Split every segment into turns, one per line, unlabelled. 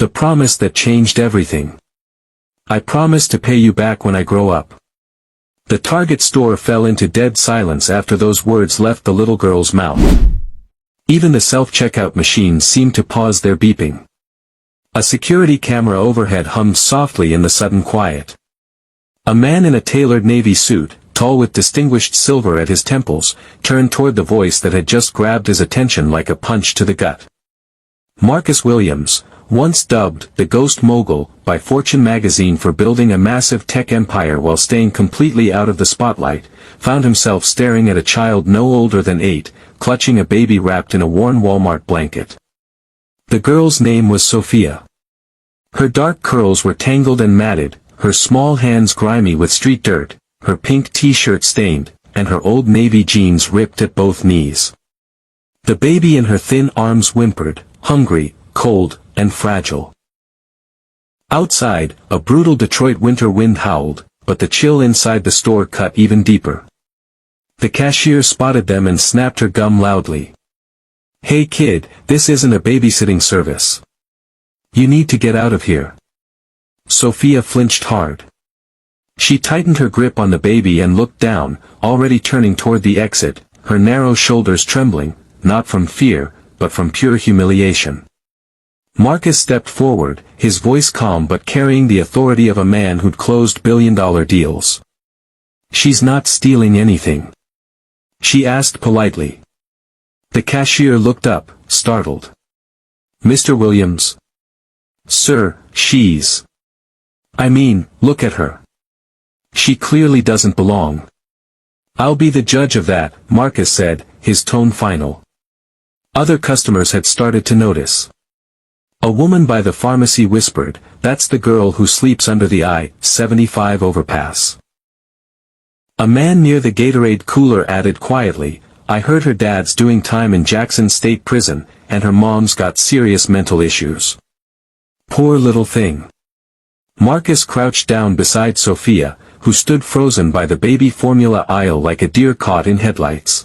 The promise that changed everything. I promise to pay you back when I grow up. The Target store fell into dead silence after those words left the little girl's mouth. Even the self-checkout machines seemed to pause their beeping. A security camera overhead hummed softly in the sudden quiet. A man in a tailored navy suit, tall with distinguished silver at his temples, turned toward the voice that had just grabbed his attention like a punch to the gut. Marcus Williams, once dubbed the Ghost Mogul by Fortune magazine for building a massive tech empire while staying completely out of the spotlight, found himself staring at a child no older than 8, clutching a baby wrapped in a worn Walmart blanket. The girl's name was Sophia. Her dark curls were tangled and matted, her small hands grimy with street dirt, her pink t-shirt stained, and her old navy jeans ripped at both knees. The baby in her thin arms whimpered, hungry, cold, and fragile. Outside, a brutal Detroit winter wind howled, but the chill inside the store cut even deeper. The cashier spotted them and snapped her gum loudly. "Hey kid, this isn't a babysitting service. You need to get out of here." Sophia flinched hard. She tightened her grip on the baby and looked down, already turning toward the exit, her narrow shoulders trembling, not from fear, but from pure humiliation. Marcus stepped forward, his voice calm but carrying the authority of a man who'd closed billion-dollar deals. "She's not stealing anything?" she asked politely. The cashier looked up, startled. "Mr. Williams?" "Sir, she's... I mean, look at her. She clearly doesn't belong." "I'll be the judge of that," Marcus said, his tone final. Other customers had started to notice. A woman by the pharmacy whispered, "That's the girl who sleeps under the I-75 overpass." A man near the Gatorade cooler added quietly, "I heard her dad's doing time in Jackson State Prison, and her mom's got serious mental issues." Poor little thing. Marcus crouched down beside Sophia, who stood frozen by the baby formula aisle like a deer caught in headlights.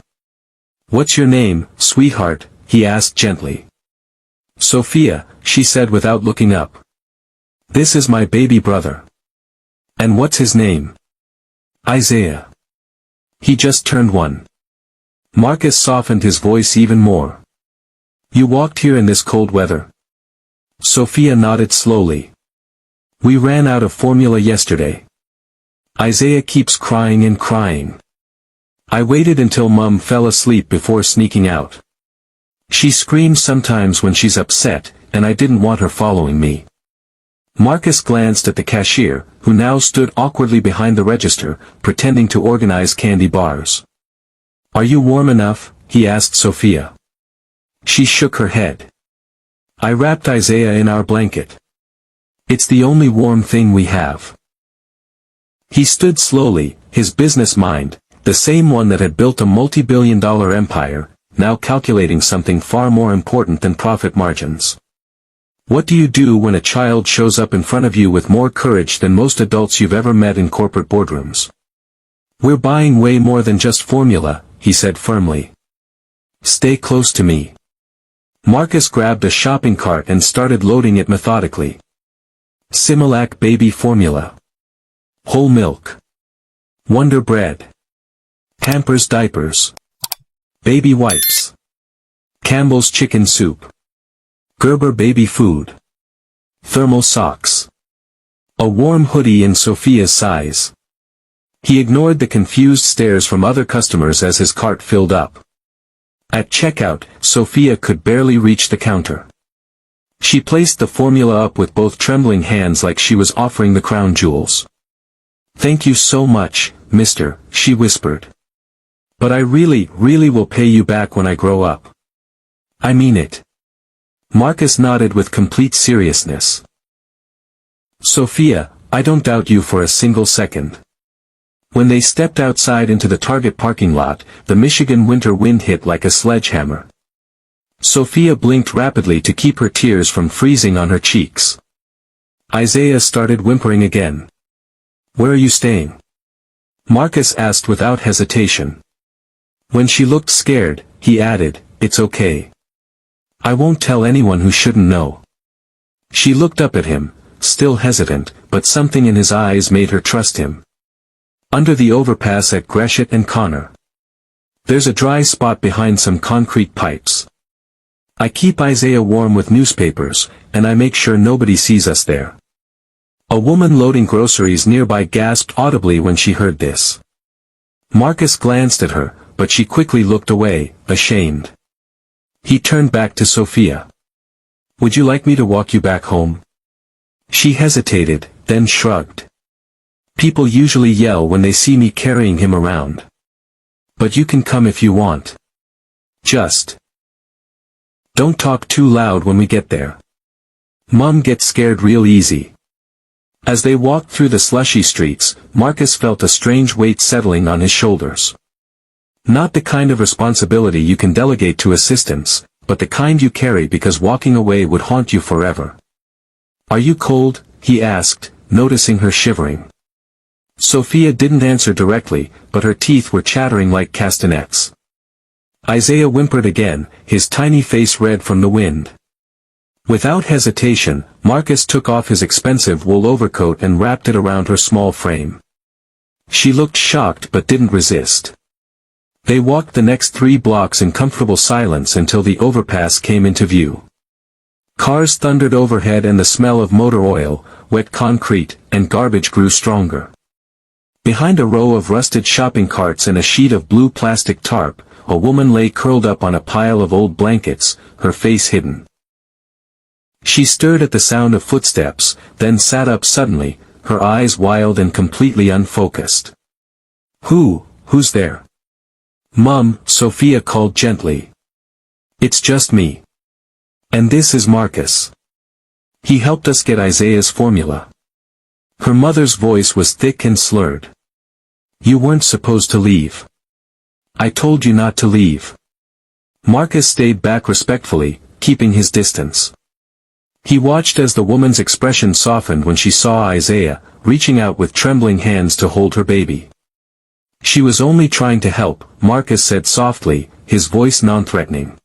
"What's your name, sweetheart?" he asked gently. "Sophia," she said without looking up. "This is my baby brother." "And what's his name?" "Isaiah. He just turned 1. Marcus softened his voice even more. "You walked here in this cold weather?" Sophia nodded slowly. "We ran out of formula yesterday. Isaiah keeps crying and crying. I waited until Mum fell asleep before sneaking out. She screams sometimes when she's upset, and I didn't want her following me." Marcus glanced at the cashier, who now stood awkwardly behind the register, pretending to organize candy bars. "Are you warm enough?" he asked Sophia. She shook her head. "I wrapped Isaiah in our blanket. It's the only warm thing we have." He stood slowly, his business mind, the same one that had built a multi-billion-dollar empire, now calculating something far more important than profit margins. What do you do when a child shows up in front of you with more courage than most adults you've ever met in corporate boardrooms? "We're buying way more than just formula," he said firmly. "Stay close to me." Marcus grabbed a shopping cart and started loading it methodically. Similac baby formula. Whole milk. Wonder bread. Pampers diapers. Baby wipes. Campbell's chicken soup. Gerber baby food. Thermal socks. A warm hoodie in Sophia's size. He ignored the confused stares from other customers as his cart filled up. At checkout, Sophia could barely reach the counter. She placed the formula up with both trembling hands like she was offering the crown jewels. "Thank you so much, mister," she whispered. "But I really will pay you back when I grow up. I mean it." Marcus nodded with complete seriousness. "Sophia, I don't doubt you for a single second." When they stepped outside into the Target parking lot, the Michigan winter wind hit like a sledgehammer. Sophia blinked rapidly to keep her tears from freezing on her cheeks. Isaiah started whimpering again. "Where are you staying?" Marcus asked without hesitation. When she looked scared, he added, "It's okay. I won't tell anyone who shouldn't know." She looked up at him, still hesitant, but something in his eyes made her trust him. Under the overpass at Gresham and Connor. There's a dry spot behind some concrete pipes. I keep Isaiah warm with newspapers, and I make sure nobody sees us there. A woman loading groceries nearby gasped audibly when she heard this. Marcus glanced at her, but she quickly looked away, ashamed. He turned back to Sophia. Would you like me to walk you back home? She hesitated, then shrugged. People usually yell when they see me carrying him around. But you can come if you want. Just don't talk too loud when we get there. Mom gets scared real easy. As they walked through the slushy streets, Marcus felt a strange weight settling on his shoulders. Not the kind of responsibility you can delegate to assistants, but the kind you carry because walking away would haunt you forever. Are you cold? He asked, noticing her shivering. Sophia didn't answer directly, but her teeth were chattering like castanets. Isaiah whimpered again, his tiny face red from the wind. Without hesitation, Marcus took off his expensive wool overcoat and wrapped it around her small frame. She looked shocked but didn't resist. They walked the next 3 blocks in comfortable silence until the overpass came into view. Cars thundered overhead and the smell of motor oil, wet concrete, and garbage grew stronger. Behind a row of rusted shopping carts and a sheet of blue plastic tarp, a woman lay curled up on a pile of old blankets, her face hidden. She stirred at the sound of footsteps, then sat up suddenly, her eyes wild and completely unfocused. Who's there? Mom, Sophia called gently. It's just me. And this is Marcus. He helped us get Isaiah's formula. Her mother's voice was thick and slurred. You weren't supposed to leave. I told you not to leave. Marcus stayed back respectfully, keeping his distance. He watched as the woman's expression softened when she saw Isaiah, reaching out with trembling hands to hold her baby. She was only trying to help, Marcus said softly, his voice non-threatening.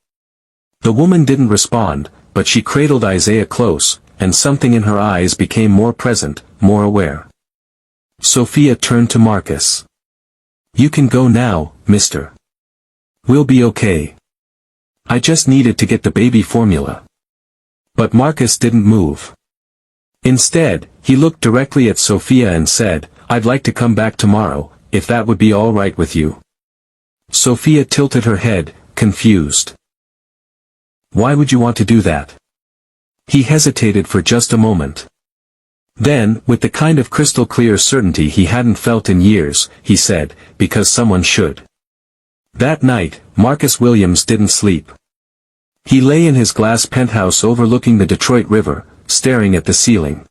The woman didn't respond, but she cradled Isaiah close, and something in her eyes became more present, more aware. Sophia turned to Marcus. You can go now, mister. We'll be okay. I just needed to get the baby formula. But Marcus didn't move. Instead, he looked directly at Sophia and said, I'd like to come back tomorrow, if that would be all right with you. Sophia tilted her head, confused. Why would you want to do that? He hesitated for just a moment. Then, with the kind of crystal clear certainty he hadn't felt in years, he said, because someone should. That night, Marcus Williams didn't sleep. He lay in his glass penthouse overlooking the Detroit River, staring at the ceiling.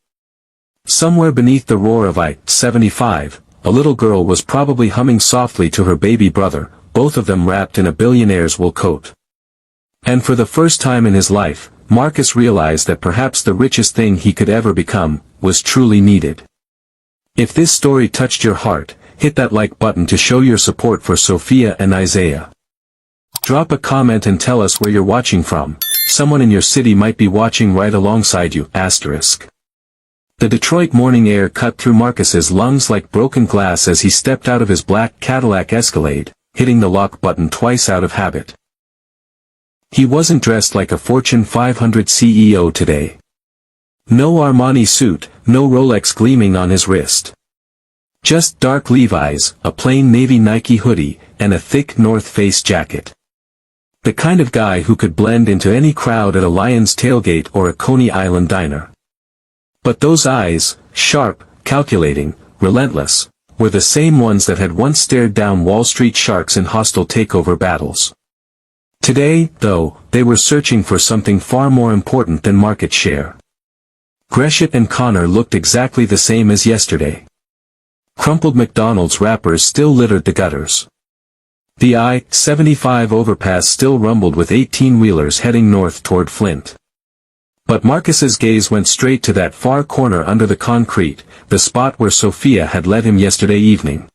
Somewhere beneath the roar of I-75, a little girl was probably humming softly to her baby brother, both of them wrapped in a billionaire's wool coat. And for the first time in his life, Marcus realized that perhaps the richest thing he could ever become, was truly needed. If this story touched your heart, hit that like button to show your support for Sophia and Isaiah. Drop a comment and tell us where you're watching from. Someone in your city might be watching right alongside you. *. The Detroit morning air cut through Marcus's lungs like broken glass as he stepped out of his black Cadillac Escalade, hitting the lock button twice out of habit. He wasn't dressed like a Fortune 500 CEO today. No Armani suit, no Rolex gleaming on his wrist. Just dark Levi's, a plain navy Nike hoodie, and a thick North Face jacket. The kind of guy who could blend into any crowd at a Lions tailgate or a Coney Island diner. But those eyes, sharp, calculating, relentless, were the same ones that had once stared down Wall Street sharks in hostile takeover battles. Today, though, they were searching for something far more important than market share. Gresham and Connor looked exactly the same as yesterday. Crumpled McDonald's wrappers still littered the gutters. The I-75 overpass still rumbled with 18-wheelers heading north toward Flint. But Marcus's gaze went straight to that far corner under the concrete, the spot where Sophia had led him yesterday evening.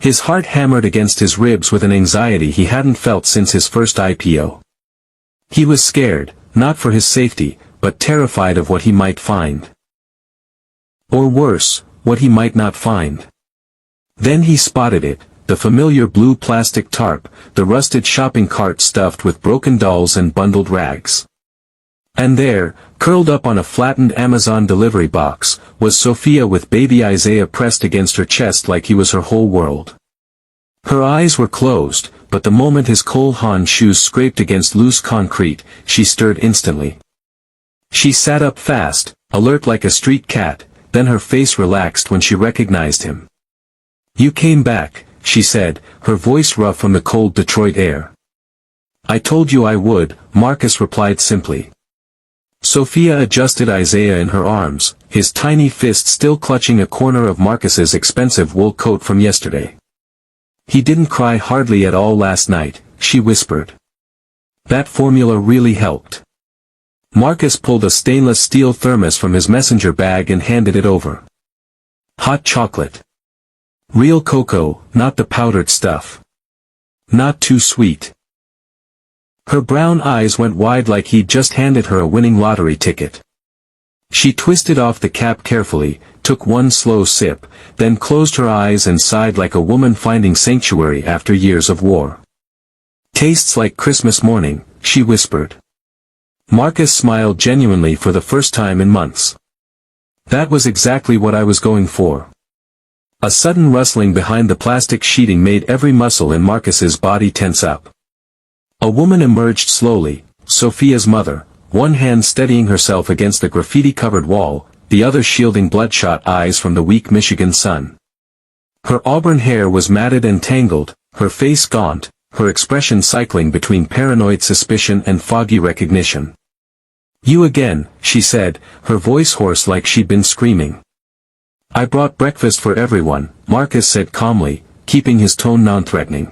His heart hammered against his ribs with an anxiety he hadn't felt since his first IPO. He was scared, not for his safety, but terrified of what he might find. Or worse, what he might not find. Then he spotted it, the familiar blue plastic tarp, the rusted shopping cart stuffed with broken dolls and bundled rags. And there, curled up on a flattened Amazon delivery box, was Sophia with baby Isaiah pressed against her chest like he was her whole world. Her eyes were closed, but the moment his Cole Haan shoes scraped against loose concrete, she stirred instantly. She sat up fast, alert like a street cat, then her face relaxed when she recognized him. "You came back," she said, her voice rough from the cold Detroit air. "I told you I would," Marcus replied simply. Sophia adjusted Isaiah in her arms, his tiny fist still clutching a corner of Marcus's expensive wool coat from yesterday. "He didn't cry hardly at all last night," she whispered. That formula really helped. Marcus pulled a stainless steel thermos from his messenger bag and handed it over. "Hot chocolate. Real cocoa, not the powdered stuff. Not too sweet." Her brown eyes went wide like he'd just handed her a winning lottery ticket. She twisted off the cap carefully, took one slow sip, then closed her eyes and sighed like a woman finding sanctuary after years of war. "Tastes like Christmas morning," she whispered. Marcus smiled genuinely for the first time in months. "That was exactly what I was going for." A sudden rustling behind the plastic sheeting made every muscle in Marcus's body tense up. A woman emerged slowly, Sophia's mother, one hand steadying herself against the graffiti-covered wall, the other shielding bloodshot eyes from the weak Michigan sun. Her auburn hair was matted and tangled, her face gaunt, her expression cycling between paranoid suspicion and foggy recognition. "You again," she said, her voice hoarse like she'd been screaming. "I brought breakfast for everyone," Marcus said calmly, keeping his tone non-threatening.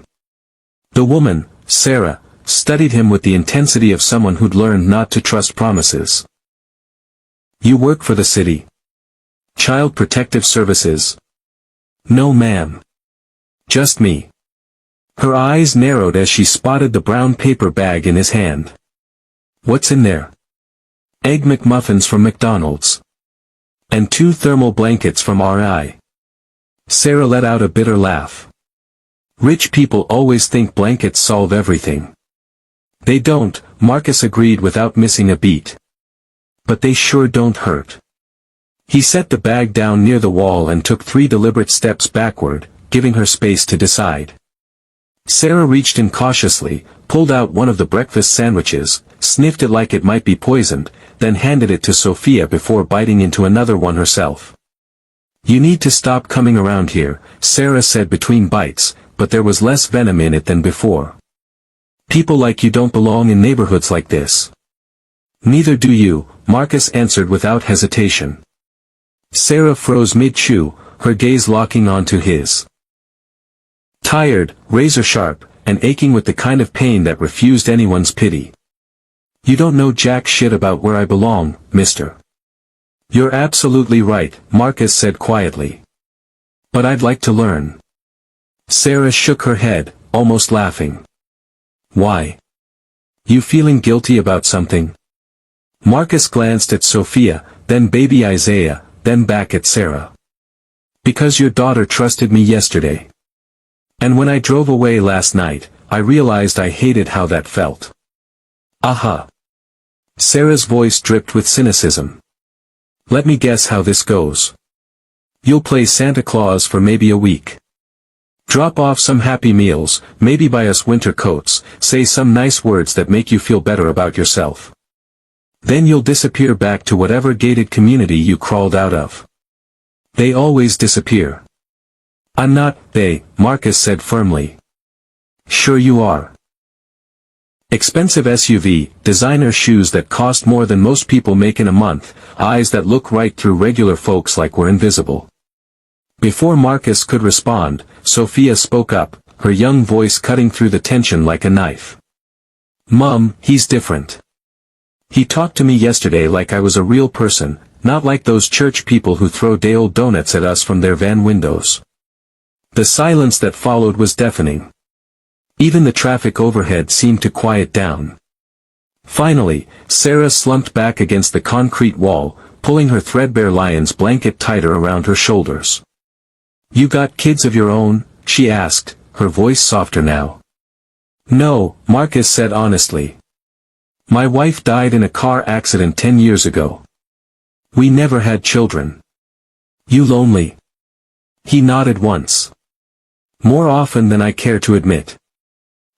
The woman, Sarah, studied him with the intensity of someone who'd learned not to trust promises. "You work for the city? Child Protective Services?" "No ma'am. Just me." Her eyes narrowed as she spotted the brown paper bag in his hand. "What's in there?" "Egg McMuffins from McDonald's. And 2 thermal blankets from RI." Sarah let out a bitter laugh. "Rich people always think blankets solve everything." "They don't," Marcus agreed without missing a beat. "But they sure don't hurt." He set the bag down near the wall and took 3 deliberate steps backward, giving her space to decide. Sarah reached in cautiously, pulled out one of the breakfast sandwiches, sniffed it like it might be poisoned, then handed it to Sophia before biting into another one herself. "You need to stop coming around here," Sarah said between bites, but there was less venom in it than before. "People like you don't belong in neighborhoods like this." "Neither do you," Marcus answered without hesitation. Sarah froze mid-chew, her gaze locking onto his. Tired, razor-sharp, and aching with the kind of pain that refused anyone's pity. "You don't know jack shit about where I belong, mister." "You're absolutely right," Marcus said quietly. "But I'd like to learn." Sarah shook her head, almost laughing. "Why? You feeling guilty about something?" Marcus glanced at Sophia, then baby Isaiah, then back at Sarah. "Because your daughter trusted me yesterday. And when I drove away last night, I realized I hated how that felt." "Aha." Sarah's voice dripped with cynicism. "Let me guess how this goes. You'll play Santa Claus for maybe a week. Drop off some Happy Meals, maybe buy us winter coats, say some nice words that make you feel better about yourself. Then you'll disappear back to whatever gated community you crawled out of. They always disappear." "I'm not, they," Marcus said firmly. "Sure you are. Expensive SUV, designer shoes that cost more than most people make in a month, eyes that look right through regular folks like we're invisible." Before Marcus could respond, Sophia spoke up, her young voice cutting through the tension like a knife. "Mum, he's different. He talked to me yesterday like I was a real person, not like those church people who throw day-old donuts at us from their van windows." The silence that followed was deafening. Even the traffic overhead seemed to quiet down. Finally, Sarah slumped back against the concrete wall, pulling her threadbare lion's blanket tighter around her shoulders. "You got kids of your own?" she asked, her voice softer now. "No," Marcus said honestly. "My wife died in a car accident 10 years ago. We never had children." "You lonely?" He nodded once. "More often than I care to admit."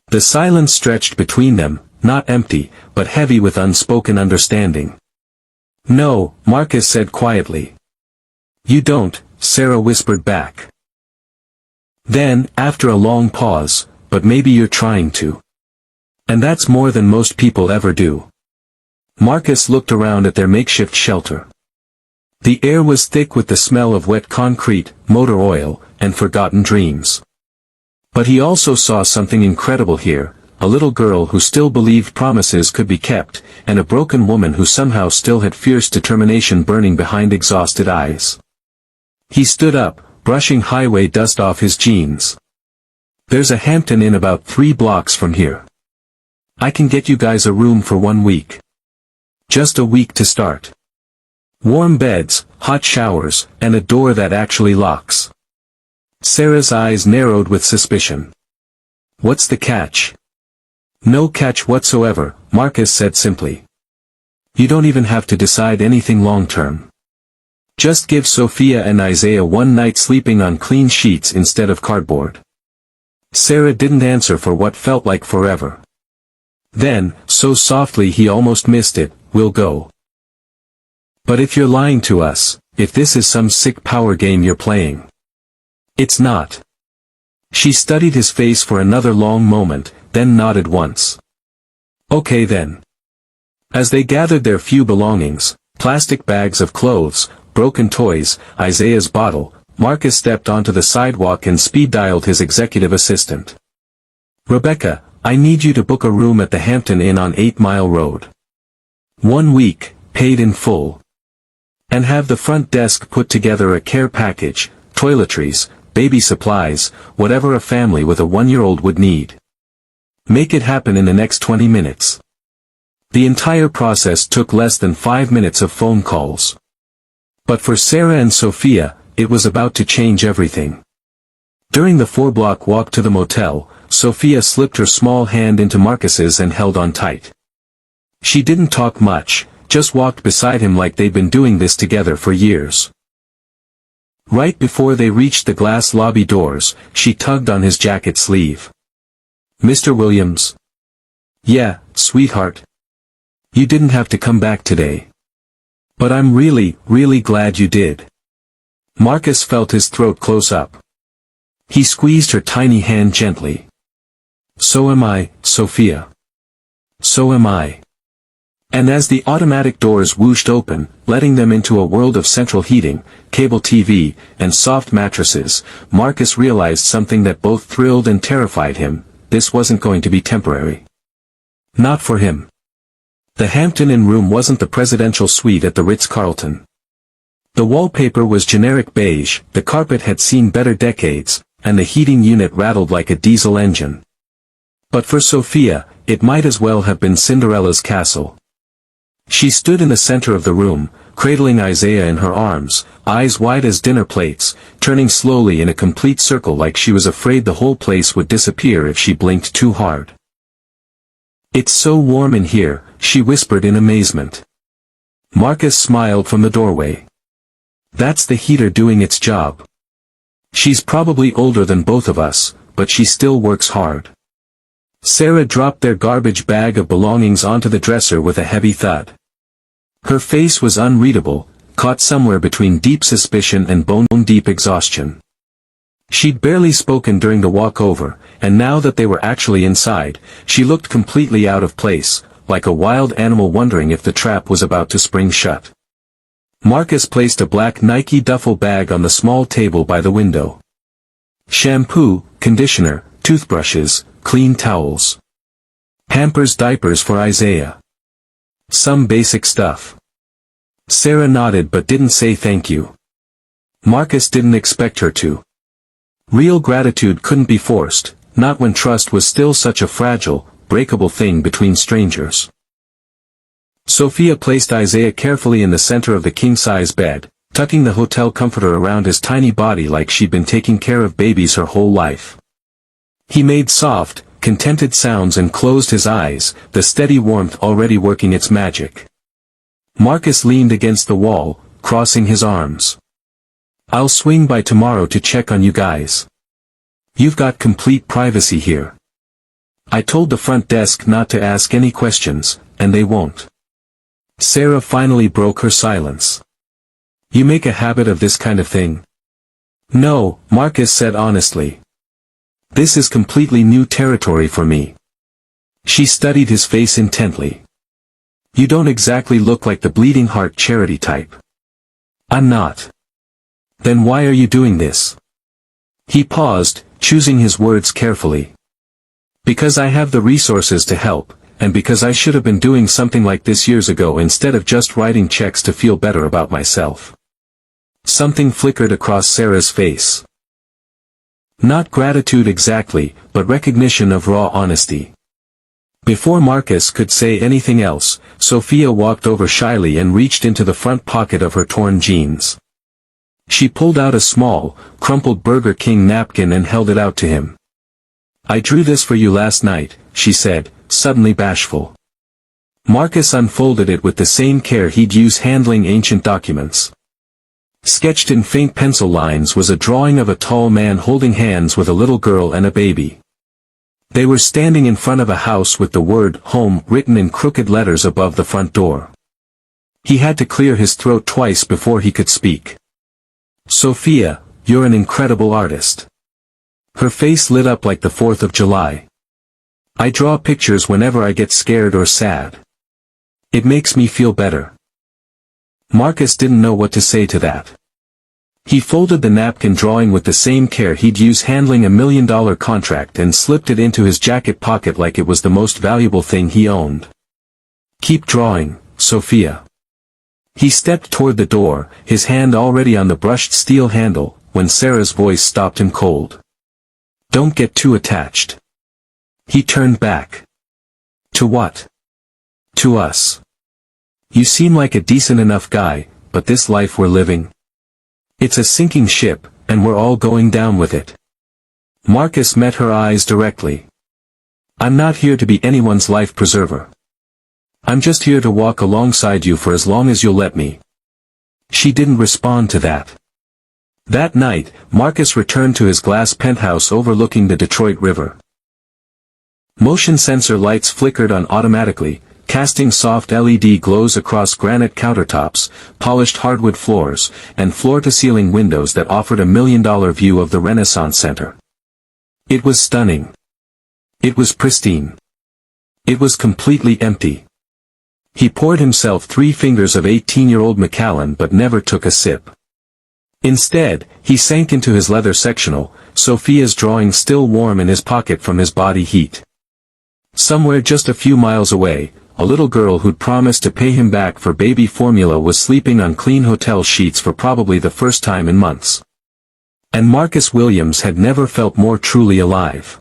The silence stretched between them, not empty, but heavy with unspoken understanding. "No," Marcus said quietly. "You don't," Sarah whispered back. Then, after a long pause, "But maybe you're trying to. And that's more than most people ever do." Marcus looked around at their makeshift shelter. The air was thick with the smell of wet concrete, motor oil, and forgotten dreams. But he also saw something incredible here, a little girl who still believed promises could be kept, and a broken woman who somehow still had fierce determination burning behind exhausted eyes. He stood up, brushing highway dust off his jeans. "There's a Hampton Inn about 3 blocks from here. I can get you guys a room for 1 week. Just a week to start. Warm beds, hot showers, and a door that actually locks." Sarah's eyes narrowed with suspicion. "What's the catch?" "No catch whatsoever," Marcus said simply. "You don't even have to decide anything long-term. Just give Sophia and Isaiah 1 night sleeping on clean sheets instead of cardboard." Sarah didn't answer for what felt like forever. Then, so softly he almost missed it, "We'll go. But if you're lying to us, if this is some sick power game you're playing." "It's not." She studied his face for another long moment, then nodded once. "Okay then." As they gathered their few belongings, plastic bags of clothes, broken toys, Isaiah's bottle, Marcus stepped onto the sidewalk and speed-dialed his executive assistant. "Rebecca, I need you to book a room at the Hampton Inn on 8 Mile Road. 1 week, paid in full. And have the front desk put together a care package, toiletries, baby supplies, whatever a family with a 1-year-old would need. Make it happen in the next 20 minutes. The entire process took less than 5 minutes of phone calls. But for Sarah and Sophia, it was about to change everything. During the 4-block walk to the motel, Sophia slipped her small hand into Marcus's and held on tight. She didn't talk much, just walked beside him like they'd been doing this together for years. Right before they reached the glass lobby doors, she tugged on his jacket sleeve. "Mr. Williams?" "Yeah, sweetheart. You didn't have to come back today. But I'm really, really glad you did." Marcus felt his throat close up. He squeezed her tiny hand gently. "So am I, Sophia. So am I." And as the automatic doors whooshed open, letting them into a world of central heating, cable TV, and soft mattresses, Marcus realized something that both thrilled and terrified him: this wasn't going to be temporary. Not for him. The Hampton Inn room wasn't the presidential suite at the Ritz-Carlton. The wallpaper was generic beige, the carpet had seen better decades, and the heating unit rattled like a diesel engine. But for Sophia, it might as well have been Cinderella's castle. She stood in the center of the room, cradling Isaiah in her arms, eyes wide as dinner plates, turning slowly in a complete circle like she was afraid the whole place would disappear if she blinked too hard. "It's so warm in here," she whispered in amazement. Marcus smiled from the doorway. "That's the heater doing its job. She's probably older than both of us, but she still works hard." Sarah dropped their garbage bag of belongings onto the dresser with a heavy thud. Her face was unreadable, caught somewhere between deep suspicion and bone-deep exhaustion. She'd barely spoken during the walk over, and now that they were actually inside, she looked completely out of place, like a wild animal wondering if the trap was about to spring shut. Marcus placed a black Nike duffel bag on the small table by the window. Shampoo, conditioner, toothbrushes, clean towels. Pampers diapers for Isaiah. Some basic stuff. Sarah nodded but didn't say thank you. Marcus didn't expect her to. Real gratitude couldn't be forced, not when trust was still such a fragile, breakable thing between strangers. Sophia placed Isaiah carefully in the center of the king-size bed, tucking the hotel comforter around his tiny body like she'd been taking care of babies her whole life. He made soft, contented sounds and closed his eyes, the steady warmth already working its magic. Marcus leaned against the wall, crossing his arms. "I'll swing by tomorrow to check on you guys. You've got complete privacy here. I told the front desk not to ask any questions, and they won't." Sarah finally broke her silence. "You make a habit of this kind of thing?" "No," Marcus said honestly. "This is completely new territory for me." She studied his face intently. "You don't exactly look like the bleeding heart charity type." "I'm not." "Then why are you doing this?" He paused, choosing his words carefully. "Because I have the resources to help, and because I should have been doing something like this years ago instead of just writing checks to feel better about myself." Something flickered across Sarah's face. Not gratitude exactly, but recognition of raw honesty. Before Marcus could say anything else, Sophia walked over shyly and reached into the front pocket of her torn jeans. She pulled out a small, crumpled Burger King napkin and held it out to him. "I drew this for you last night," she said, suddenly bashful. Marcus unfolded it with the same care he'd use handling ancient documents. Sketched in faint pencil lines was a drawing of a tall man holding hands with a little girl and a baby. They were standing in front of a house with the word "home" written in crooked letters above the front door. He had to clear his throat twice before he could speak. "Sophia, you're an incredible artist." Her face lit up like the 4th of July. "I draw pictures whenever I get scared or sad. It makes me feel better." Marcus didn't know what to say to that. He folded the napkin drawing with the same care he'd use handling a $1 million contract and slipped it into his jacket pocket like it was the most valuable thing he owned. "Keep drawing, Sophia." He stepped toward the door, his hand already on the brushed steel handle, when Sarah's voice stopped him cold. "Don't get too attached." He turned back. "To what?" "To us. You seem like a decent enough guy, but this life we're living, it's a sinking ship, and we're all going down with it." Marcus met her eyes directly. "I'm not here to be anyone's life preserver. I'm just here to walk alongside you for as long as you'll let me." She didn't respond to that. That night, Marcus returned to his glass penthouse overlooking the Detroit River. Motion sensor lights flickered on automatically, casting soft LED glows across granite countertops, polished hardwood floors, and floor-to-ceiling windows that offered a $1 million view of the Renaissance Center. It was stunning. It was pristine. It was completely empty. He poured himself 3 fingers of 18-year-old Macallan but never took a sip. Instead, he sank into his leather sectional, Sophia's drawing still warm in his pocket from his body heat. Somewhere just a few miles away, a little girl who'd promised to pay him back for baby formula was sleeping on clean hotel sheets for probably the first time in months. And Marcus Williams had never felt more truly alive.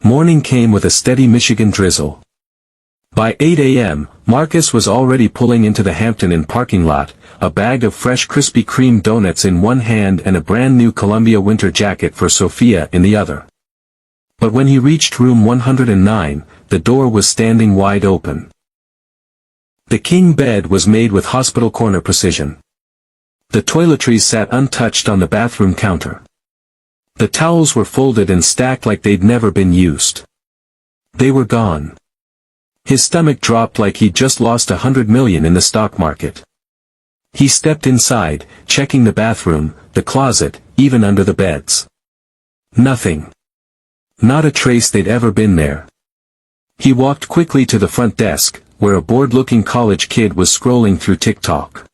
Morning came with a steady Michigan drizzle. By 8 a.m., Marcus was already pulling into the Hampton Inn parking lot, a bag of fresh Krispy Kreme donuts in one hand and a brand new Columbia winter jacket for Sophia in the other. But when he reached room 109, the door was standing wide open. The king bed was made with hospital corner precision. The toiletries sat untouched on the bathroom counter. The towels were folded and stacked like they'd never been used. They were gone. His stomach dropped like he'd just lost $100 million in the stock market. He stepped inside, checking the bathroom, the closet, even under the beds. Nothing. Not a trace they'd ever been there. He walked quickly to the front desk, where a bored-looking college kid was scrolling through TikTok.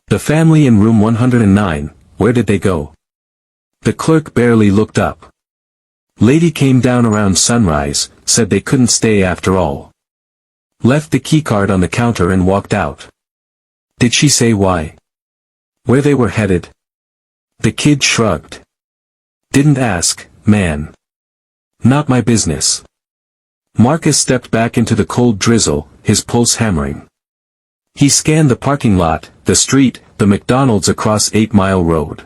The family in room 109, where did they go? The clerk barely looked up. Lady came down around sunrise, said they couldn't stay after all. Left the keycard on the counter and walked out. Did she say why? Where they were headed? The kid shrugged. Didn't ask, man. Not my business. Marcus stepped back into the cold drizzle, his pulse hammering. He scanned the parking lot, the street, the McDonald's across 8 Mile Road.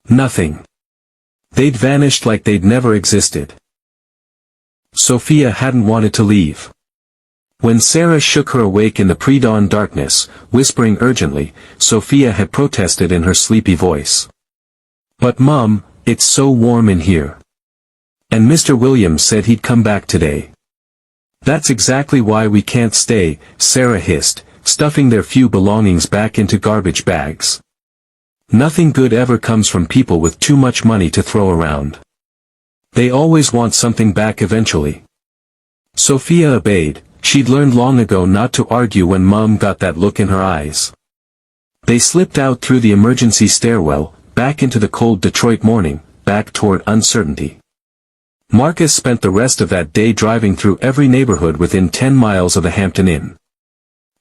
Nothing. They'd vanished like they'd never existed. Sophia hadn't wanted to leave. When Sarah shook her awake in the pre-dawn darkness, whispering urgently, Sophia had protested in her sleepy voice. "But Mum, it's so warm in here. And Mr. Williams said he'd come back today." "That's exactly why we can't stay," Sarah hissed, stuffing their few belongings back into garbage bags. "Nothing good ever comes from people with too much money to throw around. They always want something back eventually." Sophia obeyed. She'd learned long ago not to argue when Mum got that look in her eyes. They slipped out through the emergency stairwell, back into the cold Detroit morning, back toward uncertainty. Marcus spent the rest of that day driving through every neighborhood within 10 miles of the Hampton Inn.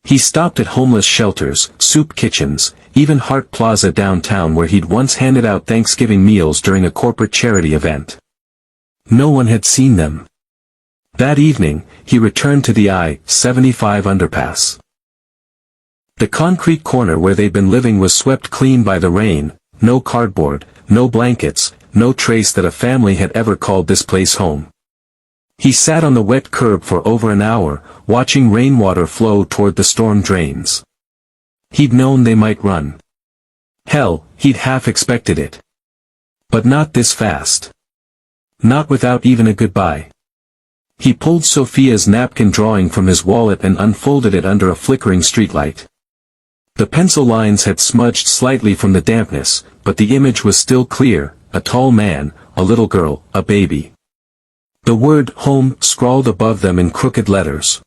He stopped at homeless shelters, soup kitchens, even Hart Plaza downtown where he'd once handed out Thanksgiving meals during a corporate charity event. No one had seen them. That evening, he returned to the I-75 underpass. The concrete corner where they'd been living was swept clean by the rain, no cardboard, no blankets, no trace that a family had ever called this place home. He sat on the wet curb for over an hour, watching rainwater flow toward the storm drains. He'd known they might run. Hell, he'd half expected it. But not this fast. Not without even a goodbye. He pulled Sophia's napkin drawing from his wallet and unfolded it under a flickering streetlight. The pencil lines had smudged slightly from the dampness, but the image was still clear: a tall man, a little girl, a baby. The word "home" scrawled above them in crooked letters.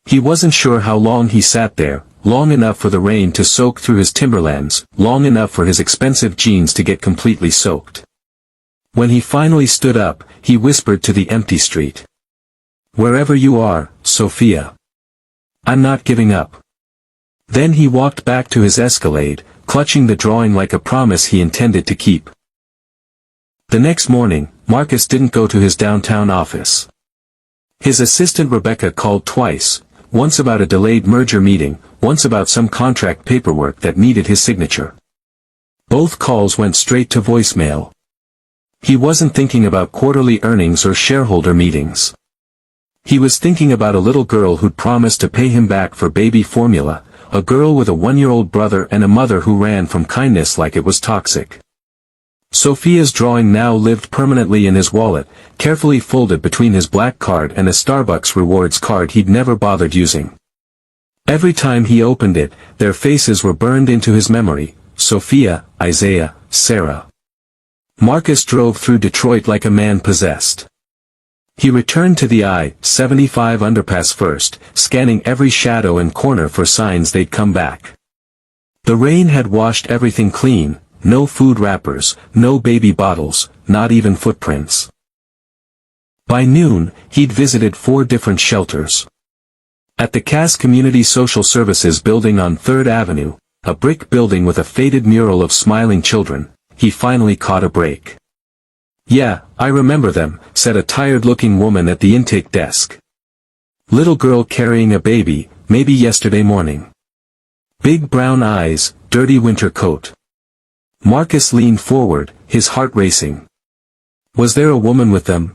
He wasn't sure how long he sat there, long enough for the rain to soak through his Timberlands, long enough for his expensive jeans to get completely soaked. When he finally stood up, he whispered to the empty street. "Wherever you are, Sophia. I'm not giving up." Then he walked back to his Escalade, clutching the drawing like a promise he intended to keep. The next morning, Marcus didn't go to his downtown office. His assistant Rebecca called twice, once about a delayed merger meeting, once about some contract paperwork that needed his signature. Both calls went straight to voicemail. He wasn't thinking about quarterly earnings or shareholder meetings. He was thinking about a little girl who'd promised to pay him back for baby formula, a girl with a 1-year-old brother and a mother who ran from kindness like it was toxic. Sophia's drawing now lived permanently in his wallet, carefully folded between his black card and a Starbucks rewards card he'd never bothered using. Every time he opened it, their faces were burned into his memory: Sophia, Isaiah, Sarah. Marcus drove through Detroit like a man possessed. He returned to the I-75 underpass first, scanning every shadow and corner for signs they'd come back. The rain had washed everything clean: no food wrappers, no baby bottles, not even footprints. By noon, he'd visited 4 different shelters. At the Cass Community Social Services building on 3rd Avenue, a brick building with a faded mural of smiling children, he finally caught a break. "Yeah, I remember them," said a tired-looking woman at the intake desk. "Little girl carrying a baby, maybe yesterday morning. Big brown eyes, dirty winter coat." Marcus leaned forward, his heart racing. Was there a woman with them?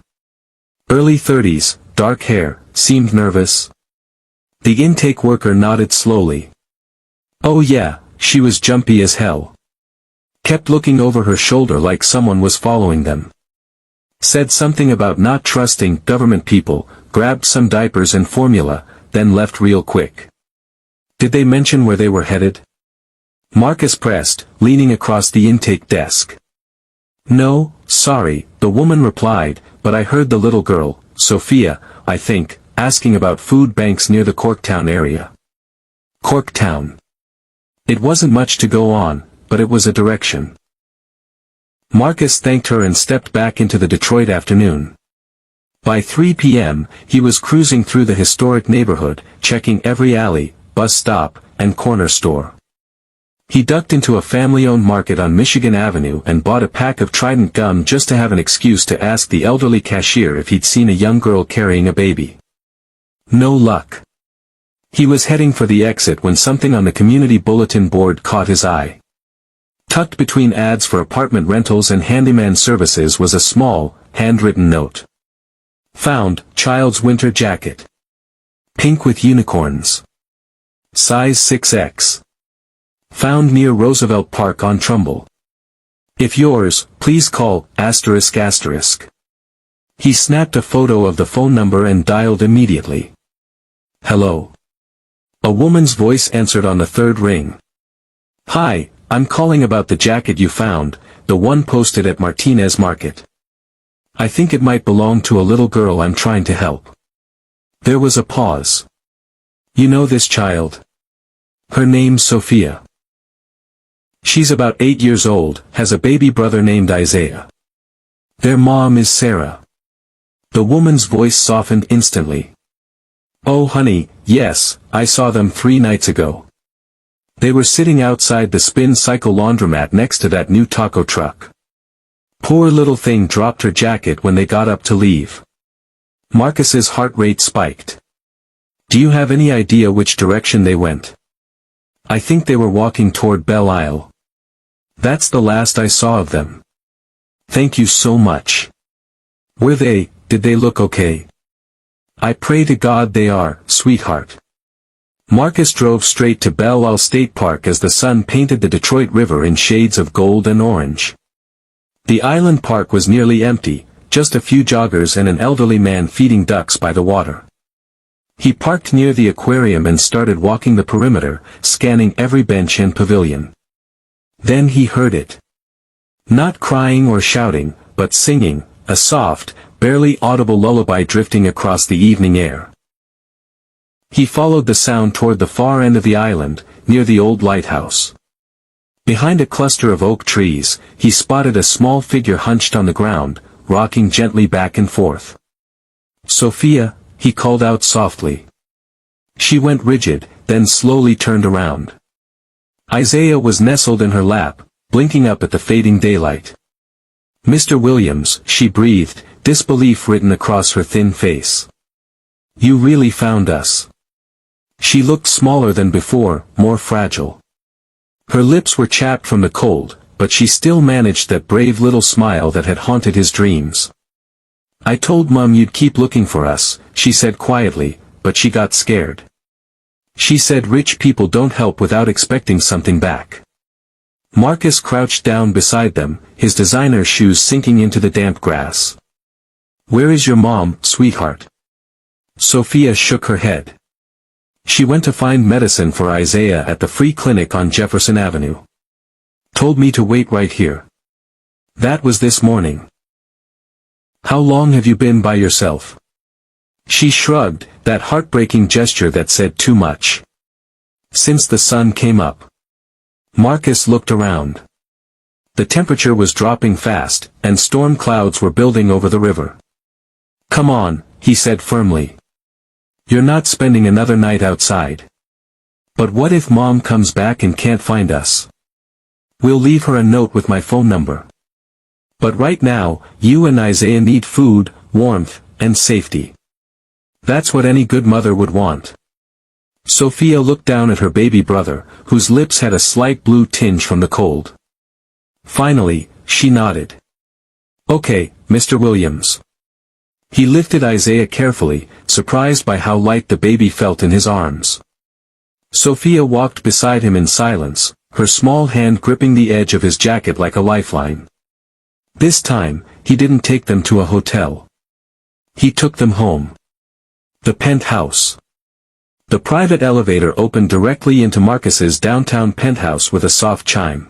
Early 30s, dark hair, seemed nervous. The intake worker nodded slowly. "Oh yeah, she was jumpy as hell. Kept looking over her shoulder like someone was following them. Said something about not trusting government people, grabbed some diapers and formula, then left real quick." "Did they mention where they were headed?" Marcus pressed, leaning across the intake desk. "No, sorry," the woman replied, "but I heard the little girl, Sophia, I think, asking about food banks near the Corktown area." Corktown. It wasn't much to go on, but it was a direction. Marcus thanked her and stepped back into the Detroit afternoon. By 3 p.m., he was cruising through the historic neighborhood, checking every alley, bus stop, and corner store. He ducked into a family-owned market on Michigan Avenue and bought a pack of Trident gum just to have an excuse to ask the elderly cashier if he'd seen a young girl carrying a baby. No luck. He was heading for the exit when something on the community bulletin board caught his eye. Tucked between ads for apartment rentals and handyman services was a small, handwritten note. Found, child's winter jacket. Pink with unicorns. Size 6X. Found near Roosevelt Park on Trumbull. If yours, please call, ****. He snapped a photo of the phone number and dialed immediately. Hello. A woman's voice answered on the third ring. Hi, I'm calling about the jacket you found, the one posted at Martinez Market. I think it might belong to a little girl I'm trying to help. There was a pause. You know this child? Her name's Sophia. She's about 8 years old, has a baby brother named Isaiah. Their mom is Sarah. The woman's voice softened instantly. Oh honey, yes, I saw them 3 nights ago. They were sitting outside the spin cycle laundromat next to that new taco truck. Poor little thing dropped her jacket when they got up to leave. Marcus's heart rate spiked. Do you have any idea which direction they went? I think they were walking toward Belle Isle. That's the last I saw of them. Thank you so much. Did they look okay? I pray to God they are, sweetheart. Marcus drove straight to Belle Isle State Park as the sun painted the Detroit River in shades of gold and orange. The island park was nearly empty, just a few joggers and an elderly man feeding ducks by the water. He parked near the aquarium and started walking the perimeter, scanning every bench and pavilion. Then he heard it. Not crying or shouting, but singing, a soft, barely audible lullaby drifting across the evening air. He followed the sound toward the far end of the island, near the old lighthouse. Behind a cluster of oak trees, he spotted a small figure hunched on the ground, rocking gently back and forth. Sophia, he called out softly. She went rigid, then slowly turned around. Isaiah was nestled in her lap, blinking up at the fading daylight. Mr. Williams, she breathed, disbelief written across her thin face. You really found us. She looked smaller than before, more fragile. Her lips were chapped from the cold, but she still managed that brave little smile that had haunted his dreams. I told Mum you'd keep looking for us, she said quietly, but she got scared. She said rich people don't help without expecting something back. Marcus crouched down beside them, his designer shoes sinking into the damp grass. Where is your mom, sweetheart? Sophia shook her head. She went to find medicine for Isaiah at the free clinic on Jefferson Avenue. Told me to wait right here. That was this morning. How long have you been by yourself? She shrugged, that heartbreaking gesture that said too much. Since the sun came up. Marcus looked around. The temperature was dropping fast, and storm clouds were building over the river. Come on, he said firmly. You're not spending another night outside. But what if Mom comes back and can't find us? We'll leave her a note with my phone number. But right now, you and Isaiah need food, warmth, and safety. That's what any good mother would want. Sophia looked down at her baby brother, whose lips had a slight blue tinge from the cold. Finally, she nodded. Okay, Mr. Williams. He lifted Isaiah carefully, surprised by how light the baby felt in his arms. Sophia walked beside him in silence, her small hand gripping the edge of his jacket like a lifeline. This time, he didn't take them to a hotel. He took them home. The penthouse. The private elevator opened directly into Marcus's downtown penthouse with a soft chime.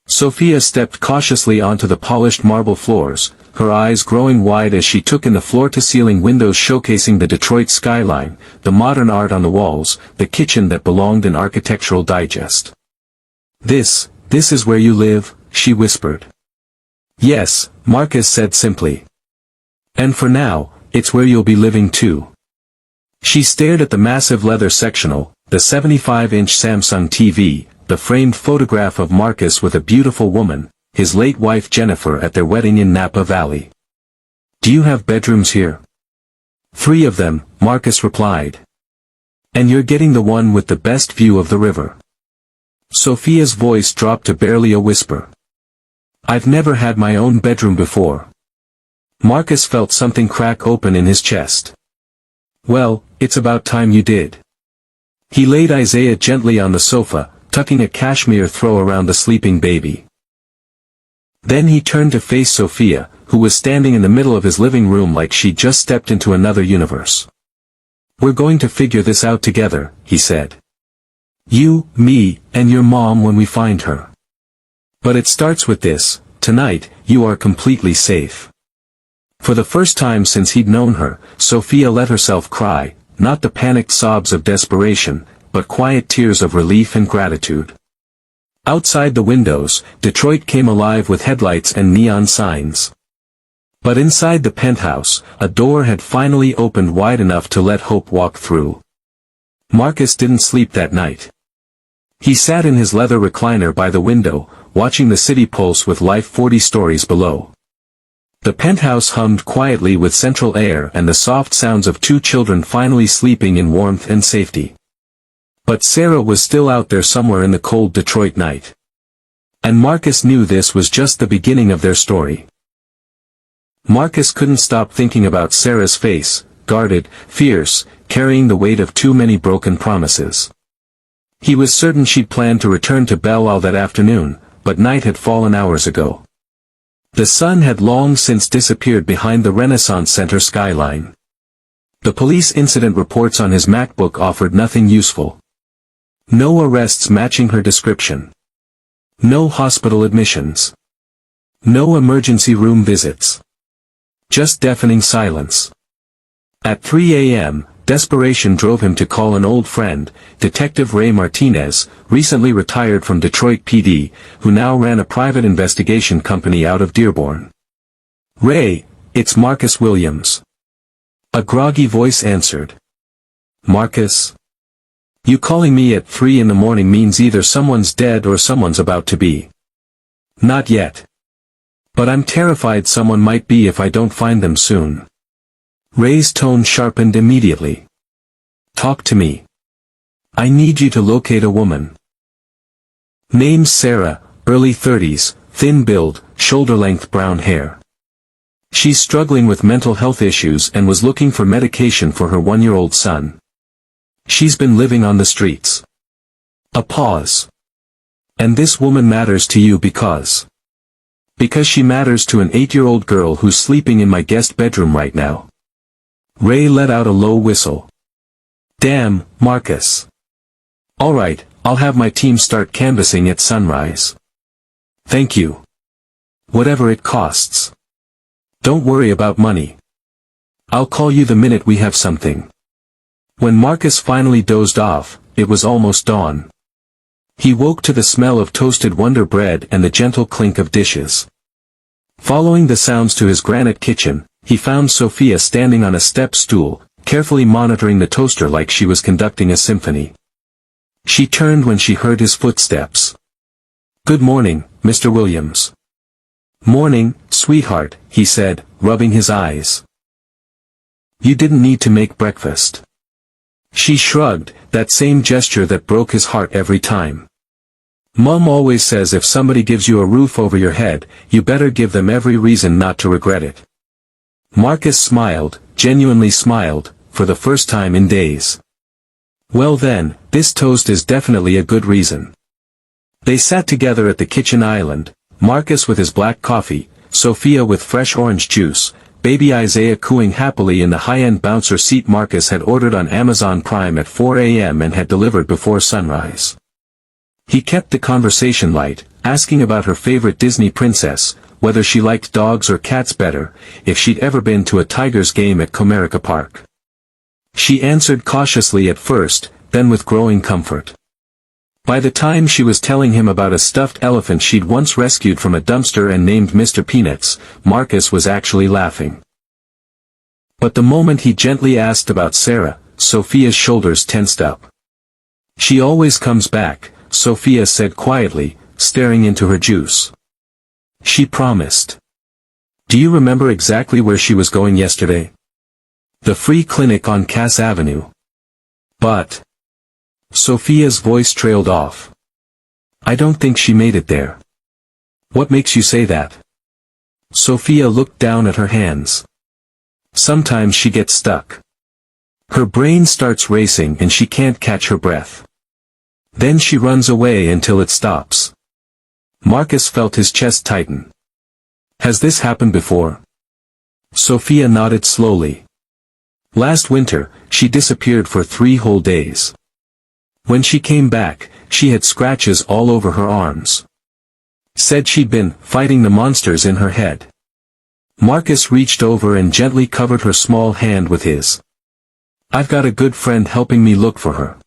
Sophia stepped cautiously onto the polished marble floors, her eyes growing wide as she took in the floor-to-ceiling windows showcasing the Detroit skyline, the modern art on the walls, the kitchen that belonged in Architectural Digest. This is where you live, she whispered. Yes, Marcus said simply. And for now, it's where you'll be living too. She stared at the massive leather sectional, the 75-inch Samsung TV, the framed photograph of Marcus with a beautiful woman, his late wife Jennifer at their wedding in Napa Valley. Do you have bedrooms here? 3 of them, Marcus replied. And you're getting the one with the best view of the river. Sophia's voice dropped to barely a whisper. I've never had my own bedroom before. Marcus felt something crack open in his chest. Well, it's about time you did. He laid Isaiah gently on the sofa, tucking a cashmere throw around the sleeping baby. Then he turned to face Sophia, who was standing in the middle of his living room like she'd just stepped into another universe. We're going to figure this out together, he said. You, me, and your mom when we find her. But it starts with this: tonight, you are completely safe. For the first time since he'd known her, Sophia let herself cry, not the panicked sobs of desperation, but quiet tears of relief and gratitude. Outside the windows, Detroit came alive with headlights and neon signs. But inside the penthouse, a door had finally opened wide enough to let hope walk through. Marcus didn't sleep that night. He sat in his leather recliner by the window, watching the city pulse with life 40 stories below. The penthouse hummed quietly with central air and the soft sounds of two children finally sleeping in warmth and safety. But Sarah was still out there somewhere in the cold Detroit night. And Marcus knew this was just the beginning of their story. Marcus couldn't stop thinking about Sarah's face, guarded, fierce, carrying the weight of too many broken promises. He was certain she'd planned to return to Belle Isle that afternoon, but night had fallen hours ago. The sun had long since disappeared behind the Renaissance Center skyline. The police incident reports on his MacBook offered nothing useful. No arrests matching her description. No hospital admissions. No emergency room visits. Just deafening silence. At 3 a.m., desperation drove him to call an old friend, Detective Ray Martinez, recently retired from Detroit PD, who now ran a private investigation company out of Dearborn. Ray, it's Marcus Williams. A groggy voice answered. Marcus? You calling me at 3 in the morning means either someone's dead or someone's about to be. Not yet. But I'm terrified someone might be if I don't find them soon. Ray's tone sharpened immediately. Talk to me. I need you to locate a woman. Name's Sarah, early 30s, thin build, shoulder-length brown hair. She's struggling with mental health issues and was looking for medication for her 1-year-old son. She's been living on the streets. A pause. And this woman matters to you because she matters to an 8-year-old girl who's sleeping in my guest bedroom right now. Ray let out a low whistle. Damn, Marcus. All right, I'll have my team start canvassing at sunrise. Thank you. Whatever it costs. Don't worry about money. I'll call you the minute we have something. When Marcus finally dozed off, it was almost dawn. He woke to the smell of toasted Wonder Bread and the gentle clink of dishes. Following the sounds to his granite kitchen, he found Sophia standing on a step stool, carefully monitoring the toaster like she was conducting a symphony. She turned when she heard his footsteps. Good morning, Mr. Williams. Morning, sweetheart, he said, rubbing his eyes. You didn't need to make breakfast. She shrugged, that same gesture that broke his heart every time. Mom always says if somebody gives you a roof over your head, you better give them every reason not to regret it. Marcus smiled, genuinely smiled, for the first time in days. Well then, this toast is definitely a good reason. They sat together at the kitchen island, Marcus with his black coffee, Sophia with fresh orange juice, baby Isaiah cooing happily in the high-end bouncer seat Marcus had ordered on Amazon Prime at 4 a.m. and had delivered before sunrise. He kept the conversation light, asking about her favorite Disney princess, whether she liked dogs or cats better, if she'd ever been to a Tigers game at Comerica Park. She answered cautiously at first, then with growing comfort. By the time she was telling him about a stuffed elephant she'd once rescued from a dumpster and named Mr. Peanuts, Marcus was actually laughing. But the moment he gently asked about Sarah, Sophia's shoulders tensed up. She always comes back, Sophia said quietly, staring into her juice. She promised. Do you remember exactly where she was going yesterday? The free clinic on Cass Avenue. But... Sophia's voice trailed off. I don't think she made it there. What makes you say that? Sophia looked down at her hands. Sometimes she gets stuck. Her brain starts racing and she can't catch her breath. Then she runs away until it stops. Marcus felt his chest tighten. Has this happened before? Sophia nodded slowly. Last winter, she disappeared for 3 whole days. When she came back, she had scratches all over her arms. Said she'd been fighting the monsters in her head. Marcus reached over and gently covered her small hand with his. I've got a good friend helping me look for her.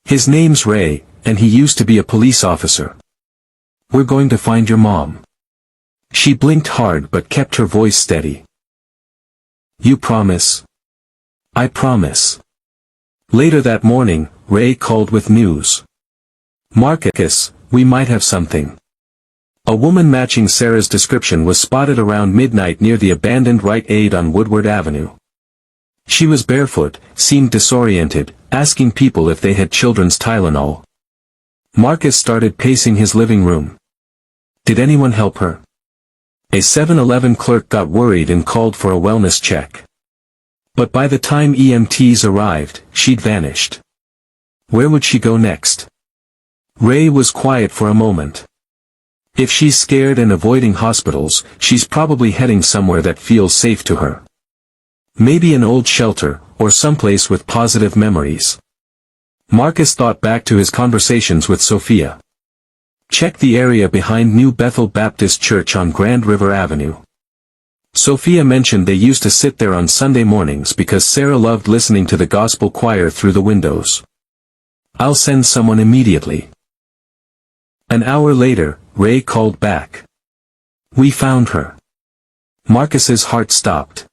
His name's Ray, and he used to be a police officer. We're going to find your mom. She blinked hard but kept her voice steady. You promise? I promise. Later that morning, Ray called with news. Marcus, we might have something. A woman matching Sarah's description was spotted around midnight near the abandoned Rite Aid on Woodward Avenue. She was barefoot, seemed disoriented, asking people if they had children's Tylenol. Marcus started pacing his living room. Did anyone help her? A 7-Eleven clerk got worried and called for a wellness check. But by the time EMTs arrived, she'd vanished. Where would she go next? Ray was quiet for a moment. If she's scared and avoiding hospitals, she's probably heading somewhere that feels safe to her. Maybe an old shelter, or someplace with positive memories. Marcus thought back to his conversations with Sophia. Check the area behind New Bethel Baptist Church on Grand River Avenue. Sophia mentioned they used to sit there on Sunday mornings because Sarah loved listening to the gospel choir through the windows. I'll send someone immediately. An hour later, Ray called back. We found her. Marcus's heart stopped.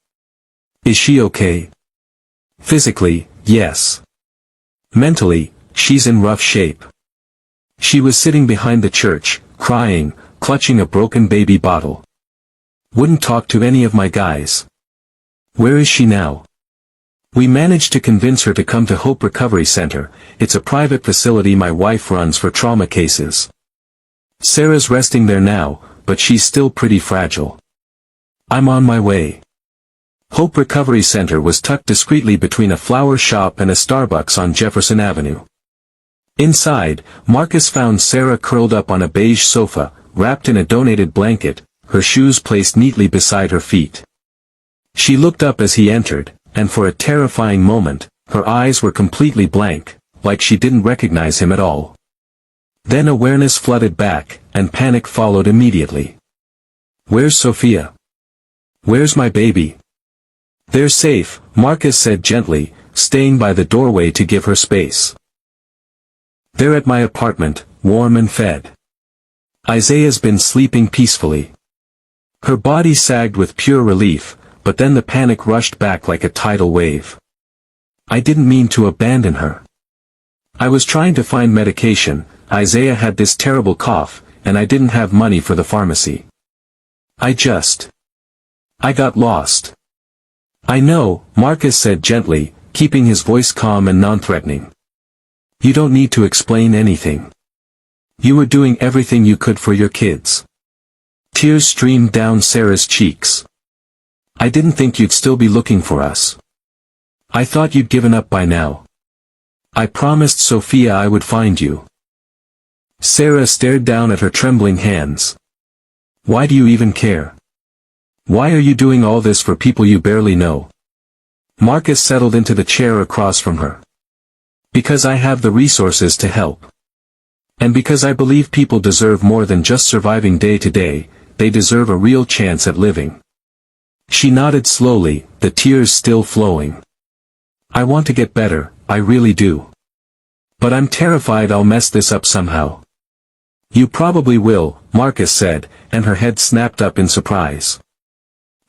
Is she okay? Physically, yes. Mentally, she's in rough shape. She was sitting behind the church, crying, clutching a broken baby bottle. Wouldn't talk to any of my guys. Where is she now? We managed to convince her to come to Hope Recovery Center. It's a private facility my wife runs for trauma cases. Sarah's resting there now, but she's still pretty fragile. I'm on my way. Hope Recovery Center was tucked discreetly between a flower shop and a Starbucks on Jefferson Avenue. Inside, Marcus found Sarah curled up on a beige sofa, wrapped in a donated blanket, her shoes placed neatly beside her feet. She looked up as he entered, and for a terrifying moment, her eyes were completely blank, like she didn't recognize him at all. Then awareness flooded back, and panic followed immediately. Where's Sophia? Where's my baby? They're safe, Marcus said gently, staying by the doorway to give her space. They're at my apartment, warm and fed. Isaiah's been sleeping peacefully. Her body sagged with pure relief, but then the panic rushed back like a tidal wave. I didn't mean to abandon her. I was trying to find medication. Isaiah had this terrible cough, and I didn't have money for the pharmacy. I got lost. I know, Marcus said gently, keeping his voice calm and non-threatening. You don't need to explain anything. You were doing everything you could for your kids. Tears streamed down Sarah's cheeks. I didn't think you'd still be looking for us. I thought you'd given up by now. I promised Sophia I would find you. Sarah stared down at her trembling hands. Why do you even care? Why are you doing all this for people you barely know? Marcus settled into the chair across from her. Because I have the resources to help. And because I believe people deserve more than just surviving day to day, they deserve a real chance at living. She nodded slowly, the tears still flowing. I want to get better, I really do. But I'm terrified I'll mess this up somehow. You probably will, Marcus said, and her head snapped up in surprise.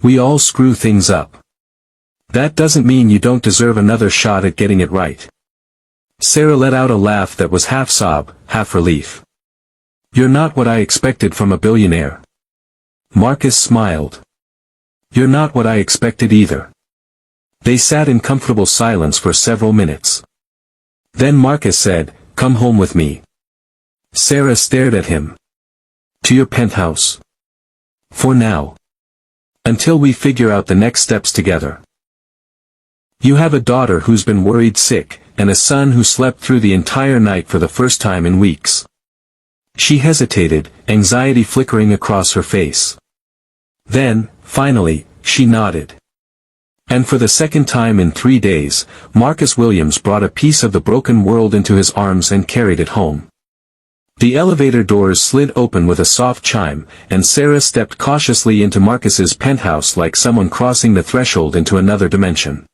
We all screw things up. That doesn't mean you don't deserve another shot at getting it right. Sarah let out a laugh that was half sob, half relief. You're not what I expected from a billionaire. Marcus smiled. You're not what I expected either. They sat in comfortable silence for several minutes. Then Marcus said, "Come home with me." Sarah stared at him. "To your penthouse. For now. Until we figure out the next steps together. You have a daughter who's been worried sick, and a son who slept through the entire night for the first time in weeks." She hesitated, anxiety flickering across her face. Then, finally, she nodded. And for the second time in 3 days, Marcus Williams brought a piece of the broken world into his arms and carried it home. The elevator doors slid open with a soft chime, and Sarah stepped cautiously into Marcus's penthouse like someone crossing the threshold into another dimension.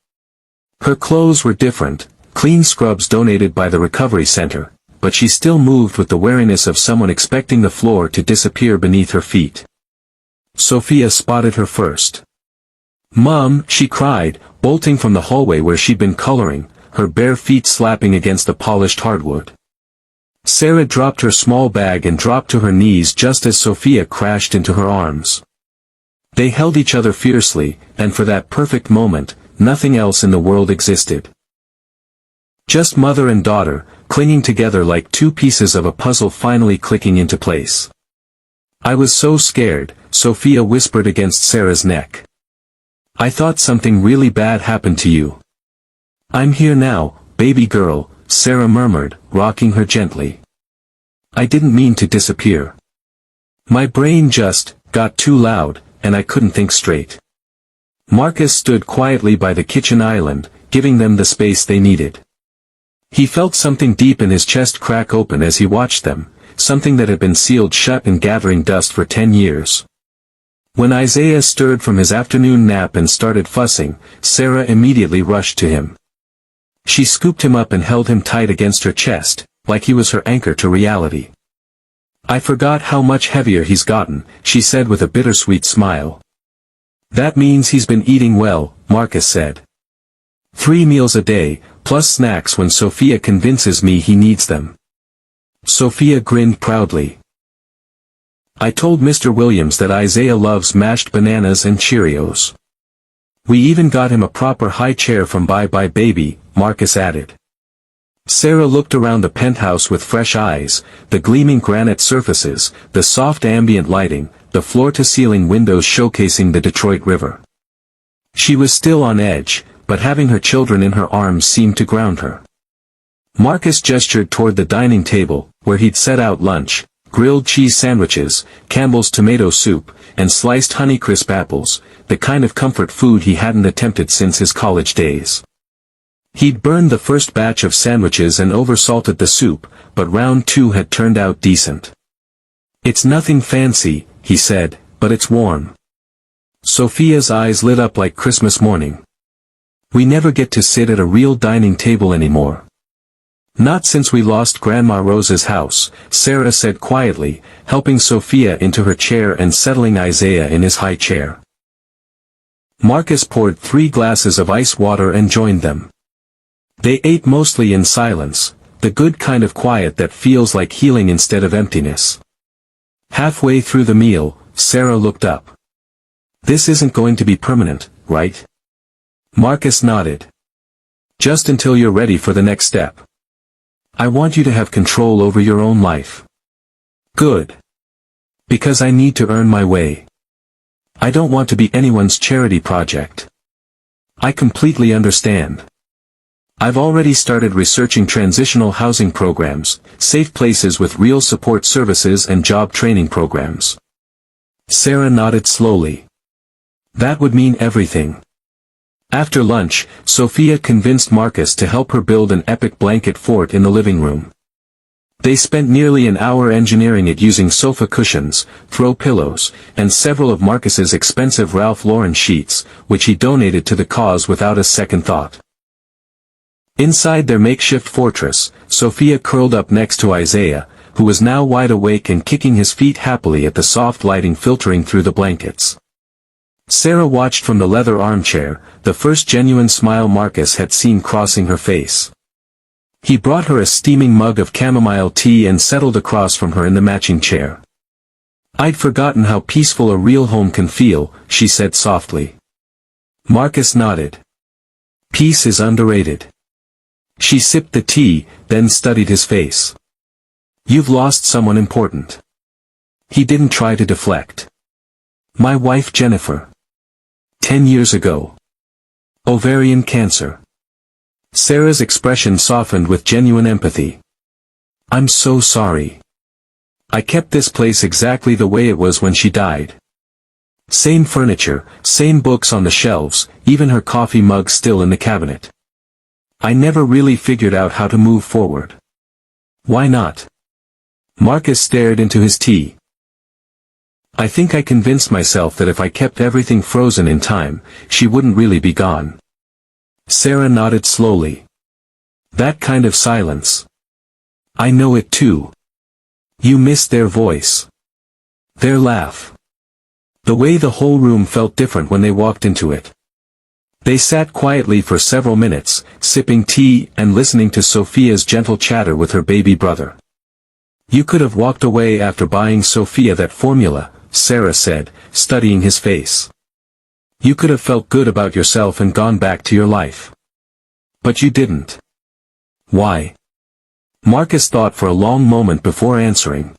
Her clothes were different, clean scrubs donated by the recovery center, but she still moved with the wariness of someone expecting the floor to disappear beneath her feet. Sophia spotted her first. "Mom," she cried, bolting from the hallway where she'd been coloring, her bare feet slapping against the polished hardwood. Sarah dropped her small bag and dropped to her knees just as Sophia crashed into her arms. They held each other fiercely, and for that perfect moment, nothing else in the world existed. Just mother and daughter, clinging together like two pieces of a puzzle finally clicking into place. "I was so scared," Sophia whispered against Sarah's neck. "I thought something really bad happened to you." "I'm here now, baby girl," Sarah murmured, rocking her gently. "I didn't mean to disappear. My brain just got too loud, and I couldn't think straight." Marcus stood quietly by the kitchen island, giving them the space they needed. He felt something deep in his chest crack open as he watched them, something that had been sealed shut and gathering dust for 10 years. When Isaiah stirred from his afternoon nap and started fussing, Sarah immediately rushed to him. She scooped him up and held him tight against her chest, like he was her anchor to reality. "I forgot how much heavier he's gotten," she said with a bittersweet smile. "That means he's been eating well," Marcus said. 3 meals a day, plus snacks when Sophia convinces me he needs them." Sophia grinned proudly. "I told Mr. Williams that Isaiah loves mashed bananas and Cheerios. We even got him a proper high chair from Bye Bye Baby," Marcus added. Sarah looked around the penthouse with fresh eyes, the gleaming granite surfaces, the soft ambient lighting, the floor-to-ceiling windows showcasing the Detroit River. She was still on edge, but having her children in her arms seemed to ground her. Marcus gestured toward the dining table, where he'd set out lunch, grilled cheese sandwiches, Campbell's tomato soup, and sliced Honeycrisp apples, the kind of comfort food he hadn't attempted since his college days. He'd burned the first batch of sandwiches and oversalted the soup, but round 2 had turned out decent. "It's nothing fancy," he said, "but it's warm." Sophia's eyes lit up like Christmas morning. "We never get to sit at a real dining table anymore." "Not since we lost Grandma Rose's house," Sarah said quietly, helping Sophia into her chair and settling Isaiah in his high chair. Marcus poured 3 glasses of ice water and joined them. They ate mostly in silence, the good kind of quiet that feels like healing instead of emptiness. Halfway through the meal, Sarah looked up. "This isn't going to be permanent, right?" Marcus nodded. "Just until you're ready for the next step. I want you to have control over your own life." "Good. Because I need to earn my way. I don't want to be anyone's charity project." "I completely understand. I've already started researching transitional housing programs, safe places with real support services and job training programs." Sarah nodded slowly. "That would mean everything." After lunch, Sophia convinced Marcus to help her build an epic blanket fort in the living room. They spent nearly an hour engineering it using sofa cushions, throw pillows, and several of Marcus's expensive Ralph Lauren sheets, which he donated to the cause without a second thought. Inside their makeshift fortress, Sophia curled up next to Isaiah, who was now wide awake and kicking his feet happily at the soft lighting filtering through the blankets. Sarah watched from the leather armchair, the first genuine smile Marcus had seen crossing her face. He brought her a steaming mug of chamomile tea and settled across from her in the matching chair. "I'd forgotten how peaceful a real home can feel," she said softly. Marcus nodded. "Peace is underrated. She sipped the tea, then studied his face. "You've lost someone important." He didn't try to deflect. "My wife Jennifer. 10 years ago. Ovarian cancer." Sarah's expression softened with genuine empathy. "I'm so sorry. I kept this place exactly the way it was when she died. Same furniture, same books on the shelves, even her coffee mug still in the cabinet. I never really figured out how to move forward." "Why not?" Marcus stared into his tea. "I think I convinced myself that if I kept everything frozen in time, she wouldn't really be gone." Sarah nodded slowly. "That kind of silence. I know it too. You missed their voice. Their laugh. The way the whole room felt different when they walked into it." They sat quietly for several minutes, sipping tea and listening to Sophia's gentle chatter with her baby brother. "You could have walked away after buying Sophia that formula," Sarah said, studying his face. "You could have felt good about yourself and gone back to your life. But you didn't." "Why?" Marcus thought for a long moment before answering.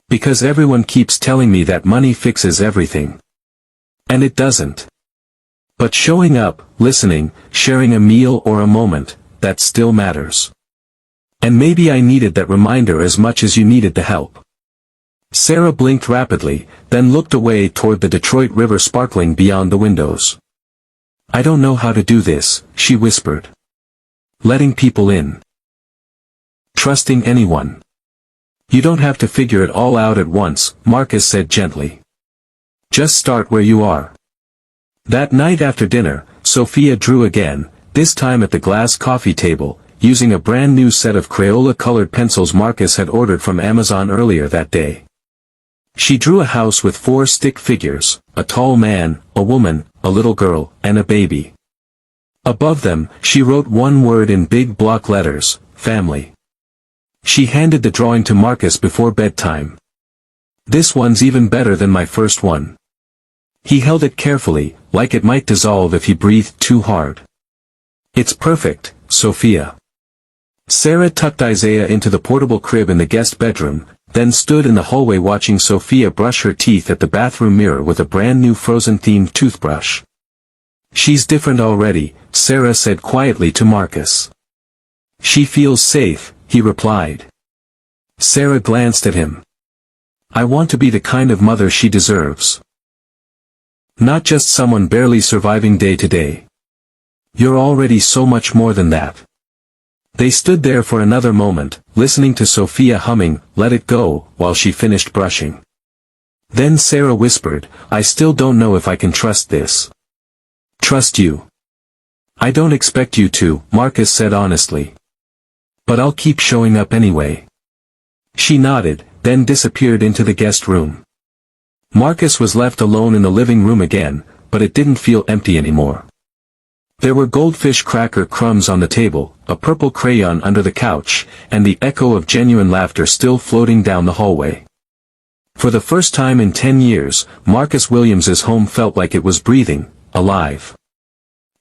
"Because everyone keeps telling me that money fixes everything. And it doesn't. But showing up, listening, sharing a meal or a moment, that still matters. And maybe I needed that reminder as much as you needed the help." Sarah blinked rapidly, then looked away toward the Detroit River sparkling beyond the windows. "I don't know how to do this," she whispered. "Letting people in. Trusting anyone. You don't have to figure it all out at once," Marcus said gently. "Just start where you are." That night after dinner, Sophia drew again, this time at the glass coffee table, using a brand new set of Crayola-colored pencils Marcus had ordered from Amazon earlier that day. She drew a house with 4 stick figures, a tall man, a woman, a little girl, and a baby. Above them, she wrote one word in big block letters: family. She handed the drawing to Marcus before bedtime. "This one's even better than my first one." He held it carefully, like it might dissolve if he breathed too hard. "It's perfect, Sophia." Sarah tucked Isaiah into the portable crib in the guest bedroom, then stood in the hallway watching Sophia brush her teeth at the bathroom mirror with a brand new Frozen-themed toothbrush. "She's different already," Sarah said quietly to Marcus. "She feels safe," he replied. Sarah glanced at him. "I want to be the kind of mother she deserves. Not just someone barely surviving day to day. You're already so much more than that." They stood there for another moment, listening to Sophia humming, "Let It Go," while she finished brushing. Then Sarah whispered, "I still don't know if I can trust this." "Trust you? I don't expect you to," Marcus said honestly. "But I'll keep showing up anyway." She nodded, then disappeared into the guest room. Marcus was left alone in the living room again, but it didn't feel empty anymore. There were goldfish cracker crumbs on the table, a purple crayon under the couch, and the echo of genuine laughter still floating down the hallway. For the first time in 10 years, Marcus Williams's home felt like it was breathing, alive.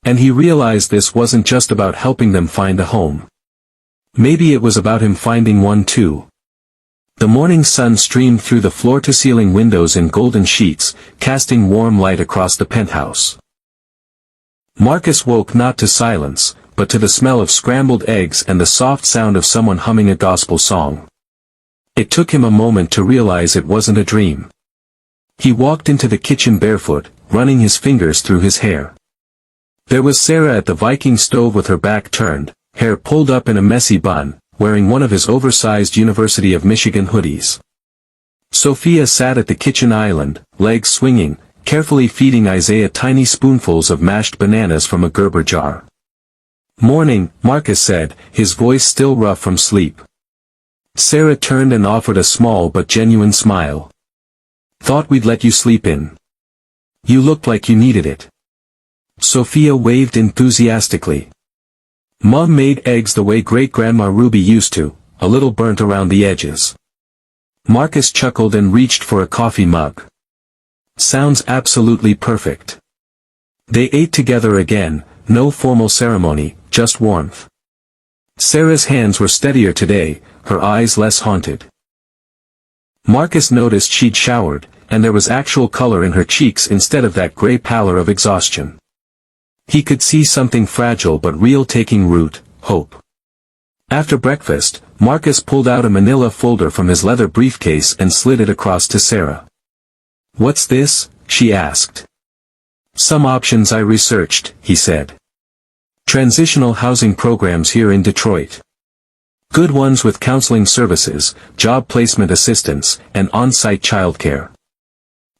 And he realized this wasn't just about helping them find a home. Maybe it was about him finding one too. The morning sun streamed through the floor-to-ceiling windows in golden sheets, casting warm light across the penthouse. Marcus woke not to silence, but to the smell of scrambled eggs and the soft sound of someone humming a gospel song. It took him a moment to realize it wasn't a dream. He walked into the kitchen barefoot, running his fingers through his hair. There was Sarah at the Viking stove with her back turned, hair pulled up in a messy bun, wearing one of his oversized University of Michigan hoodies. Sophia sat at the kitchen island, legs swinging, carefully feeding Isaiah tiny spoonfuls of mashed bananas from a Gerber jar. "Morning," Marcus said, his voice still rough from sleep. Sarah turned and offered a small but genuine smile. "Thought we'd let you sleep in. You looked like you needed it." Sophia waved enthusiastically. "Mom made eggs the way Great-Grandma Ruby used to, a little burnt around the edges." Marcus chuckled and reached for a coffee mug. "Sounds absolutely perfect." They ate together again, no formal ceremony, just warmth. Sarah's hands were steadier today, her eyes less haunted. Marcus noticed she'd showered, and there was actual color in her cheeks instead of that gray pallor of exhaustion. He could see something fragile but real taking root, hope. After breakfast, Marcus pulled out a manila folder from his leather briefcase and slid it across to Sarah. "What's this?" she asked. "Some options I researched," he said. "Transitional housing programs here in Detroit. Good ones with counseling services, job placement assistance, and on-site childcare."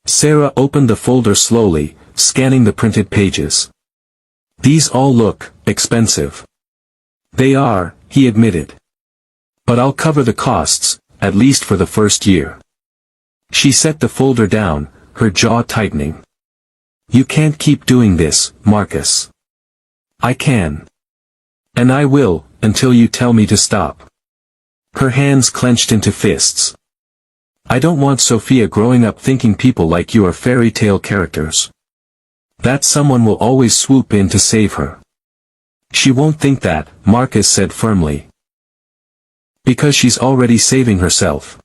Sarah opened the folder slowly, scanning the printed pages. "These all look expensive." "They are," he admitted. "But I'll cover the costs, at least for the first year." She set the folder down, her jaw tightening. "You can't keep doing this, Marcus." "I can. And I will, until you tell me to stop." Her hands clenched into fists. "I don't want Sophia growing up thinking people like you are fairy tale characters. That someone will always swoop in to save her." "She won't think that," Marcus said firmly. "Because she's already saving herself.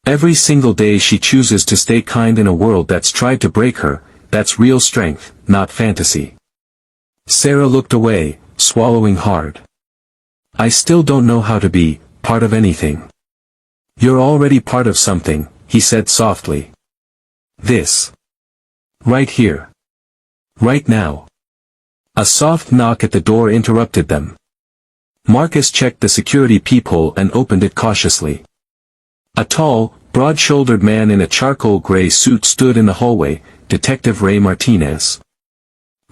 Every single day she chooses to stay kind in a world that's tried to break her. That's real strength, not fantasy." Sarah looked away, swallowing hard. "I still don't know how to be part of anything." "You're already part of something," he said softly. "This. Right here. Right now." A soft knock at the door interrupted them. Marcus checked the security peephole and opened it cautiously. A tall, broad-shouldered man in a charcoal gray suit stood in the hallway, Detective Ray Martinez.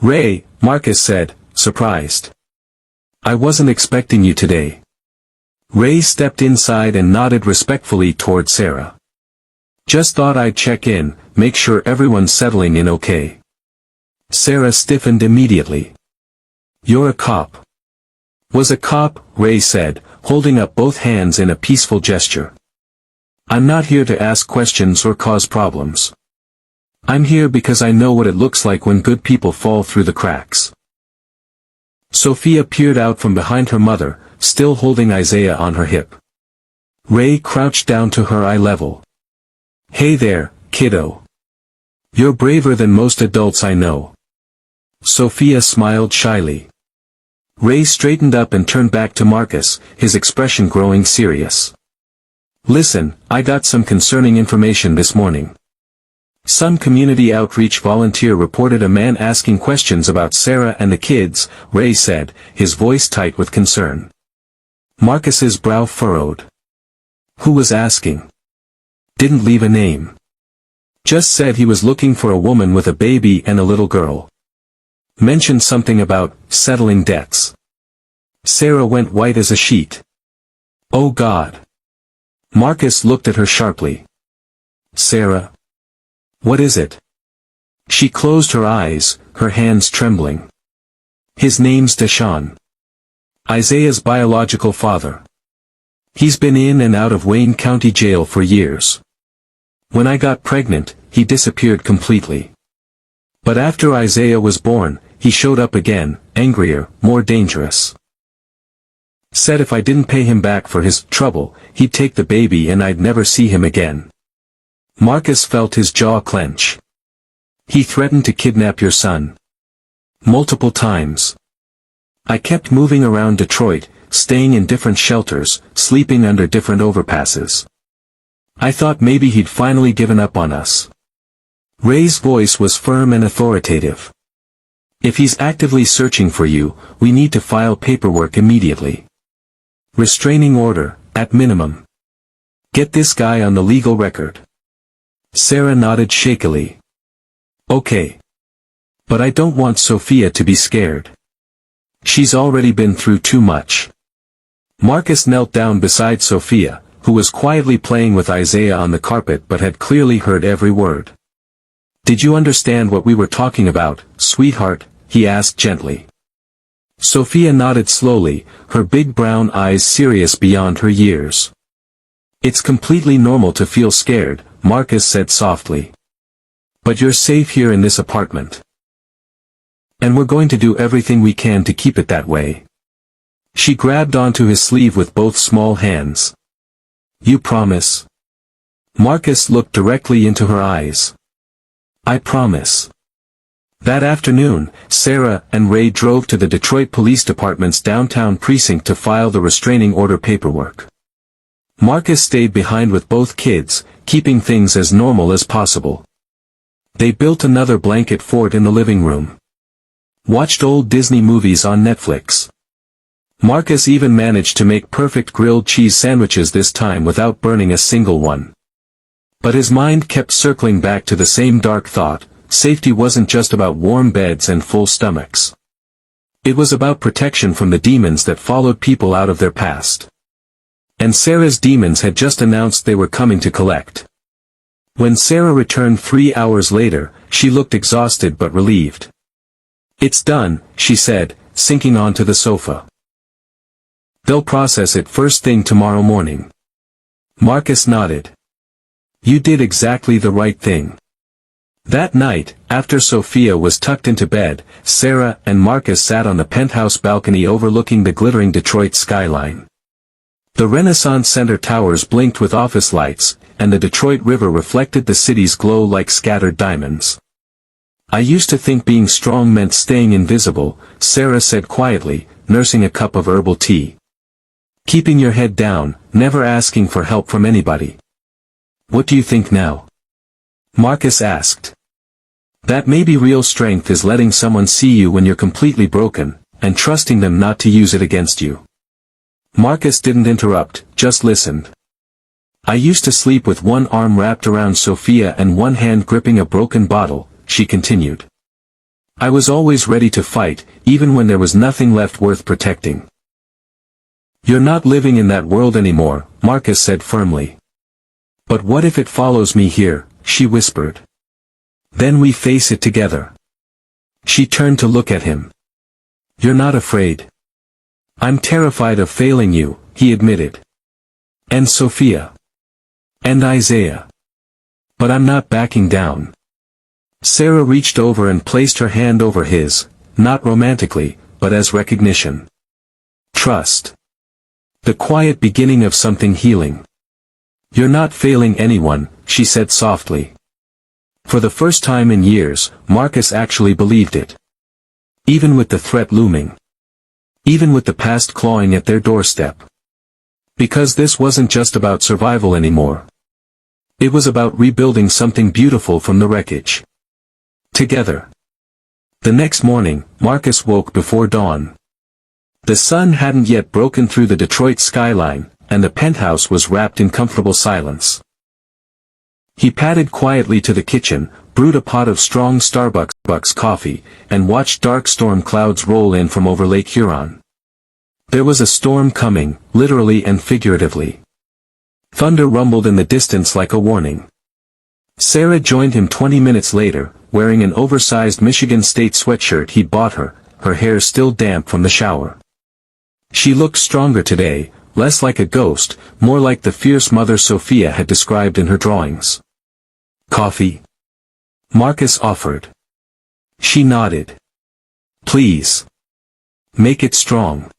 "Ray," Marcus said, surprised. "I wasn't expecting you today." Ray stepped inside and nodded respectfully toward Sarah. "Just thought I'd check in, make sure everyone's settling in okay." Sarah stiffened immediately. "You're a cop." "Was a cop," Ray said, holding up both hands in a peaceful gesture. "I'm not here to ask questions or cause problems. I'm here because I know what it looks like when good people fall through the cracks." Sophia peered out from behind her mother, still holding Isaiah on her hip. Ray crouched down to her eye level. "Hey there, kiddo. You're braver than most adults I know." Sophia smiled shyly. Ray straightened up and turned back to Marcus, his expression growing serious. "Listen, I got some concerning information this morning. Some community outreach volunteer reported a man asking questions about Sarah and the kids," Ray said, his voice tight with concern. Marcus's brow furrowed. "Who was asking?" "Didn't leave a name. Just said he was looking for a woman with a baby and a little girl. Mentioned something about settling debts." Sarah went white as a sheet. "Oh God." Marcus looked at her sharply. "Sarah. What is it?" She closed her eyes, her hands trembling. "His name's Deshaun. Isaiah's biological father. He's been in and out of Wayne County Jail for years. When I got pregnant, he disappeared completely. But after Isaiah was born, he showed up again, angrier, more dangerous. Said if I didn't pay him back for his trouble, he'd take the baby and I'd never see him again." Marcus felt his jaw clench. "He threatened to kidnap your son. Multiple times. I kept moving around Detroit, staying in different shelters, sleeping under different overpasses. I thought maybe he'd finally given up on us." Ray's voice was firm and authoritative. "If he's actively searching for you, we need to file paperwork immediately. Restraining order, at minimum. Get this guy on the legal record." Sarah nodded shakily. "Okay. But I don't want Sophia to be scared. She's already been through too much." Marcus knelt down beside Sophia, who was quietly playing with Isaiah on the carpet but had clearly heard every word. "Did you understand what we were talking about, sweetheart?" he asked gently. Sophia nodded slowly, her big brown eyes serious beyond her years. "It's completely normal to feel scared," Marcus said softly. "But you're safe here in this apartment. And we're going to do everything we can to keep it that way." She grabbed onto his sleeve with both small hands. You promise? Marcus looked directly into her eyes. I promise. That afternoon, Sarah and Ray drove to the Detroit Police Department's downtown precinct to file the restraining order paperwork. Marcus stayed behind with both kids, keeping things as normal as possible. They built another blanket fort in the living room. Watched old Disney movies on Netflix. Marcus even managed to make perfect grilled cheese sandwiches this time without burning a single one. But his mind kept circling back to the same dark thought: safety wasn't just about warm beds and full stomachs. It was about protection from the demons that followed people out of their past. And Sarah's demons had just announced they were coming to collect. When Sarah returned 3 hours later, she looked exhausted but relieved. It's done, she said, sinking onto the sofa. They'll process it first thing tomorrow morning. Marcus nodded. You did exactly the right thing. That night, after Sophia was tucked into bed, Sarah and Marcus sat on the penthouse balcony overlooking the glittering Detroit skyline. The Renaissance Center towers blinked with office lights, and the Detroit River reflected the city's glow like scattered diamonds. I used to think being strong meant staying invisible, Sarah said quietly, nursing a cup of herbal tea. Keeping your head down, never asking for help from anybody. What do you think now? Marcus asked. That maybe real strength is letting someone see you when you're completely broken, and trusting them not to use it against you. Marcus didn't interrupt, just listened. I used to sleep with one arm wrapped around Sophia and one hand gripping a broken bottle, she continued. I was always ready to fight, even when there was nothing left worth protecting. You're not living in that world anymore, Marcus said firmly. But what if it follows me here, she whispered. Then we face it together. She turned to look at him. You're not afraid. I'm terrified of failing you, he admitted. And Sophia. And Isaiah. But I'm not backing down. Sarah reached over and placed her hand over his, not romantically, but as recognition. Trust. The quiet beginning of something healing. You're not failing anyone, she said softly. For the first time in years, Marcus actually believed it. Even with the threat looming. Even with the past clawing at their doorstep. Because this wasn't just about survival anymore. It was about rebuilding something beautiful from the wreckage. Together. The next morning, Marcus woke before dawn. The sun hadn't yet broken through the Detroit skyline, and the penthouse was wrapped in comfortable silence. He padded quietly to the kitchen, brewed a pot of strong Starbucks coffee, and watched dark storm clouds roll in from over Lake Huron. There was a storm coming, literally and figuratively. Thunder rumbled in the distance like a warning. Sarah joined him 20 minutes later, wearing an oversized Michigan State sweatshirt he'd bought her, her hair still damp from the shower. She looked stronger today, less like a ghost, more like the fierce mother Sophia had described in her drawings. Coffee? Marcus offered. She nodded. Please. Make it strong.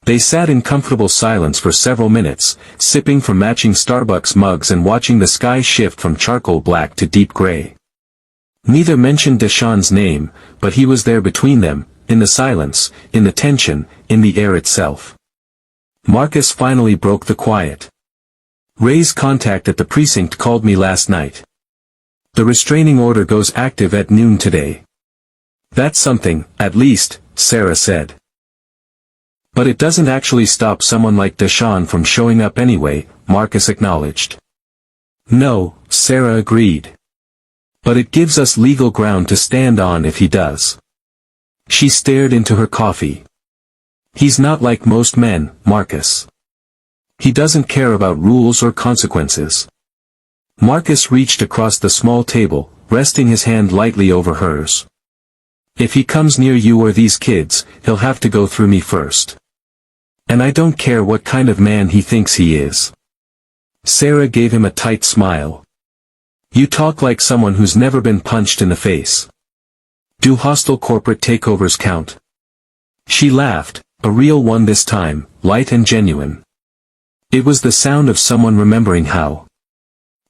They sat in comfortable silence for several minutes, sipping from matching Starbucks mugs and watching the sky shift from charcoal black to deep gray. Neither mentioned Deshawn's name, but he was there between them, in the silence, in the tension, in the air itself. Marcus finally broke the quiet. Ray's contact at the precinct called me last night. The restraining order goes active at noon today. That's something, at least, Sarah said. But it doesn't actually stop someone like Deshawn from showing up anyway, Marcus acknowledged. No, Sarah agreed. But it gives us legal ground to stand on if he does. She stared into her coffee. He's not like most men, Marcus. He doesn't care about rules or consequences. Marcus reached across the small table, resting his hand lightly over hers. If he comes near you or these kids, he'll have to go through me first. And I don't care what kind of man he thinks he is. Sarah gave him a tight smile. You talk like someone who's never been punched in the face. Do hostile corporate takeovers count? She laughed, A real one this time, light and genuine. It was the sound of someone remembering how.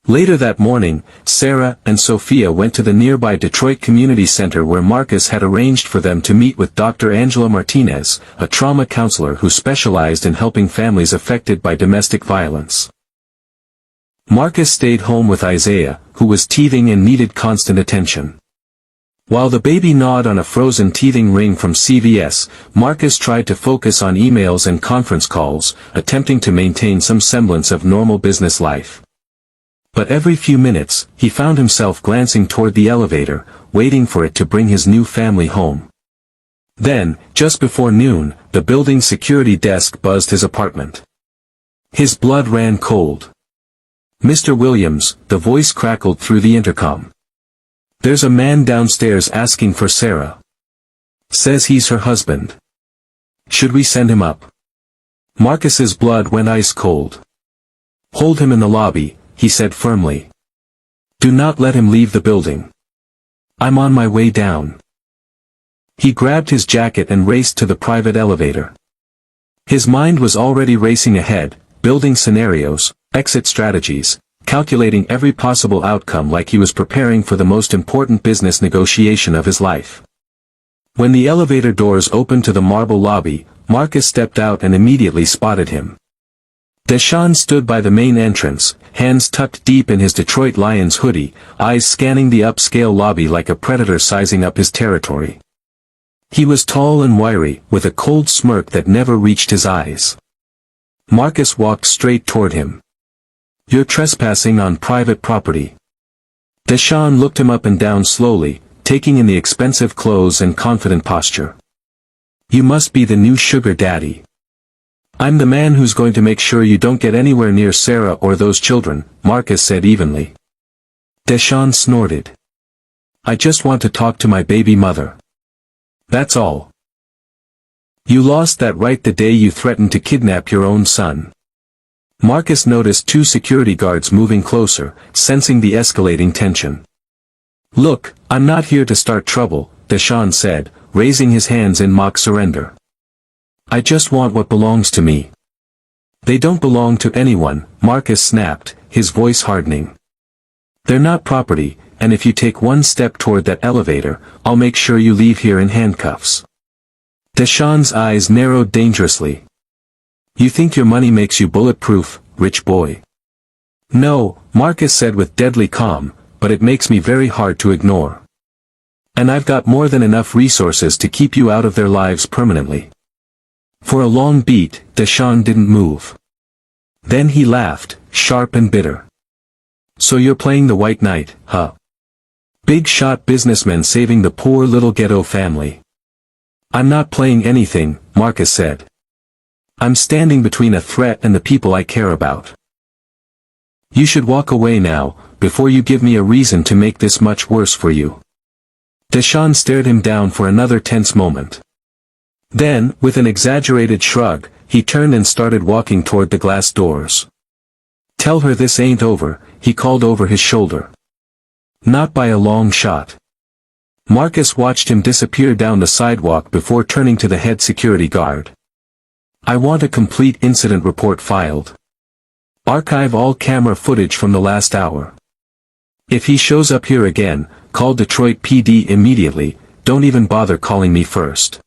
Later that morning, Sarah and Sophia went to the nearby Detroit Community Center where Marcus had arranged for them to meet with Dr. Angela Martinez, a trauma counselor who specialized in helping families affected by domestic violence. Marcus stayed home with Isaiah, who was teething and needed constant attention. While the baby gnawed on a frozen teething ring from CVS, Marcus tried to focus on emails and conference calls, attempting to maintain some semblance of normal business life. But every few minutes, he found himself glancing toward the elevator, waiting for it to bring his new family home. Then, just before noon, the building's security desk buzzed his apartment. His blood ran cold. "Mr. Williams," the voice crackled through the intercom. "There's a man downstairs asking for Sarah. Says he's her husband. Should we send him up?" Marcus's blood went ice cold. "Hold him in the lobby," he said firmly. "Do not let him leave the building. I'm on my way down." He grabbed his jacket and raced to the private elevator. His mind was already racing ahead, building scenarios, exit strategies, calculating every possible outcome like he was preparing for the most important business negotiation of his life. When the elevator doors opened to the marble lobby, Marcus stepped out and immediately spotted him. Deshaun stood by the main entrance, hands tucked deep in his Detroit Lions hoodie, eyes scanning the upscale lobby like a predator sizing up his territory. He was tall and wiry, with a cold smirk that never reached his eyes. Marcus walked straight toward him. "You're trespassing on private property." Deshaun looked him up and down slowly, taking in the expensive clothes and confident posture. "You must be the new sugar daddy." "I'm the man who's going to make sure you don't get anywhere near Sarah or those children," Marcus said evenly. Deshaun snorted. "I just want to talk to my baby mother. That's all." "You lost that right the day you threatened to kidnap your own son." Marcus noticed two security guards moving closer, sensing the escalating tension. "Look, I'm not here to start trouble," Deshaun said, raising his hands in mock surrender. "I just want what belongs to me." "They don't belong to anyone," Marcus snapped, his voice hardening. "They're not property, and if you take one step toward that elevator, I'll make sure you leave here in handcuffs." Deshaun's eyes narrowed dangerously. "You think your money makes you bulletproof, rich boy?" "No," Marcus said with deadly calm, "but it makes me very hard to ignore. And I've got more than enough resources to keep you out of their lives permanently." For a long beat, Deshaun didn't move. Then he laughed, sharp and bitter. "So you're playing the white knight, huh? Big shot businessman saving the poor little ghetto family." "I'm not playing anything," Marcus said. "I'm standing between a threat and the people I care about. You should walk away now, before you give me a reason to make this much worse for you." Deshaun stared him down for another tense moment. Then, with an exaggerated shrug, he turned and started walking toward the glass doors. "Tell her this ain't over," he called over his shoulder. "Not by a long shot." Marcus watched him disappear down the sidewalk before turning to the head security guard. "I want a complete incident report filed. Archive all camera footage from the last hour. If he shows up here again, call Detroit PD immediately, don't even bother calling me first."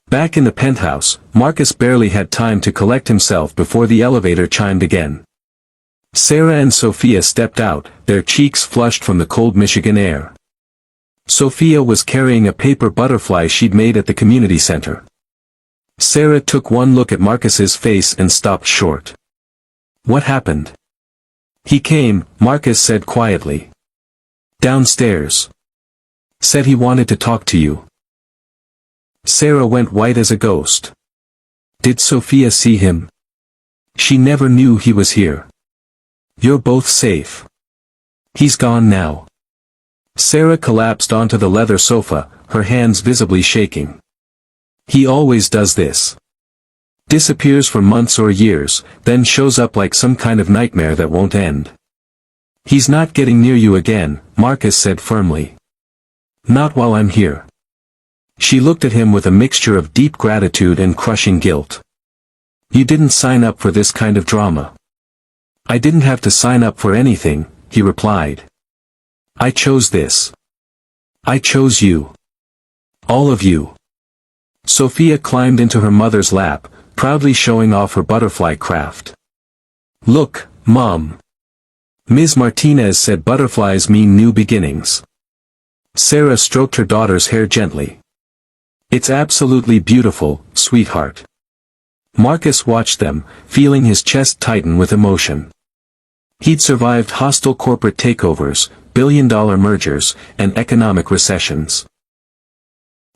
Back in the penthouse, Marcus barely had time to collect himself before the elevator chimed again. Sarah and Sophia stepped out, their cheeks flushed from the cold Michigan air. Sophia was carrying a paper butterfly she'd made at the community center. Sarah took one look at Marcus's face and stopped short. "What happened?" "He came," Marcus said quietly. "Downstairs. Said he wanted to talk to you." Sarah went white as a ghost. "Did Sophia see him?" "She never knew he was here." "You're both safe." "He's gone now." Sarah collapsed onto the leather sofa, her hands visibly shaking. "He always does this. Disappears for months or years, then shows up like some kind of nightmare that won't end." "He's not getting near you again," Marcus said firmly. "Not while I'm here." She looked at him with a mixture of deep gratitude and crushing guilt. You didn't sign up for this kind of drama. I didn't have to sign up for anything, he replied. I chose this. I chose you. All of you. Sophia climbed into her mother's lap, proudly showing off her butterfly craft. Look, Mom. Ms. Martinez said butterflies mean new beginnings. Sarah stroked her daughter's hair gently. It's absolutely beautiful, sweetheart. Marcus watched them, feeling his chest tighten with emotion. He'd survived hostile corporate takeovers, billion-dollar mergers, and economic recessions.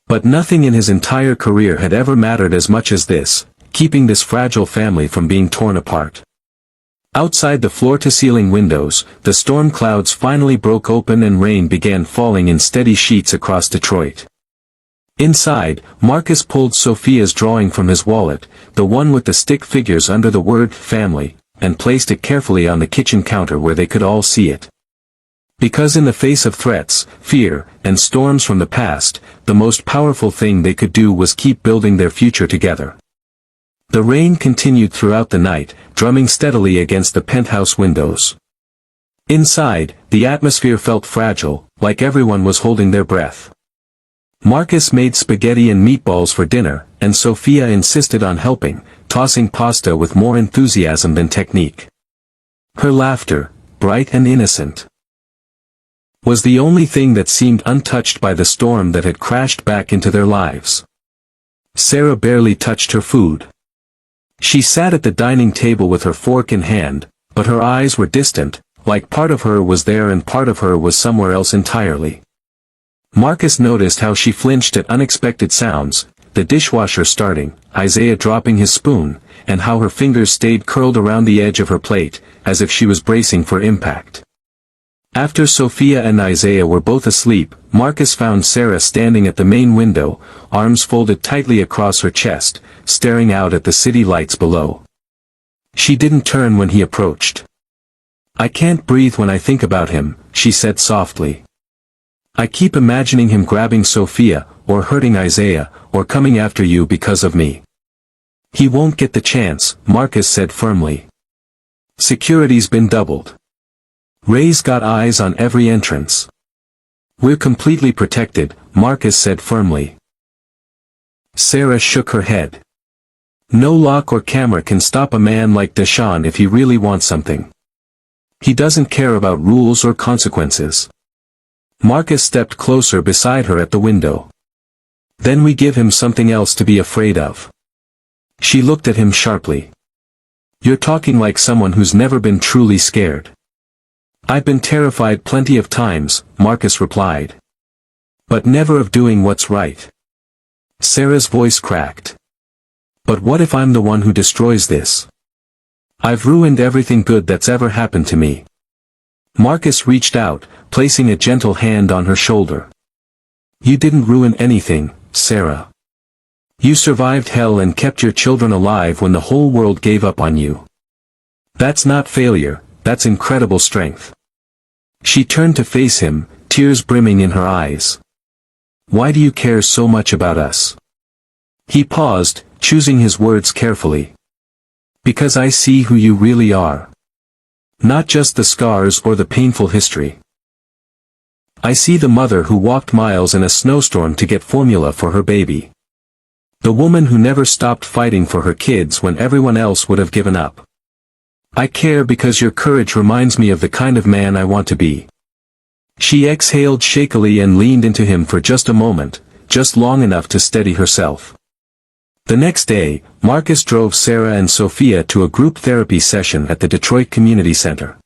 But nothing in his entire career had ever mattered as much as this, keeping this fragile family from being torn apart. Outside the floor-to-ceiling windows, the storm clouds finally broke open and rain began falling in steady sheets across Detroit. Inside, Marcus pulled Sophia's drawing from his wallet, the one with the stick figures under the word family, and placed it carefully on the kitchen counter where they could all see it. Because in the face of threats, fear, and storms from the past, the most powerful thing they could do was keep building their future together. The rain continued throughout the night, drumming steadily against the penthouse windows. Inside, the atmosphere felt fragile, like everyone was holding their breath. Marcus made spaghetti and meatballs for dinner, and Sophia insisted on helping, tossing pasta with more enthusiasm than technique. Her laughter, bright and innocent, was the only thing that seemed untouched by the storm that had crashed back into their lives. Sarah barely touched her food. She sat at the dining table with her fork in hand, but her eyes were distant, like part of her was there and part of her was somewhere else entirely. Marcus noticed how she flinched at unexpected sounds, the dishwasher starting, Isaiah dropping his spoon, and how her fingers stayed curled around the edge of her plate, as if she was bracing for impact. After Sophia and Isaiah were both asleep, Marcus found Sarah standing at the main window, arms folded tightly across her chest, staring out at the city lights below. She didn't turn when he approached. I can't breathe when I think about him, she said softly. I keep imagining him grabbing Sophia, or hurting Isaiah, or coming after you because of me. He won't get the chance, Marcus said firmly. Security's been doubled. Ray's got eyes on every entrance. We're completely protected, Marcus said firmly. Sarah shook her head. No lock or camera can stop a man like Deshaun if he really wants something. He doesn't care about rules or consequences. Marcus stepped closer beside her at the window. Then we give him something else to be afraid of. She looked at him sharply. You're talking like someone who's never been truly scared. I've been terrified plenty of times, Marcus replied. But never of doing what's right. Sarah's voice cracked. But what if I'm the one who destroys this? I've ruined everything good that's ever happened to me. Marcus reached out, placing a gentle hand on her shoulder. You didn't ruin anything, Sarah. You survived hell and kept your children alive when the whole world gave up on you. That's not failure, that's incredible strength. She turned to face him, tears brimming in her eyes. Why do you care so much about us? He paused, choosing his words carefully. Because I see who you really are. Not just the scars or the painful history. I see the mother who walked miles in a snowstorm to get formula for her baby. The woman who never stopped fighting for her kids when everyone else would have given up. I care because your courage reminds me of the kind of man I want to be. She exhaled shakily and leaned into him for just a moment, just long enough to steady herself. The next day, Marcus drove Sarah and Sophia to a group therapy session at the Detroit Community Center.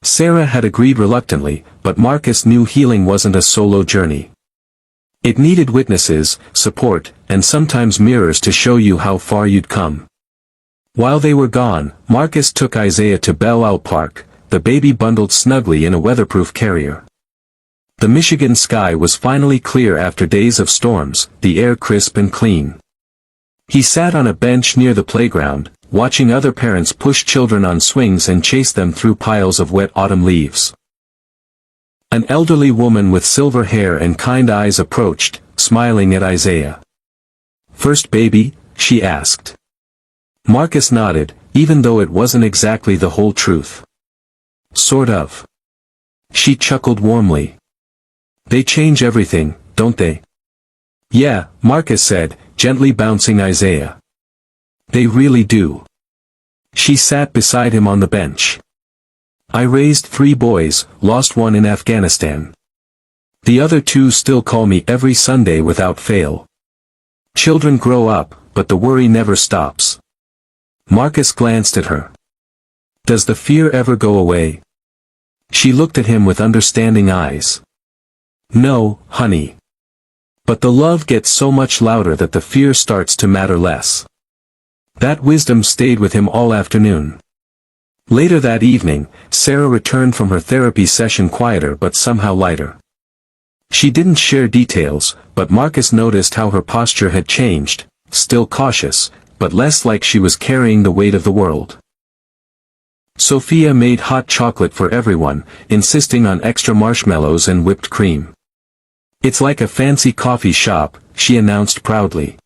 Sarah had agreed reluctantly, but Marcus knew healing wasn't a solo journey. It needed witnesses, support, and sometimes mirrors to show you how far you'd come. While they were gone, Marcus took Isaiah to Belle Isle Park, the baby bundled snugly in a weatherproof carrier. The Michigan sky was finally clear after days of storms, the air crisp and clean. He sat on a bench near the playground, watching other parents push children on swings and chase them through piles of wet autumn leaves. An elderly woman with silver hair and kind eyes approached, smiling at Isaiah. "First baby?" she asked. Marcus nodded, even though it wasn't exactly the whole truth. "Sort of." She chuckled warmly. "They change everything, don't they?" "Yeah," Marcus said, gently bouncing Isaiah. "They really do." She sat beside him on the bench. "I raised 3 boys, lost one in Afghanistan. The other 2 still call me every Sunday without fail. Children grow up, but the worry never stops." Marcus glanced at her. "Does the fear ever go away?" She looked at him with understanding eyes. "No, honey. But the love gets so much louder that the fear starts to matter less." That wisdom stayed with him all afternoon. Later that evening, Sarah returned from her therapy session quieter but somehow lighter. She didn't share details, but Marcus noticed how her posture had changed, still cautious, but less like she was carrying the weight of the world. Sophia made hot chocolate for everyone, insisting on extra marshmallows and whipped cream. "It's like a fancy coffee shop," she announced proudly.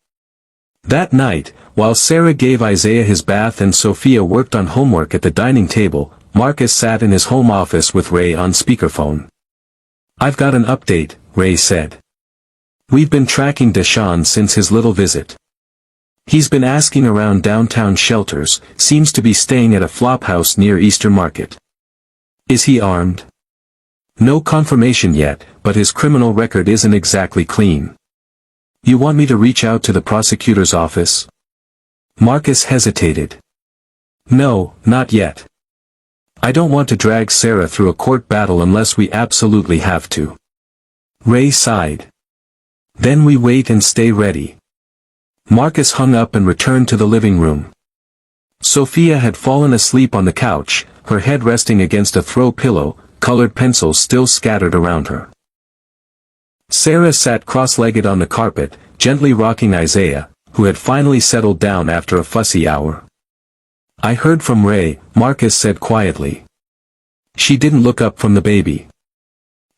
That night, while Sarah gave Isaiah his bath and Sophia worked on homework at the dining table, Marcus sat in his home office with Ray on speakerphone. "I've got an update," Ray said. "We've been tracking Deshaun since his little visit. He's been asking around downtown shelters, seems to be staying at a flophouse near Eastern Market." "Is he armed?" "No confirmation yet, but his criminal record isn't exactly clean." "You want me to reach out to the prosecutor's office?" Marcus hesitated. "No, not yet. I don't want to drag Sarah through a court battle unless we absolutely have to." Ray sighed. "Then we wait and stay ready." Marcus hung up and returned to the living room. Sophia had fallen asleep on the couch, her head resting against a throw pillow, colored pencils still scattered around her. Sarah sat cross-legged on the carpet, gently rocking Isaiah, who had finally settled down after a fussy hour. "I heard from Ray," Marcus said quietly. She didn't look up from the baby.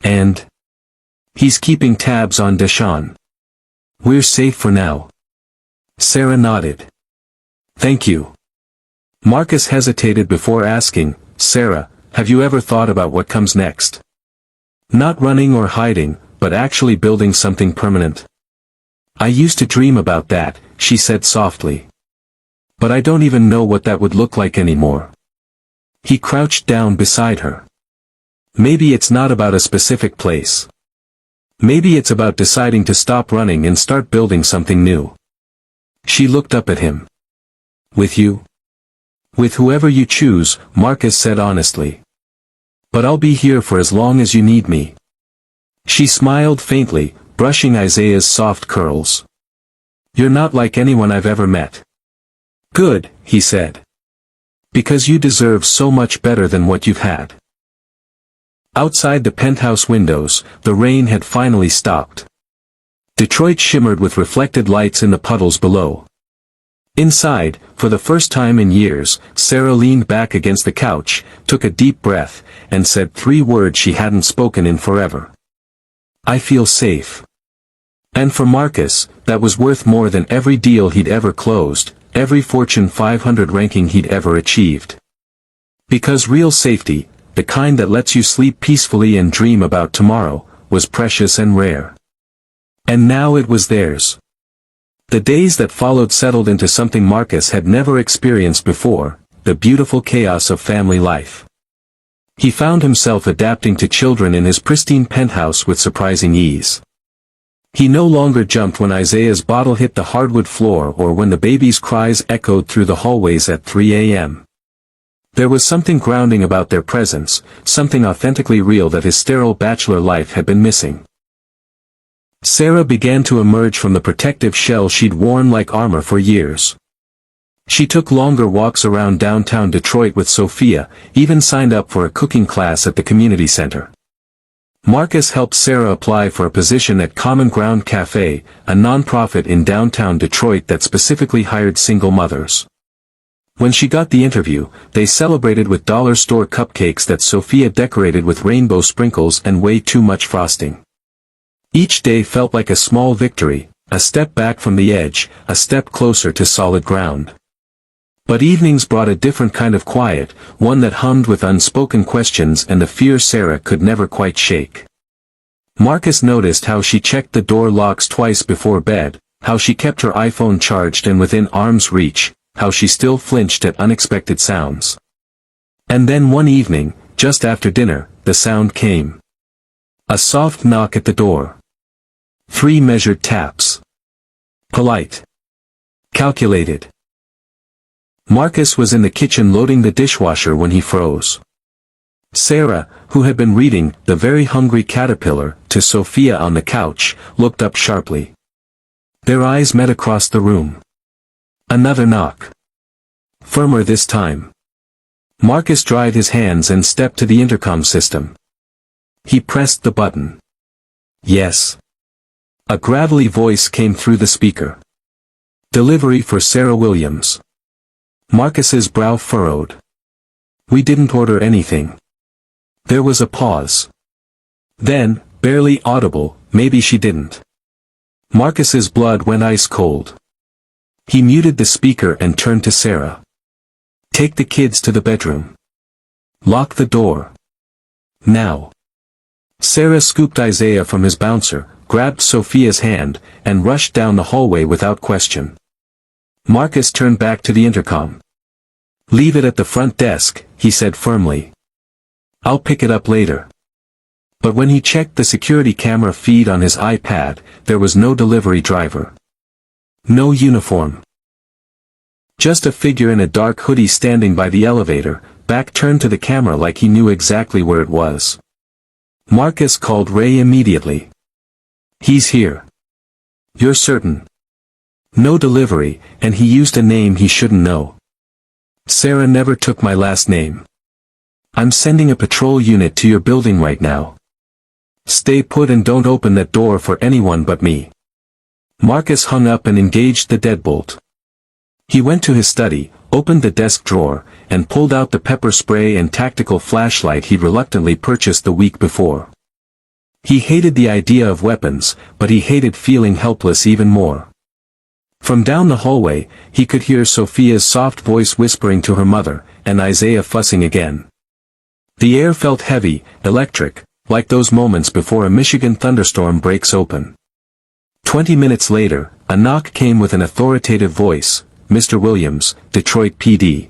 "And?" "He's keeping tabs on Deshaun. We're safe for now." Sarah nodded. "Thank you." Marcus hesitated before asking, "Sarah, have you ever thought about what comes next? Not running or hiding, but actually building something permanent?" "I used to dream about that," she said softly. "But I don't even know what that would look like anymore." He crouched down beside her. "Maybe it's not about a specific place. Maybe it's about deciding to stop running and start building something new." She looked up at him. "With you?" "With whoever you choose," Marcus said honestly. "But I'll be here for as long as you need me." She smiled faintly, brushing Isaiah's soft curls. "You're not like anyone I've ever met." "Good," he said. "Because you deserve so much better than what you've had." Outside the penthouse windows, the rain had finally stopped. Detroit shimmered with reflected lights in the puddles below. Inside, for the first time in years, Sarah leaned back against the couch, took a deep breath, and said 3 words she hadn't spoken in forever. "I feel safe." And for Marcus, that was worth more than every deal he'd ever closed, every Fortune 500 ranking he'd ever achieved. Because real safety, the kind that lets you sleep peacefully and dream about tomorrow, was precious and rare. And now it was theirs. The days that followed settled into something Marcus had never experienced before, the beautiful chaos of family life. He found himself adapting to children in his pristine penthouse with surprising ease. He no longer jumped when Isaiah's bottle hit the hardwood floor or when the baby's cries echoed through the hallways at 3 a.m. There was something grounding about their presence, something authentically real that his sterile bachelor life had been missing. Sarah began to emerge from the protective shell she'd worn like armor for years. She took longer walks around downtown Detroit with Sophia, even signed up for a cooking class at the community center. Marcus helped Sarah apply for a position at Common Ground Cafe, a nonprofit in downtown Detroit that specifically hired single mothers. When she got the interview, they celebrated with dollar store cupcakes that Sophia decorated with rainbow sprinkles and way too much frosting. Each day felt like a small victory, a step back from the edge, a step closer to solid ground. But evenings brought a different kind of quiet, one that hummed with unspoken questions and the fear Sarah could never quite shake. Marcus noticed how she checked the door locks twice before bed, how she kept her iPhone charged and within arm's reach, how she still flinched at unexpected sounds. And then one evening, just after dinner, the sound came. A soft knock at the door. 3 measured taps. Polite. Calculated. Marcus was in the kitchen loading the dishwasher when he froze. Sarah, who had been reading The Very Hungry Caterpillar to Sophia on the couch, looked up sharply. Their eyes met across the room. Another knock. Firmer this time. Marcus dried his hands and stepped to the intercom system. He pressed the button. Yes. A gravelly voice came through the speaker. Delivery for Sarah Williams. Marcus's brow furrowed. We didn't order anything. There was a pause. Then, barely audible, maybe she didn't. Marcus's blood went ice cold. He muted the speaker and turned to Sarah. Take the kids to the bedroom. Lock the door. Now. Sarah scooped Isaiah from his bouncer, grabbed Sophia's hand, and rushed down the hallway without question. Marcus turned back to the intercom. Leave it at the front desk, he said firmly. I'll pick it up later. But when he checked the security camera feed on his iPad, there was no delivery driver. No uniform. Just a figure in a dark hoodie standing by the elevator, back turned to the camera like he knew exactly where it was. Marcus called Ray immediately. He's here. You're certain? No delivery, and he used a name he shouldn't know. Sarah never took my last name. I'm sending a patrol unit to your building right now. Stay put and don't open that door for anyone but me. Marcus hung up and engaged the deadbolt. He went to his study, opened the desk drawer, and pulled out the pepper spray and tactical flashlight he'd reluctantly purchased the week before. He hated the idea of weapons, but he hated feeling helpless even more. From down the hallway, he could hear Sophia's soft voice whispering to her mother, and Isaiah fussing again. The air felt heavy, electric, like those moments before a Michigan thunderstorm breaks open. 20 minutes later, a knock came with an authoritative voice, Mr. Williams, Detroit PD.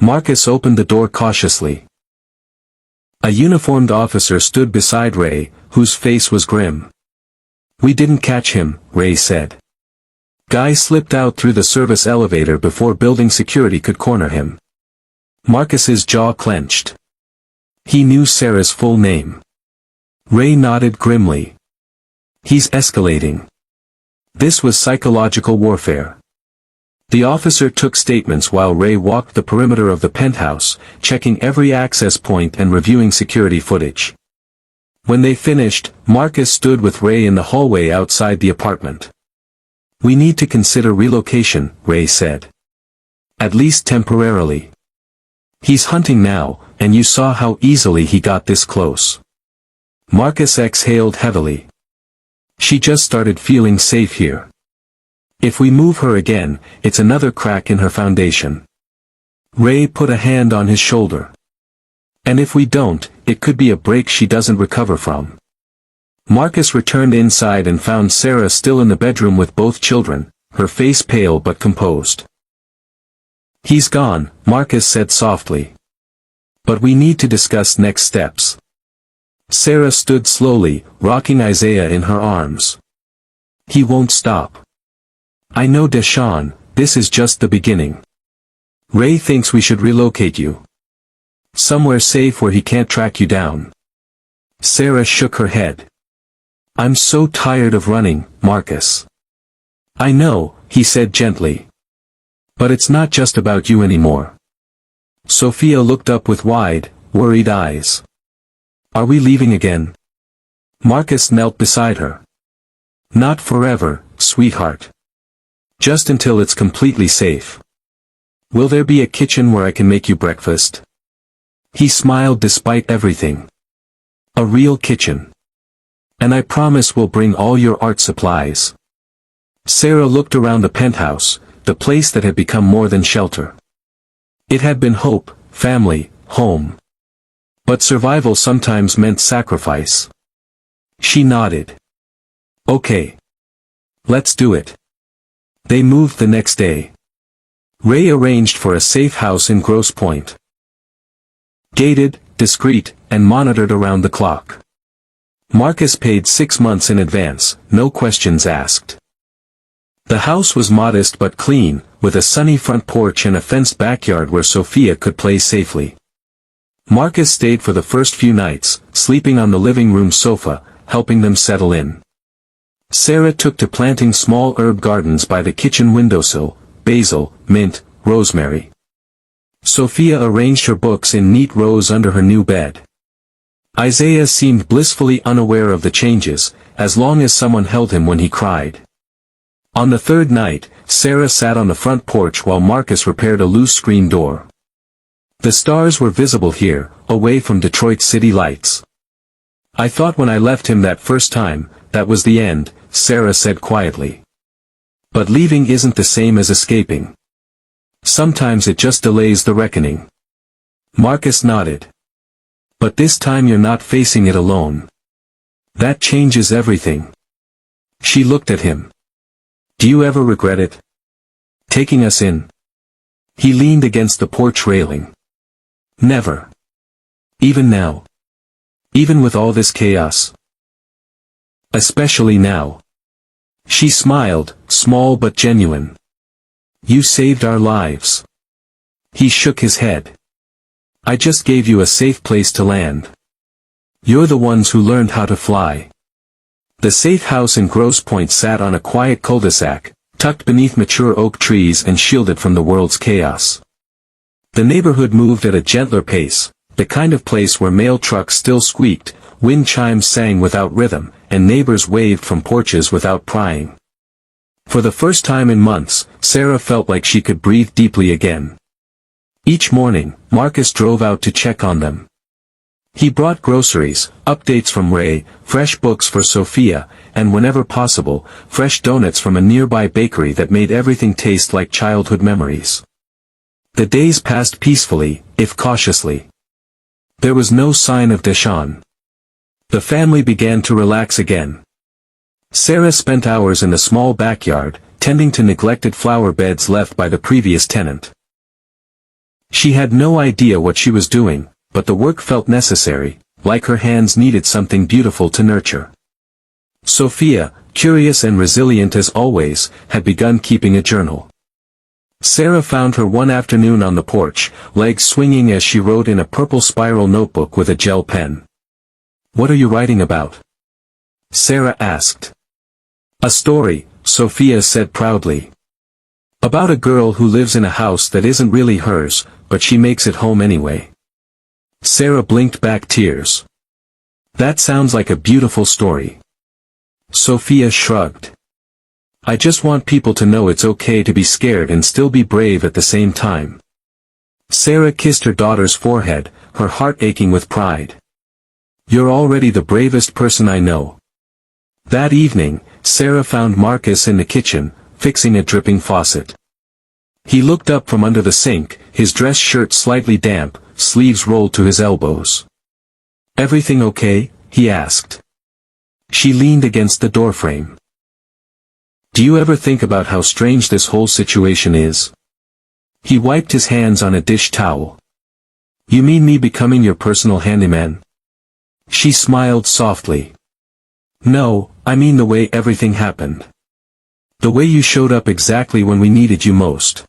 Marcus opened the door cautiously. A uniformed officer stood beside Ray, whose face was grim. We didn't catch him, Ray said. Guy slipped out through the service elevator before building security could corner him. Marcus's jaw clenched. He knew Sarah's full name. Ray nodded grimly. He's escalating. This was psychological warfare. The officer took statements while Ray walked the perimeter of the penthouse, checking every access point and reviewing security footage. When they finished, Marcus stood with Ray in the hallway outside the apartment. We need to consider relocation, Ray said. At least temporarily. He's hunting now, and you saw how easily he got this close. Marcus exhaled heavily. She just started feeling safe here. If we move her again, it's another crack in her foundation. Ray put a hand on his shoulder. And if we don't, it could be a break she doesn't recover from. Marcus returned inside and found Sarah still in the bedroom with both children, her face pale but composed. He's gone, Marcus said softly. But we need to discuss next steps. Sarah stood slowly, rocking Isaiah in her arms. He won't stop. I know Deshaun, this is just the beginning. Ray thinks we should relocate you. Somewhere safe where he can't track you down. Sarah shook her head. I'm so tired of running, Marcus. I know, he said gently. But it's not just about you anymore. Sophia looked up with wide, worried eyes. Are we leaving again? Marcus knelt beside her. Not forever, sweetheart. Just until it's completely safe. Will there be a kitchen where I can make you breakfast? He smiled despite everything. A real kitchen. And I promise we'll bring all your art supplies. Sarah looked around the penthouse, the place that had become more than shelter. It had been hope, family, home. But survival sometimes meant sacrifice. She nodded. Okay. Let's do it. They moved the next day. Ray arranged for a safe house in Grosse Pointe. Gated, discreet, and monitored around the clock. Marcus paid 6 months in advance, no questions asked. The house was modest but clean, with a sunny front porch and a fenced backyard where Sophia could play safely. Marcus stayed for the first few nights, sleeping on the living room sofa, helping them settle in. Sarah took to planting small herb gardens by the kitchen windowsill, basil, mint, rosemary. Sophia arranged her books in neat rows under her new bed. Isaiah seemed blissfully unaware of the changes, as long as someone held him when he cried. On the third night, Sarah sat on the front porch while Marcus repaired a loose screen door. The stars were visible here, away from Detroit city lights. I thought when I left him that first time, that was the end, Sarah said quietly. But leaving isn't the same as escaping. Sometimes it just delays the reckoning. Marcus nodded. But this time you're not facing it alone. That changes everything. She looked at him. Do you ever regret it? Taking us in? He leaned against the porch railing. Never. Even now. Even with all this chaos. Especially now. She smiled, small but genuine. You saved our lives. He shook his head. I just gave you a safe place to land. You're the ones who learned how to fly. The safe house in Grosse Pointe sat on a quiet cul-de-sac, tucked beneath mature oak trees and shielded from the world's chaos. The neighborhood moved at a gentler pace, the kind of place where mail trucks still squeaked, wind chimes sang without rhythm, and neighbors waved from porches without prying. For the first time in months, Sarah felt like she could breathe deeply again. Each morning, Marcus drove out to check on them. He brought groceries, updates from Ray, fresh books for Sophia, and whenever possible, fresh donuts from a nearby bakery that made everything taste like childhood memories. The days passed peacefully, if cautiously. There was no sign of Deshawn. The family began to relax again. Sarah spent hours in the small backyard, tending to neglected flower beds left by the previous tenant. She had no idea what she was doing, but the work felt necessary, like her hands needed something beautiful to nurture. Sophia, curious and resilient as always, had begun keeping a journal. Sarah found her one afternoon on the porch, legs swinging as she wrote in a purple spiral notebook with a gel pen. What are you writing about? Sarah asked. A story, Sophia said proudly. About a girl who lives in a house that isn't really hers, but she makes it home anyway. Sarah blinked back tears. That sounds like a beautiful story. Sophia shrugged. I just want people to know it's okay to be scared and still be brave at the same time. Sarah kissed her daughter's forehead, her heart aching with pride. You're already the bravest person I know. That evening, Sarah found Marcus in the kitchen, fixing a dripping faucet. He looked up from under the sink, his dress shirt slightly damp, sleeves rolled to his elbows. Everything okay? He asked. She leaned against the doorframe. Do you ever think about how strange this whole situation is? He wiped his hands on a dish towel. You mean me becoming your personal handyman? She smiled softly. No, I mean the way everything happened. The way you showed up exactly when we needed you most.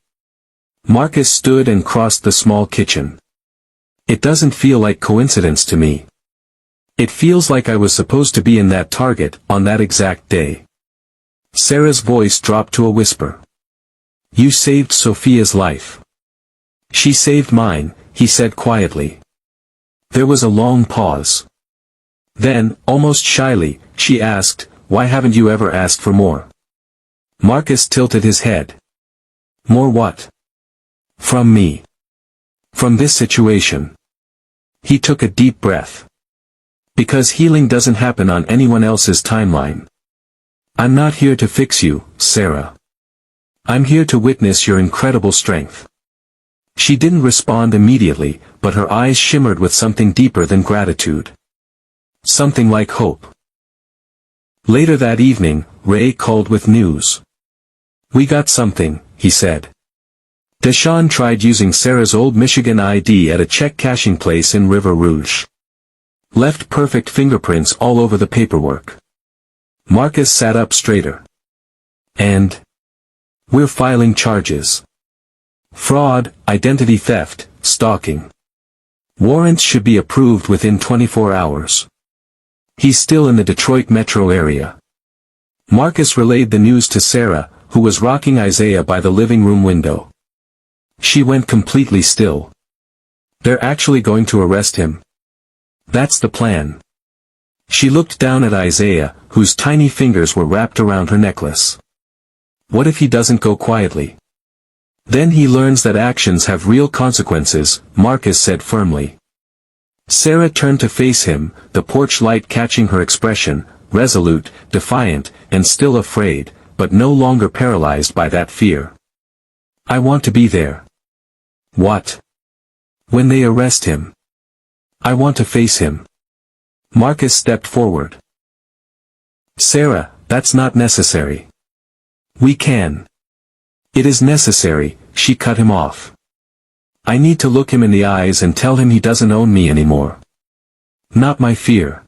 Marcus stood and crossed the small kitchen. It doesn't feel like coincidence to me. It feels like I was supposed to be in that Target on that exact day. Sarah's voice dropped to a whisper. You saved Sophia's life. She saved mine, he said quietly. There was a long pause. Then, almost shyly, she asked, why haven't you ever asked for more? Marcus tilted his head. More what? From me. From this situation. He took a deep breath. Because healing doesn't happen on anyone else's timeline. I'm not here to fix you, Sarah. I'm here to witness your incredible strength. She didn't respond immediately, but her eyes shimmered with something deeper than gratitude. Something like hope. Later that evening, Ray called with news. We got something, he said. Deshawn tried using Sarah's old Michigan ID at a check cashing place in River Rouge. Left perfect fingerprints all over the paperwork. Marcus sat up straighter. And? We're filing charges. Fraud, identity theft, stalking. Warrants should be approved within 24 hours. He's still in the Detroit metro area. Marcus relayed the news to Sarah, who was rocking Isaiah by the living room window. She went completely still. They're actually going to arrest him. That's the plan. She looked down at Isaiah, whose tiny fingers were wrapped around her necklace. What if he doesn't go quietly? Then he learns that actions have real consequences, Marcus said firmly. Sarah turned to face him, the porch light catching her expression, resolute, defiant, and still afraid, but no longer paralyzed by that fear. I want to be there. What? When they arrest him. I want to face him. Marcus stepped forward. Sarah, that's not necessary. We can. It is necessary, she cut him off. I need to look him in the eyes and tell him he doesn't own me anymore. Not my fear.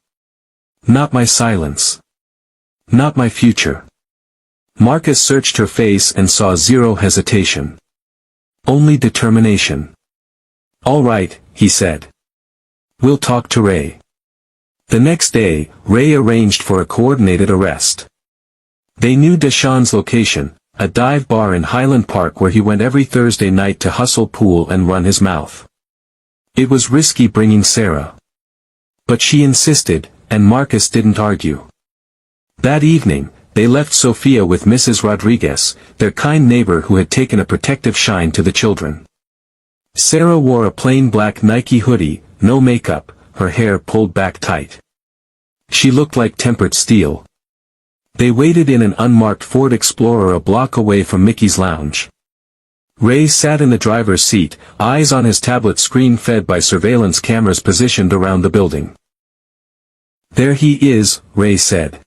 Not my silence. Not my future. Marcus searched her face and saw zero hesitation. Only determination. All right, he said. We'll talk to Ray. The next day, Ray arranged for a coordinated arrest. They knew Deshawn's location, a dive bar in Highland Park where he went every Thursday night to hustle pool and run his mouth. It was risky bringing Sarah. But she insisted, and Marcus didn't argue. That evening, they left Sophia with Mrs. Rodriguez, their kind neighbor who had taken a protective shine to the children. Sarah wore a plain black Nike hoodie, no makeup, her hair pulled back tight. She looked like tempered steel. They waited in an unmarked Ford Explorer a block away from Mickey's Lounge. Ray sat in the driver's seat, eyes on his tablet screen fed by surveillance cameras positioned around the building. There he is, Ray said.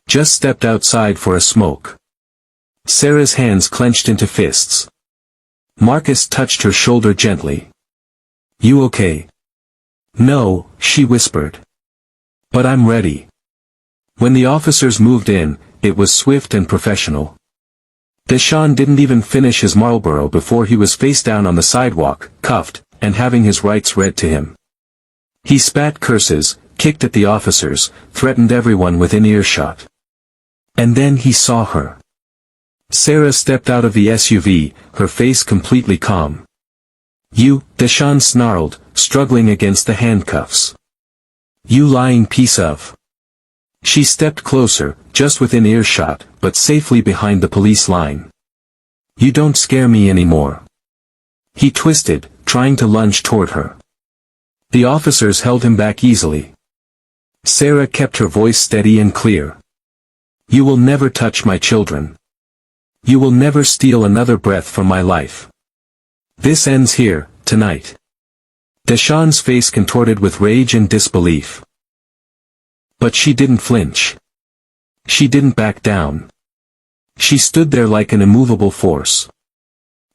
Just stepped outside for a smoke. Sarah's hands clenched into fists. Marcus touched her shoulder gently. You okay? No, she whispered. But I'm ready. When the officers moved in, it was swift and professional. Deshawn didn't even finish his Marlboro before he was face down on the sidewalk, cuffed, and having his rights read to him. He spat curses, kicked at the officers, threatened everyone within earshot. And then he saw her. Sarah stepped out of the SUV, her face completely calm. You, Deshawn snarled, struggling against the handcuffs. You lying piece of. She stepped closer, just within earshot, but safely behind the police line. You don't scare me anymore. He twisted, trying to lunge toward her. The officers held him back easily. Sarah kept her voice steady and clear. You will never touch my children. You will never steal another breath from my life. This ends here, tonight. Deshawn's face contorted with rage and disbelief. But she didn't flinch. She didn't back down. She stood there like an immovable force.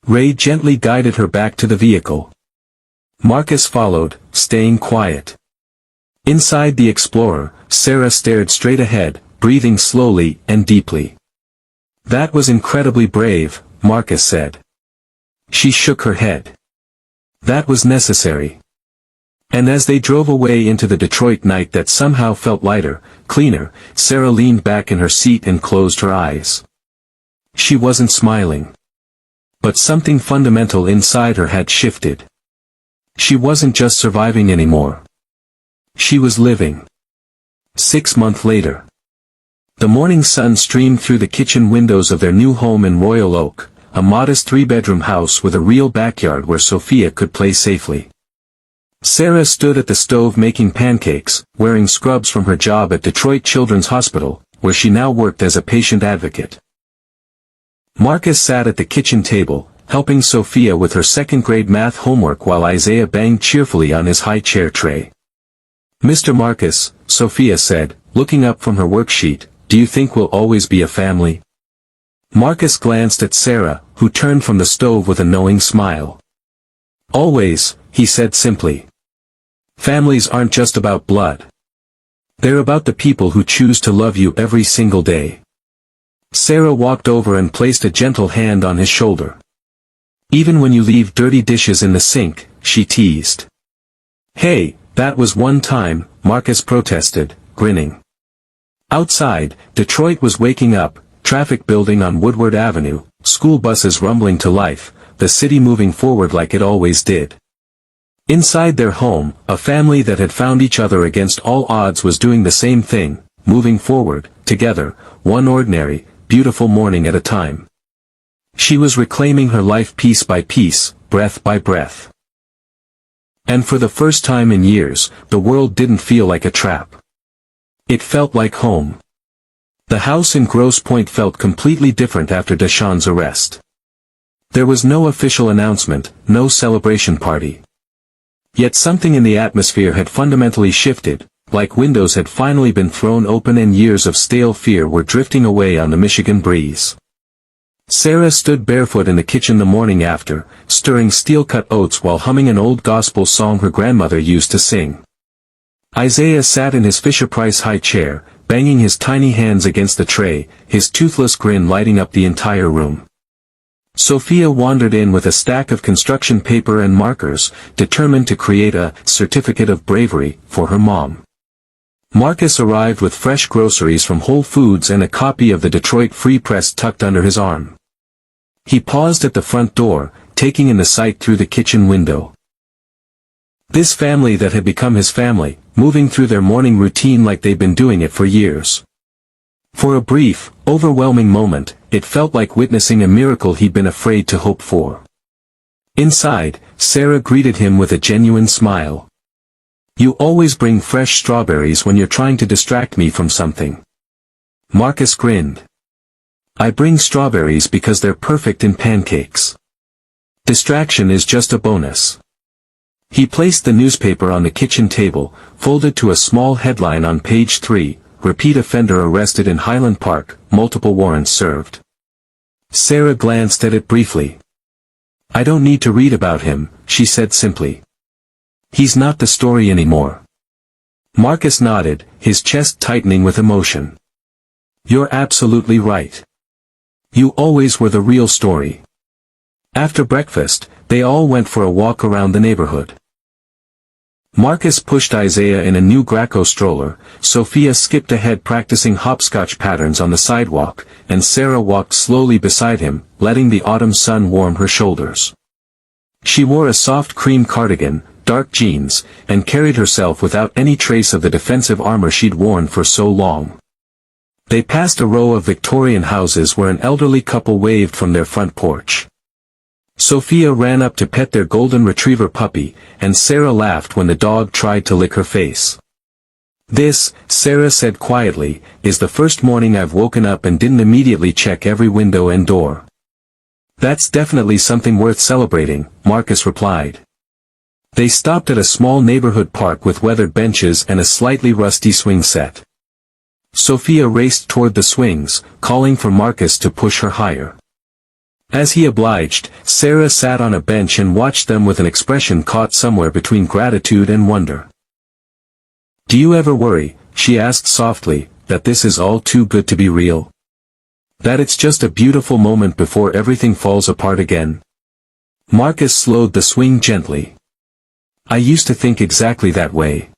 Ray gently guided her back to the vehicle. Marcus followed, staying quiet. Inside the Explorer, Sarah stared straight ahead, breathing slowly and deeply. That was incredibly brave, Marcus said. She shook her head. That was necessary. And as they drove away into the Detroit night that somehow felt lighter, cleaner, Sarah leaned back in her seat and closed her eyes. She wasn't smiling. But something fundamental inside her had shifted. She wasn't just surviving anymore. She was living. 6 months later. The morning sun streamed through the kitchen windows of their new home in Royal Oak, a modest 3-bedroom house with a real backyard where Sophia could play safely. Sarah stood at the stove making pancakes, wearing scrubs from her job at Detroit Children's Hospital, where she now worked as a patient advocate. Marcus sat at the kitchen table, helping Sophia with her second-grade math homework while Isaiah banged cheerfully on his high chair tray. "Mr. Marcus," Sophia said, looking up from her worksheet, "do you think we'll always be a family?" Marcus glanced at Sarah, who turned from the stove with a knowing smile. "Always," he said simply. "Families aren't just about blood. They're about the people who choose to love you every single day." Sarah walked over and placed a gentle hand on his shoulder. "Even when you leave dirty dishes in the sink," she teased. "Hey, that was one time," Marcus protested, grinning. Outside, Detroit was waking up, traffic building on Woodward Avenue, school buses rumbling to life, the city moving forward like it always did. Inside their home, a family that had found each other against all odds was doing the same thing, moving forward, together, one ordinary, beautiful morning at a time. She was reclaiming her life piece by piece, breath by breath. And for the first time in years, the world didn't feel like a trap. It felt like home. The house in Grosse Pointe felt completely different after Deshawn's arrest. There was no official announcement, no celebration party. Yet something in the atmosphere had fundamentally shifted, like windows had finally been thrown open and years of stale fear were drifting away on the Michigan breeze. Sarah stood barefoot in the kitchen the morning after, stirring steel-cut oats while humming an old gospel song her grandmother used to sing. Isaiah sat in his Fisher-Price high chair, banging his tiny hands against the tray, his toothless grin lighting up the entire room. Sophia wandered in with a stack of construction paper and markers, determined to create a certificate of bravery for her mom. Marcus arrived with fresh groceries from Whole Foods and a copy of the Detroit Free Press tucked under his arm. He paused at the front door, taking in the sight through the kitchen window. This family that had become his family, moving through their morning routine like they'd been doing it for years. For a brief, overwhelming moment, it felt like witnessing a miracle he'd been afraid to hope for. Inside, Sarah greeted him with a genuine smile. "You always bring fresh strawberries when you're trying to distract me from something." Marcus grinned. "I bring strawberries because they're perfect in pancakes. Distraction is just a bonus." He placed the newspaper on the kitchen table, folded to a small headline on page 3, "Repeat offender arrested in Highland Park, multiple warrants served." Sarah glanced at it briefly. "I don't need to read about him," she said simply. "He's not the story anymore." Marcus nodded, his chest tightening with emotion. "You're absolutely right. You always were the real story." After breakfast, they all went for a walk around the neighborhood. Marcus pushed Isaiah in a new Graco stroller, Sophia skipped ahead practicing hopscotch patterns on the sidewalk, and Sarah walked slowly beside him, letting the autumn sun warm her shoulders. She wore a soft cream cardigan, dark jeans, and carried herself without any trace of the defensive armor she'd worn for so long. They passed a row of Victorian houses where an elderly couple waved from their front porch. Sophia ran up to pet their golden retriever puppy, and Sarah laughed when the dog tried to lick her face. "This," Sarah said quietly, "is the first morning I've woken up and didn't immediately check every window and door." "That's definitely something worth celebrating," Marcus replied. They stopped at a small neighborhood park with weathered benches and a slightly rusty swing set. Sophia raced toward the swings, calling for Marcus to push her higher. As he obliged, Sarah sat on a bench and watched them with an expression caught somewhere between gratitude and wonder. "Do you ever worry," she asked softly, "that this is all too good to be real? That it's just a beautiful moment before everything falls apart again?" Marcus slowed the swing gently. "I used to think exactly that way.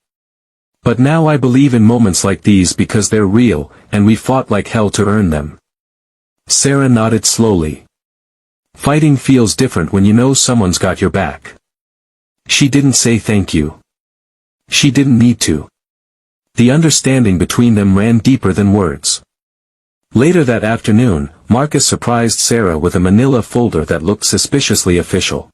But now I believe in moments like these because they're real, and we fought like hell to earn them." Sarah nodded slowly. "Fighting feels different when you know someone's got your back." She didn't say thank you. She didn't need to. The understanding between them ran deeper than words. Later that afternoon, Marcus surprised Sarah with a manila folder that looked suspiciously official.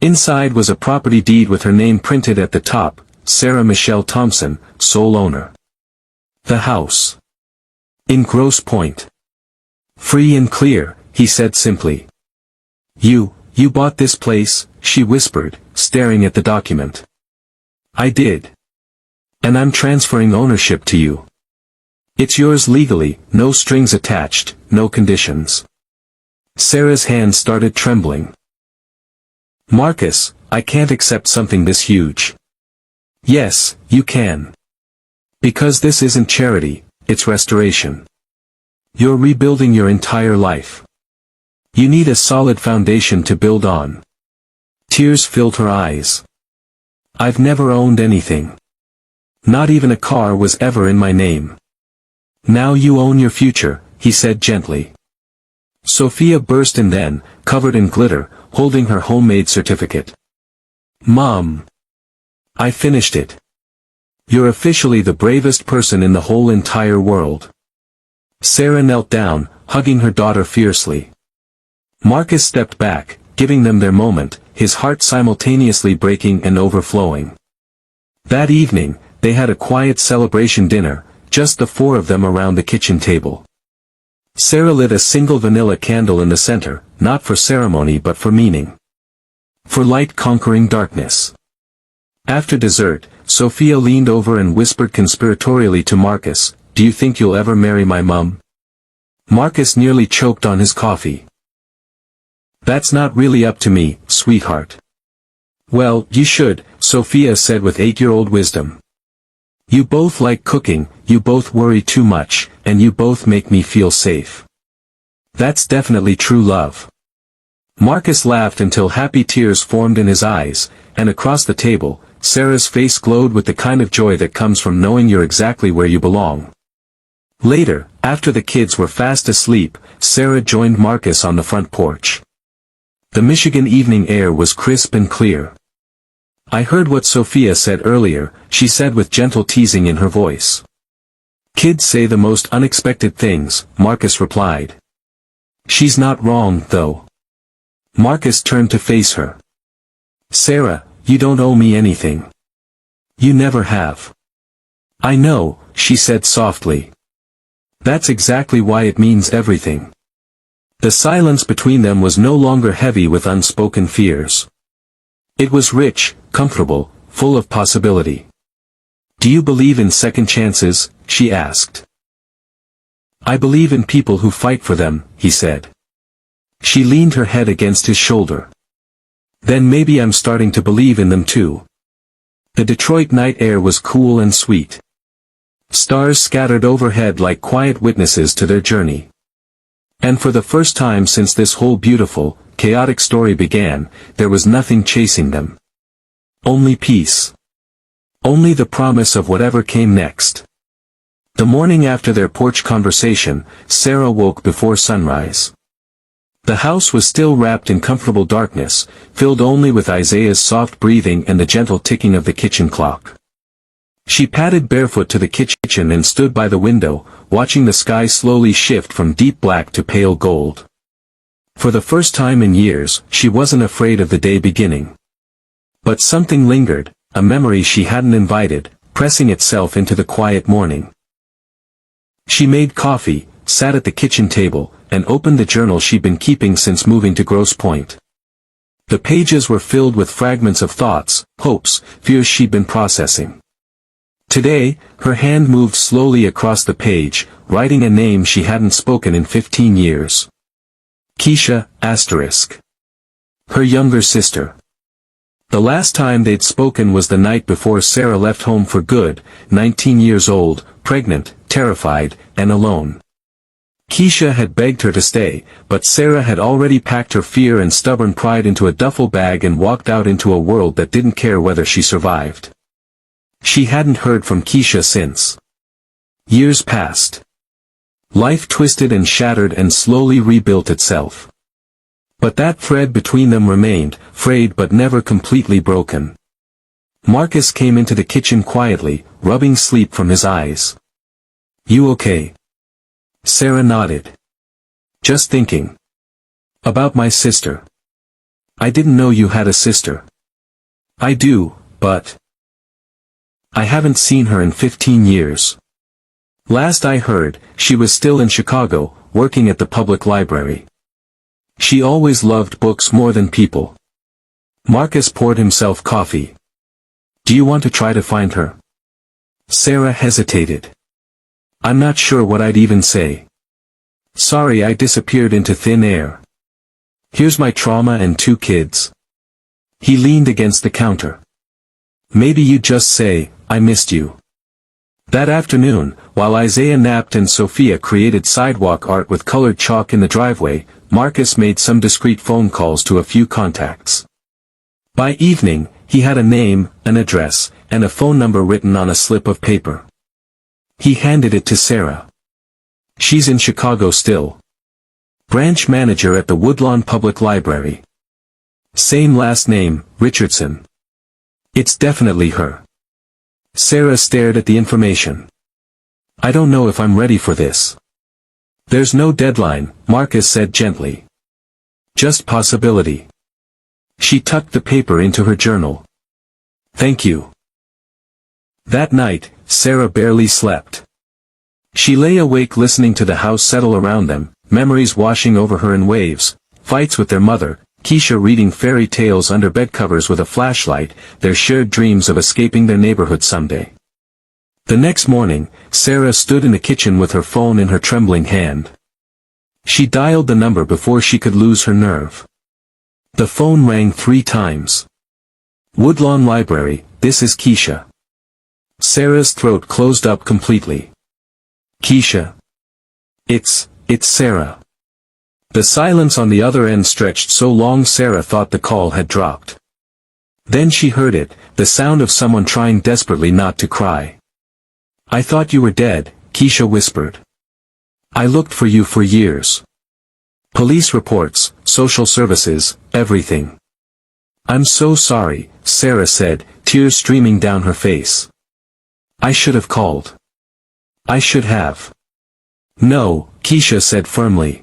Inside was a property deed with her name printed at the top, Sarah Michelle Thompson, sole owner. The house. In Grosse Pointe. Free and clear, he said simply. You bought this place, she whispered, staring at the document. I did. And I'm transferring ownership to you. It's yours legally, no strings attached, no conditions. Sarah's hand started trembling. Marcus, I can't accept something this huge. Yes, you can. Because this isn't charity, it's restoration. You're rebuilding your entire life. You need a solid foundation to build on. Tears filled her eyes. I've never owned anything. Not even a car was ever in my name. Now you own your future, he said gently. Sophia burst in then, covered in glitter, holding her homemade certificate. Mom! I finished it. You're officially the bravest person in the whole entire world. Sarah knelt down, hugging her daughter fiercely. Marcus stepped back, giving them their moment, his heart simultaneously breaking and overflowing. That evening, they had a quiet celebration dinner, just the four of them around the kitchen table. Sarah lit a single vanilla candle in the center, not for ceremony but for meaning. For light conquering darkness. After dessert, Sophia leaned over and whispered conspiratorially to Marcus, "Do you think you'll ever marry my mum?" Marcus nearly choked on his coffee. "That's not really up to me, sweetheart." "Well, you should," Sophia said with 8-year-old wisdom. "You both like cooking, you both worry too much, and you both make me feel safe. That's definitely true love." Marcus laughed until happy tears formed in his eyes, and across the table, Sarah's face glowed with the kind of joy that comes from knowing you're exactly where you belong. Later, after the kids were fast asleep, Sarah joined Marcus on the front porch. The Michigan evening air was crisp and clear. "I heard what Sophia said earlier," she said with gentle teasing in her voice. "Kids say the most unexpected things," Marcus replied. "She's not wrong, though." Marcus turned to face her. "Sarah, you don't owe me anything. You never have." "I know," she said softly. "That's exactly why it means everything." The silence between them was no longer heavy with unspoken fears. It was rich, comfortable, full of possibility. "Do you believe in second chances?" she asked. "I believe in people who fight for them," he said. She leaned her head against his shoulder. "Then maybe I'm starting to believe in them too." The Detroit night air was cool and sweet. Stars scattered overhead like quiet witnesses to their journey. And for the first time since this whole beautiful, chaotic story began, there was nothing chasing them. Only peace. Only the promise of whatever came next. The morning after their porch conversation, Sarah woke before sunrise. The house was still wrapped in comfortable darkness, filled only with Isaiah's soft breathing and the gentle ticking of the kitchen clock. She padded barefoot to the kitchen and stood by the window, watching the sky slowly shift from deep black to pale gold. For the first time in years, she wasn't afraid of the day beginning. But something lingered, a memory she hadn't invited, pressing itself into the quiet morning. She made coffee, sat at the kitchen table, and opened the journal she'd been keeping since moving to Grosse Pointe. The pages were filled with fragments of thoughts, hopes, fears she'd been processing. Today, her hand moved slowly across the page, writing a name she hadn't spoken in 15 years. Keisha, asterisk. Her younger sister. The last time they'd spoken was the night before Sarah left home for good, 19 years old, pregnant, terrified, and alone. Keisha had begged her to stay, but Sarah had already packed her fear and stubborn pride into a duffel bag and walked out into a world that didn't care whether she survived. She hadn't heard from Keisha since. Years passed. Life twisted and shattered and slowly rebuilt itself. But that thread between them remained, frayed but never completely broken. Marcus came into the kitchen quietly, rubbing sleep from his eyes. "You okay?" Sarah nodded. "Just thinking. About my sister." I didn't know you had a sister. I do, but I haven't seen her in 15 years. Last I heard, she was still in Chicago, working at the public library. She always loved books more than people. Marcus poured himself coffee. Do you want to try to find her? Sarah hesitated. I'm not sure what I'd even say. Sorry, I disappeared into thin air. Here's my trauma and 2 kids. He leaned against the counter. Maybe you'd just say, I missed you. That afternoon, while Isaiah napped and Sophia created sidewalk art with colored chalk in the driveway, Marcus made some discreet phone calls to a few contacts. By evening, he had a name, an address, and a phone number written on a slip of paper. He handed it to Sarah. She's in Chicago still. Branch manager at the Woodlawn Public Library. Same last name, Richardson. It's definitely her. Sarah stared at the information. I don't know if I'm ready for this. There's no deadline, Marcus said gently. Just possibility. She tucked the paper into her journal. Thank you. That night, Sarah barely slept. She lay awake listening to the house settle around them, memories washing over her in waves, fights with their mother, Keisha reading fairy tales under bedcovers with a flashlight, their shared dreams of escaping their neighborhood someday. The next morning, Sarah stood in the kitchen with her phone in her trembling hand. She dialed the number before she could lose her nerve. The phone rang 3 times. Woodlawn Library, this is Keisha. Sarah's throat closed up completely. Keisha. It's Sarah. The silence on the other end stretched so long Sarah thought the call had dropped. Then she heard it, the sound of someone trying desperately not to cry. I thought you were dead, Keisha whispered. I looked for you for years. Police reports, social services, everything. I'm so sorry, Sarah said, tears streaming down her face. I should have called. I should have. No, Keisha said firmly.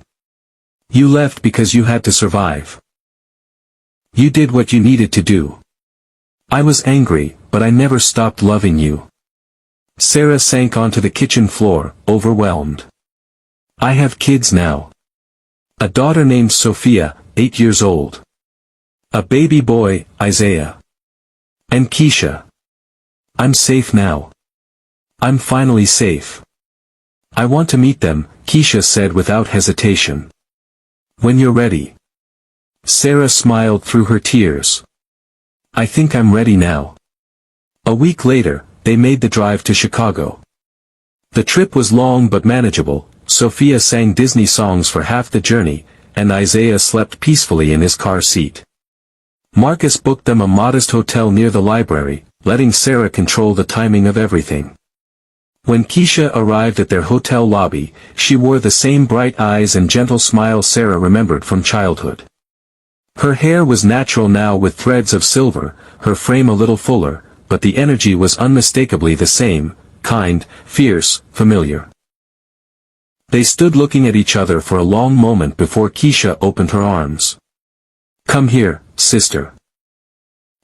You left because you had to survive. You did what you needed to do. I was angry, but I never stopped loving you. Sarah sank onto the kitchen floor, overwhelmed. I have kids now. A daughter named Sophia, 8 years old. A baby boy, Isaiah. And Keisha. I'm safe now. I'm finally safe. I want to meet them, Keisha said without hesitation. When you're ready. Sarah smiled through her tears. I think I'm ready now. A week later, they made the drive to Chicago. The trip was long but manageable. Sophia sang Disney songs for half the journey, and Isaiah slept peacefully in his car seat. Marcus booked them a modest hotel near the library, letting Sarah control the timing of everything. When Keisha arrived at their hotel lobby, she wore the same bright eyes and gentle smile Sarah remembered from childhood. Her hair was natural now with threads of silver, her frame a little fuller, but the energy was unmistakably the same, kind, fierce, familiar. They stood looking at each other for a long moment before Keisha opened her arms. Come here, sister.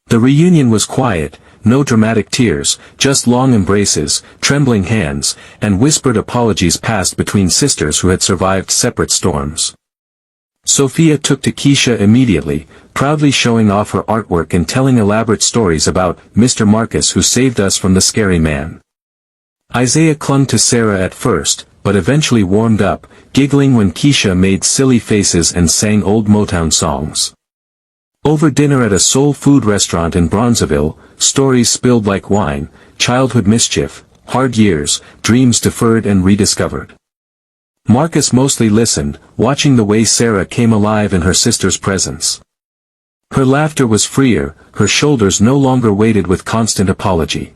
The reunion was quiet, no dramatic tears, just long embraces, trembling hands, and whispered apologies passed between sisters who had survived separate storms. Sophia took to Keisha immediately, proudly showing off her artwork and telling elaborate stories about Mr. Marcus who saved us from the scary man. Isaiah clung to Sarah at first, but eventually warmed up, giggling when Keisha made silly faces and sang old Motown songs. Over dinner at a soul food restaurant in Bronzeville, stories spilled like wine, childhood mischief, hard years, dreams deferred and rediscovered. Marcus mostly listened, watching the way Sarah came alive in her sister's presence. Her laughter was freer, her shoulders no longer weighted with constant apology.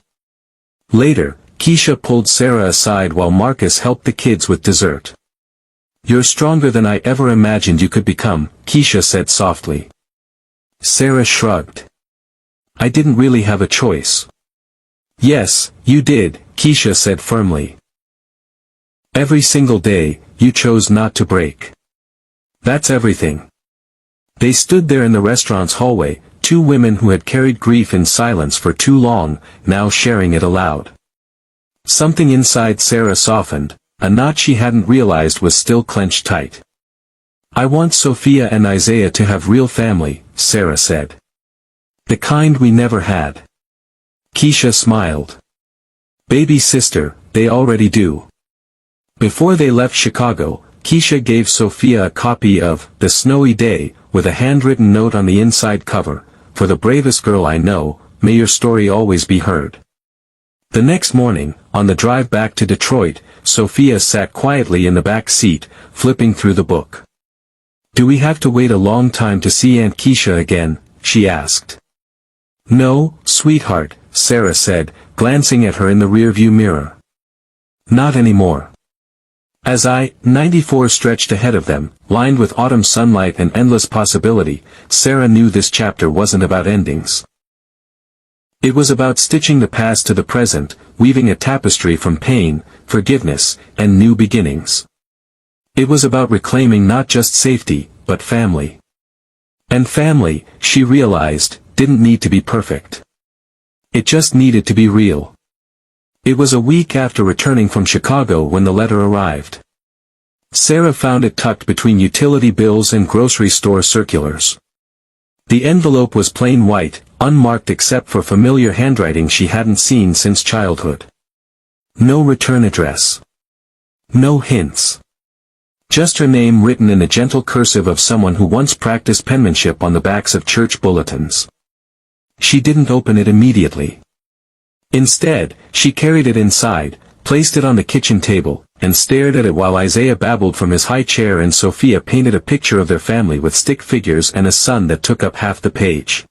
Later, Keisha pulled Sarah aside while Marcus helped the kids with dessert. You're stronger than I ever imagined you could become, Keisha said softly. Sarah shrugged. I didn't really have a choice. Yes, you did, Keisha said firmly. Every single day, you chose not to break. That's everything. They stood there in the restaurant's hallway, two women who had carried grief in silence for too long, now sharing it aloud. Something inside Sarah softened, a knot she hadn't realized was still clenched tight. "I want Sophia and Isaiah to have real family," Sarah said. "The kind we never had." Keisha smiled. "Baby sister, they already do." Before they left Chicago, Keisha gave Sophia a copy of The Snowy Day, with a handwritten note on the inside cover, "For the bravest girl I know, may your story always be heard." The next morning, on the drive back to Detroit, Sophia sat quietly in the back seat, flipping through the book. "Do we have to wait a long time to see Aunt Keisha again?" she asked. "No, sweetheart," Sarah said, glancing at her in the rearview mirror. "Not anymore." As I-94 stretched ahead of them, lined with autumn sunlight and endless possibility, Sarah knew this chapter wasn't about endings. It was about stitching the past to the present, weaving a tapestry from pain, forgiveness, and new beginnings. It was about reclaiming not just safety, but family. And family, she realized, didn't need to be perfect. It just needed to be real. It was a week after returning from Chicago when the letter arrived. Sarah found it tucked between utility bills and grocery store circulars. The envelope was plain white, unmarked except for familiar handwriting she hadn't seen since childhood. No return address. No hints. Just her name written in a gentle cursive of someone who once practiced penmanship on the backs of church bulletins. She didn't open it immediately. Instead, she carried it inside, placed it on the kitchen table, and stared at it while Isaiah babbled from his high chair and Sophia painted a picture of their family with stick figures and a sun that took up half the page.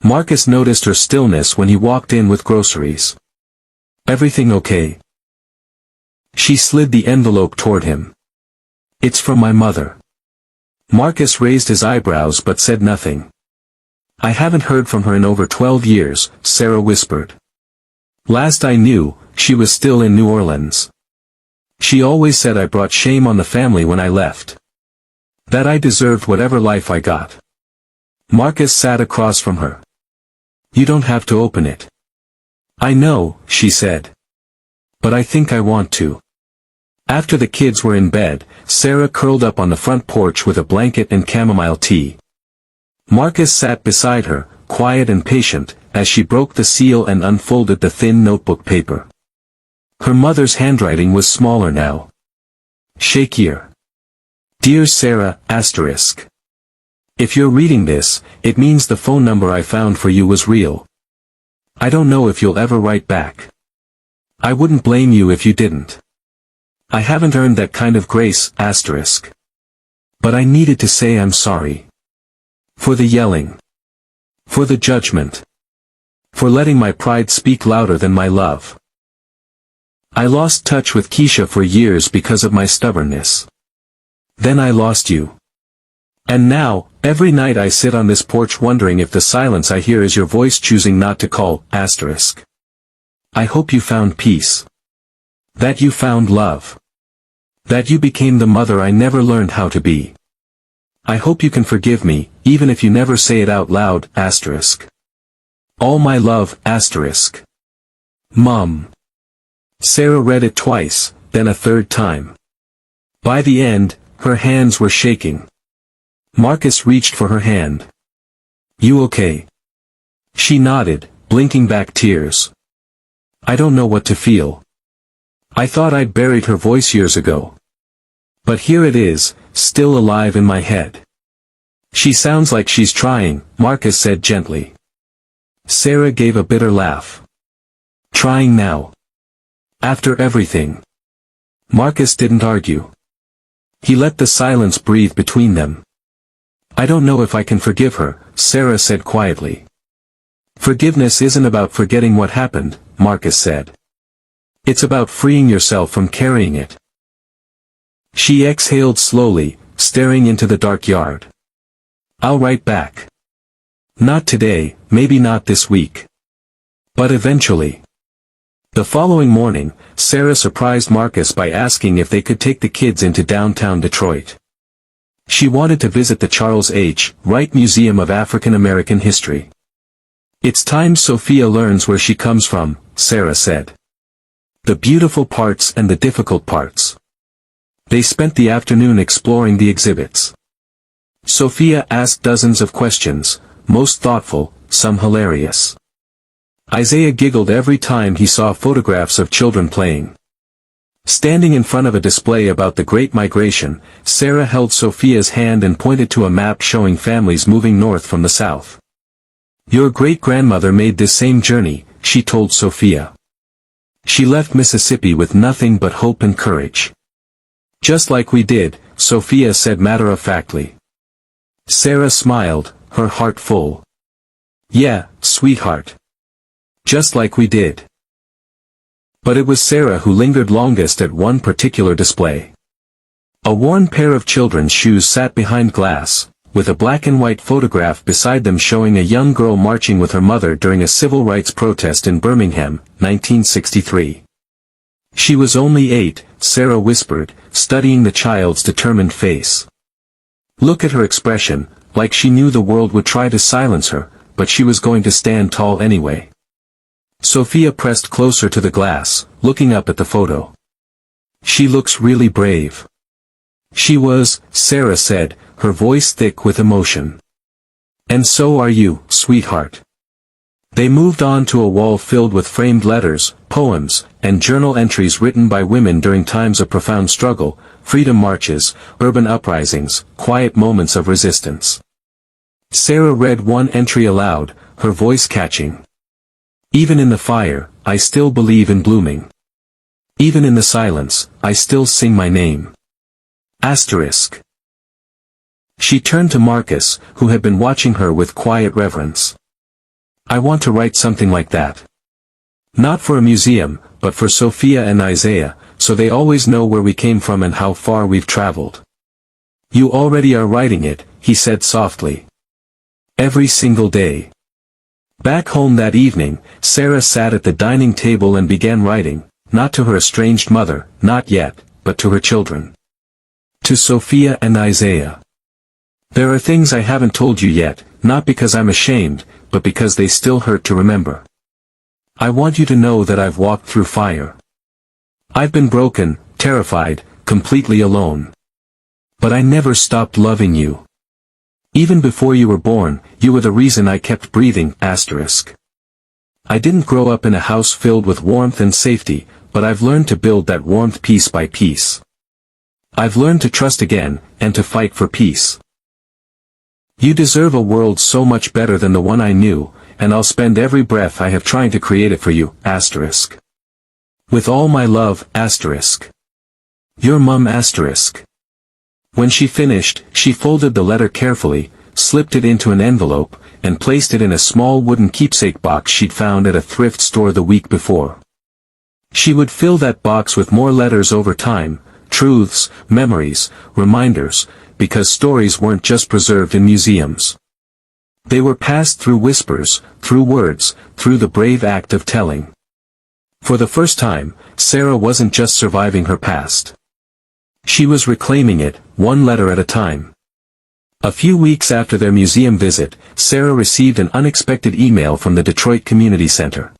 Marcus noticed her stillness when he walked in with groceries. "Everything okay?" She slid the envelope toward him. "It's from my mother." Marcus raised his eyebrows but said nothing. "I haven't heard from her in over 12 years, Sarah whispered. "Last I knew, she was still in New Orleans. She always said I brought shame on the family when I left. That I deserved whatever life I got." Marcus sat across from her. "You don't have to open it." "I know," she said. "But I think I want to." After the kids were in bed, Sarah curled up on the front porch with a blanket and chamomile tea. Marcus sat beside her, quiet and patient, as she broke the seal and unfolded the thin notebook paper. Her mother's handwriting was smaller now. Shakier. "Dear Sarah, asterisk. If you're reading this, it means the phone number I found for you was real. I don't know if you'll ever write back. I wouldn't blame you if you didn't. I haven't earned that kind of grace, asterisk. But I needed to say I'm sorry. For the yelling. For the judgment. For letting my pride speak louder than my love. I lost touch with Keisha for years because of my stubbornness. Then I lost you. And now, every night I sit on this porch wondering if the silence I hear is your voice choosing not to call, asterisk. I hope you found peace. That you found love. That you became the mother I never learned how to be. I hope you can forgive me, even if you never say it out loud, asterisk. All my love, asterisk. Mom. Sarah read it twice, then a third time. By the end, her hands were shaking. Marcus reached for her hand. "You okay?" She nodded, blinking back tears. "I don't know what to feel. I thought I'd buried her voice years ago. But here it is, still alive in my head." "She sounds like she's trying," Marcus said gently. Sarah gave a bitter laugh. "Trying now? After everything?" Marcus didn't argue. He let the silence breathe between them. "I don't know if I can forgive her," Sarah said quietly. "Forgiveness isn't about forgetting what happened," Marcus said. "It's about freeing yourself from carrying it." She exhaled slowly, staring into the dark yard. "I'll write back. Not today, maybe not this week. But eventually." The following morning, Sarah surprised Marcus by asking if they could take the kids into downtown Detroit. She wanted to visit the Charles H. Wright Museum of African American History. "It's time Sophia learns where she comes from," Sarah said. "The beautiful parts and the difficult parts." They spent the afternoon exploring the exhibits. Sophia asked dozens of questions, most thoughtful, some hilarious. Isaiah giggled every time he saw photographs of children playing. Standing in front of a display about the Great Migration, Sarah held Sophia's hand and pointed to a map showing families moving north from the south. "Your great-grandmother made this same journey," she told Sophia. "She left Mississippi with nothing but hope and courage." "Just like we did," Sophia said matter-of-factly. Sarah smiled, her heart full. "Yeah, sweetheart. Just like we did." But it was Sarah who lingered longest at one particular display. A worn pair of children's shoes sat behind glass, with a black and white photograph beside them showing a young girl marching with her mother during a civil rights protest in Birmingham, 1963. "She was only 8, Sarah whispered, studying the child's determined face. "Look at her expression, like she knew the world would try to silence her, but she was going to stand tall anyway." Sophia pressed closer to the glass, looking up at the photo. "She looks really brave." "She was," Sarah said, her voice thick with emotion. "And so are you, sweetheart." They moved on to a wall filled with framed letters, poems, and journal entries written by women during times of profound struggle, freedom marches, urban uprisings, quiet moments of resistance. Sarah read one entry aloud, her voice catching. "Even in the fire, I still believe in blooming. Even in the silence, I still sing my name." Asterisk. She turned to Marcus, who had been watching her with quiet reverence. "I want to write something like that. Not for a museum, but for Sophia and Isaiah, so they always know where we came from and how far we've traveled." "You already are writing it," he said softly. "Every single day." Back home that evening, Sarah sat at the dining table and began writing, not to her estranged mother, not yet, but to her children. To Sophia and Isaiah. "There are things I haven't told you yet, not because I'm ashamed, but because they still hurt to remember. I want you to know that I've walked through fire. I've been broken, terrified, completely alone. But I never stopped loving you. Even before you were born, you were the reason I kept breathing." Asterisk. "I didn't grow up in a house filled with warmth and safety, but I've learned to build that warmth piece by piece. I've learned to trust again, and to fight for peace. You deserve a world so much better than the one I knew, and I'll spend every breath I have trying to create it for you." Asterisk. "With all my love." Asterisk. "Your mum." Asterisk. When she finished, she folded the letter carefully, slipped it into an envelope, and placed it in a small wooden keepsake box she'd found at a thrift store the week before. She would fill that box with more letters over time, truths, memories, reminders, because stories weren't just preserved in museums. They were passed through whispers, through words, through the brave act of telling. For the first time, Sarah wasn't just surviving her past. She was reclaiming it, one letter at a time. A few weeks after their museum visit, Sarah received an unexpected email from the Detroit Community Center.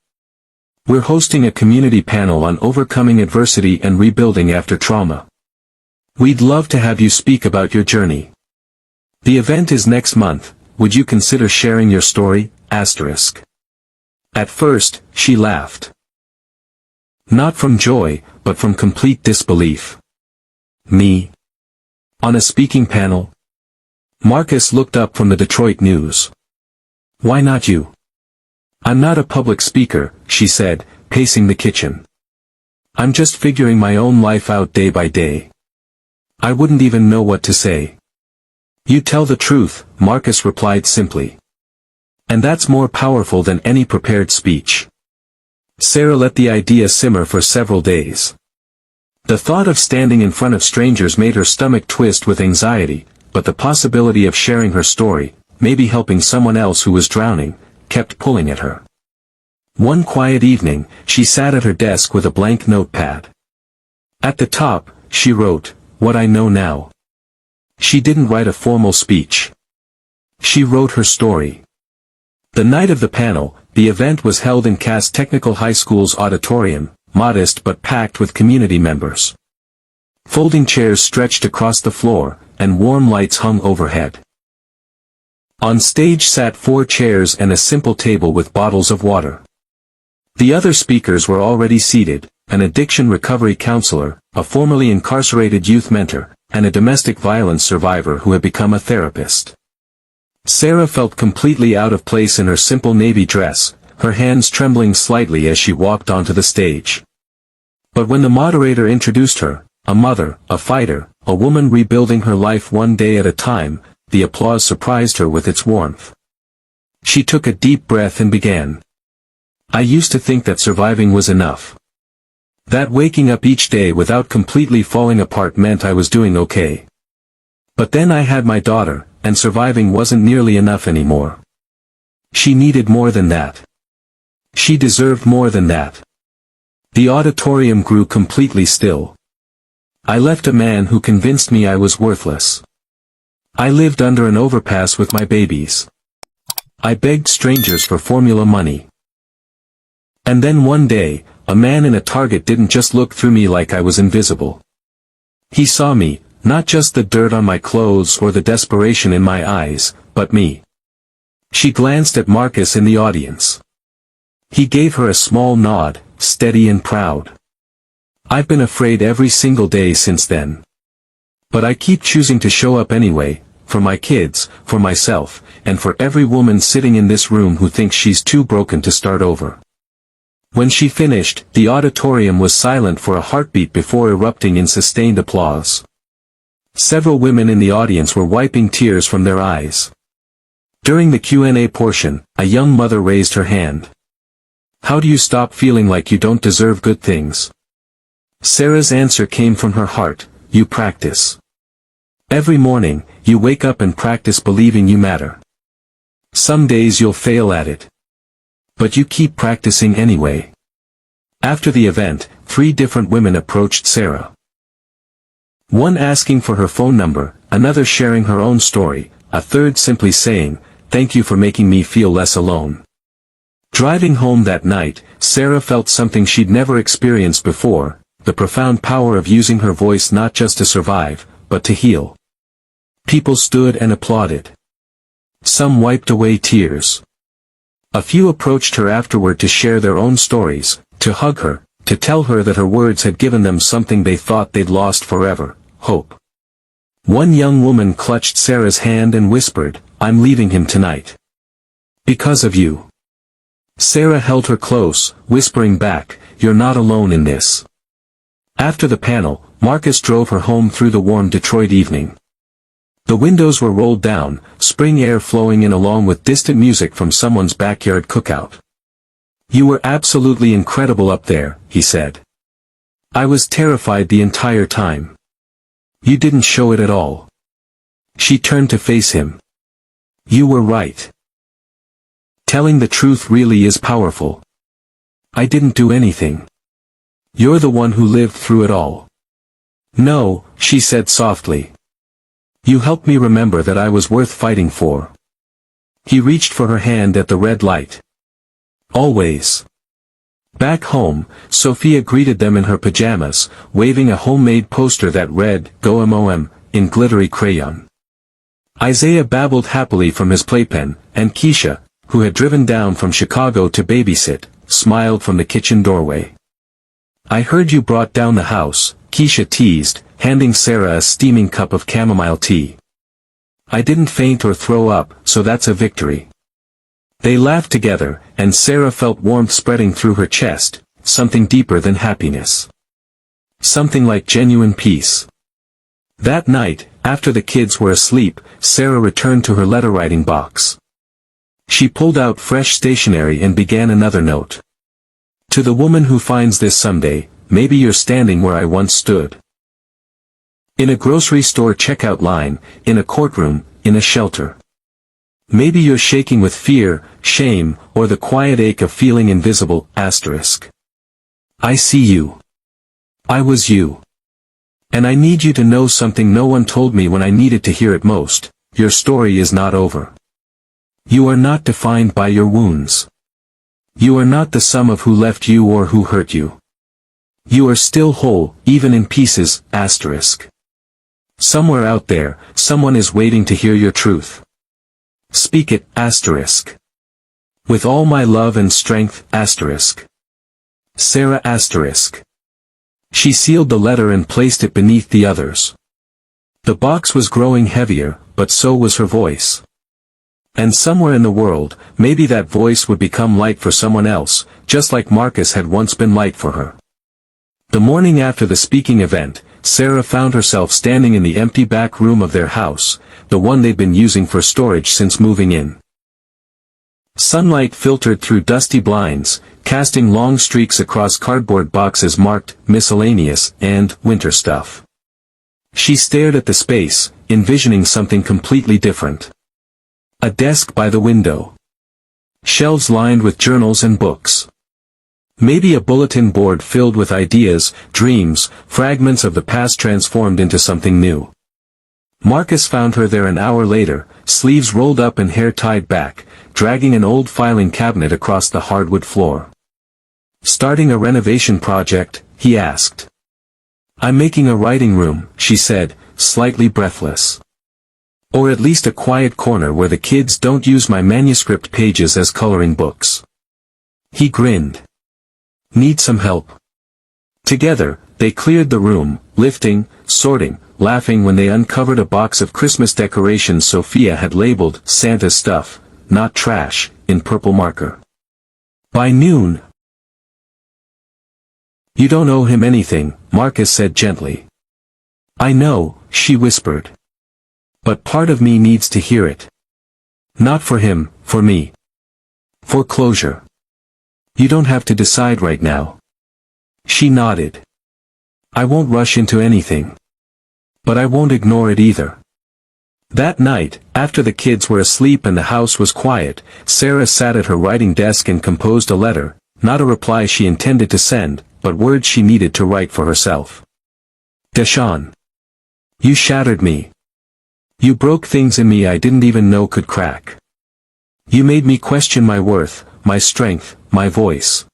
"We're hosting a community panel on overcoming adversity and rebuilding after trauma. We'd love to have you speak about your journey. The event is next month, would you consider sharing your story?" Asterisk. At first, she laughed. Not from joy, but from complete disbelief. "Me? On a speaking panel?" Marcus looked up from the Detroit news. "Why not you?" "I'm not a public speaker," she said, pacing the kitchen. "I'm just figuring my own life out day by day. I wouldn't even know what to say." "You tell the truth," Marcus replied simply. "And that's more powerful than any prepared speech." Sarah let the idea simmer for several days. The thought of standing in front of strangers made her stomach twist with anxiety, but the possibility of sharing her story, maybe helping someone else who was drowning, kept pulling at her. One quiet evening, she sat at her desk with a blank notepad. At the top, she wrote, "What I know now." She didn't write a formal speech. She wrote her story. The night of the panel, the event was held in Cass Technical High School's auditorium, modest but packed with community members. Folding chairs stretched across the floor, and warm lights hung overhead. On stage sat 4 chairs and a simple table with bottles of water. The other speakers were already seated, an addiction recovery counselor, a formerly incarcerated youth mentor, and a domestic violence survivor who had become a therapist. Sarah felt completely out of place in her simple navy dress, her hands trembling slightly as she walked onto the stage. But when the moderator introduced her, a mother, a fighter, a woman rebuilding her life one day at a time, the applause surprised her with its warmth. She took a deep breath and began. I used to think that surviving was enough. That waking up each day without completely falling apart meant I was doing okay. But then I had my daughter, and surviving wasn't nearly enough anymore. She needed more than that. She deserved more than that. The auditorium grew completely still. I left a man who convinced me I was worthless. I lived under an overpass with my babies. I begged strangers for formula money. And then one day, a man in a Target didn't just look through me like I was invisible. He saw me, not just the dirt on my clothes or the desperation in my eyes, but me. She glanced at Marcus in the audience. He gave her a small nod, steady and proud. I've been afraid every single day since then. But I keep choosing to show up anyway, for my kids, for myself, and for every woman sitting in this room who thinks she's too broken to start over. When she finished, the auditorium was silent for a heartbeat before erupting in sustained applause. Several women in the audience were wiping tears from their eyes. During the Q&A portion, a young mother raised her hand. How do you stop feeling like you don't deserve good things? Sarah's answer came from her heart, you practice. Every morning, you wake up and practice believing you matter. Some days you'll fail at it. But you keep practicing anyway. After the event, 3 different women approached Sarah. One asking for her phone number, another sharing her own story, a third simply saying, thank you for making me feel less alone. Driving home that night, Sarah felt something she'd never experienced before, the profound power of using her voice not just to survive, but to heal. People stood and applauded. Some wiped away tears. A few approached her afterward to share their own stories, to hug her, to tell her that her words had given them something they thought they'd lost forever, hope. One young woman clutched Sarah's hand and whispered, I'm leaving him tonight. Because of you. Sarah held her close, whispering back, you're not alone in this. After the panel, Marcus drove her home through the warm Detroit evening. The windows were rolled down, spring air flowing in along with distant music from someone's backyard cookout. You were absolutely incredible up there, he said. I was terrified the entire time. You didn't show it at all. She turned to face him. You were right. Telling the truth really is powerful. I didn't do anything. You're the one who lived through it all. No, she said softly. You helped me remember that I was worth fighting for. He reached for her hand at the red light. Always. Back home, Sophia greeted them in her pajamas, waving a homemade poster that read, Go MOM, in glittery crayon. Isaiah babbled happily from his playpen, and Keisha, who had driven down from Chicago to babysit, smiled from the kitchen doorway. I heard you brought down the house, Keisha teased, handing Sarah a steaming cup of chamomile tea. I didn't faint or throw up, so that's a victory. They laughed together, and Sarah felt warmth spreading through her chest, something deeper than happiness. Something like genuine peace. That night, after the kids were asleep, Sarah returned to her letter-writing box. She pulled out fresh stationery and began another note. To the woman who finds this someday, maybe you're standing where I once stood. In a grocery store checkout line, in a courtroom, in a shelter. Maybe you're shaking with fear, shame, or the quiet ache of feeling invisible, *. I see you. I was you. And I need you to know something no one told me when I needed to hear it most. Your story is not over. You are not defined by your wounds. You are not the sum of who left you or who hurt you. You are still whole, even in pieces, asterisk. Somewhere out there, someone is waiting to hear your truth. Speak it, asterisk. With all my love and strength, asterisk. Sarah asterisk. She sealed the letter and placed it beneath the others. The box was growing heavier, but so was her voice. And somewhere in the world, maybe that voice would become light for someone else, just like Marcus had once been light for her. The morning after the speaking event, Sarah found herself standing in the empty back room of their house, the one they'd been using for storage since moving in. Sunlight filtered through dusty blinds, casting long streaks across cardboard boxes marked miscellaneous and winter stuff. She stared at the space, envisioning something completely different. A desk by the window. Shelves lined with journals and books. Maybe a bulletin board filled with ideas, dreams, fragments of the past transformed into something new. Marcus found her there an hour later, sleeves rolled up and hair tied back, dragging an old filing cabinet across the hardwood floor. Starting a renovation project, he asked. I'm making a writing room, she said, slightly breathless. Or at least a quiet corner where the kids don't use my manuscript pages as coloring books. He grinned. Need some help? Together, they cleared the room, lifting, sorting, laughing when they uncovered a box of Christmas decorations Sophia had labeled Santa stuff, not trash, in purple marker. By noon. You don't owe him anything, Marcus said gently. I know, she whispered. But part of me needs to hear it. Not for him, for me. For closure. You don't have to decide right now. She nodded. I won't rush into anything. But I won't ignore it either. That night, after the kids were asleep and the house was quiet, Sarah sat at her writing desk and composed a letter, not a reply she intended to send, but words she needed to write for herself. Deshawn. You shattered me. You broke things in me I didn't even know could crack. You made me question my worth, my strength, my voice.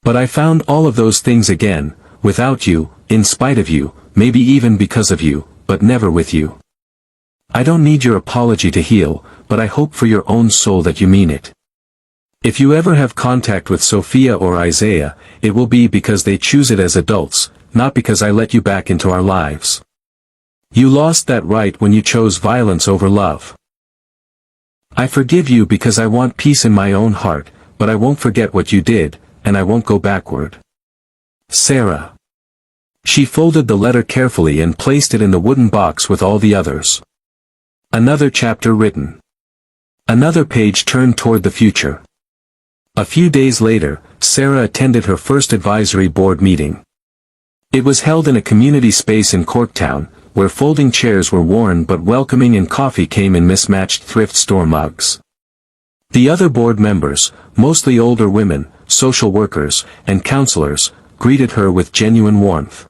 But I found all of those things again, without you, in spite of you, maybe even because of you, but never with you. I don't need your apology to heal, but I hope for your own soul that you mean it. If you ever have contact with Sophia or Isaiah, it will be because they choose it as adults, not because I let you back into our lives. You lost that right when you chose violence over love. I forgive you because I want peace in my own heart, but I won't forget what you did, and I won't go backward. Sarah. She folded the letter carefully and placed it in the wooden box with all the others. Another chapter written. Another page turned toward the future. A few days later, Sarah attended her first advisory board meeting. It was held in a community space in Corktown, where folding chairs were worn but welcoming and coffee came in mismatched thrift store mugs. The other board members, mostly older women, social workers, and counselors, greeted her with genuine warmth.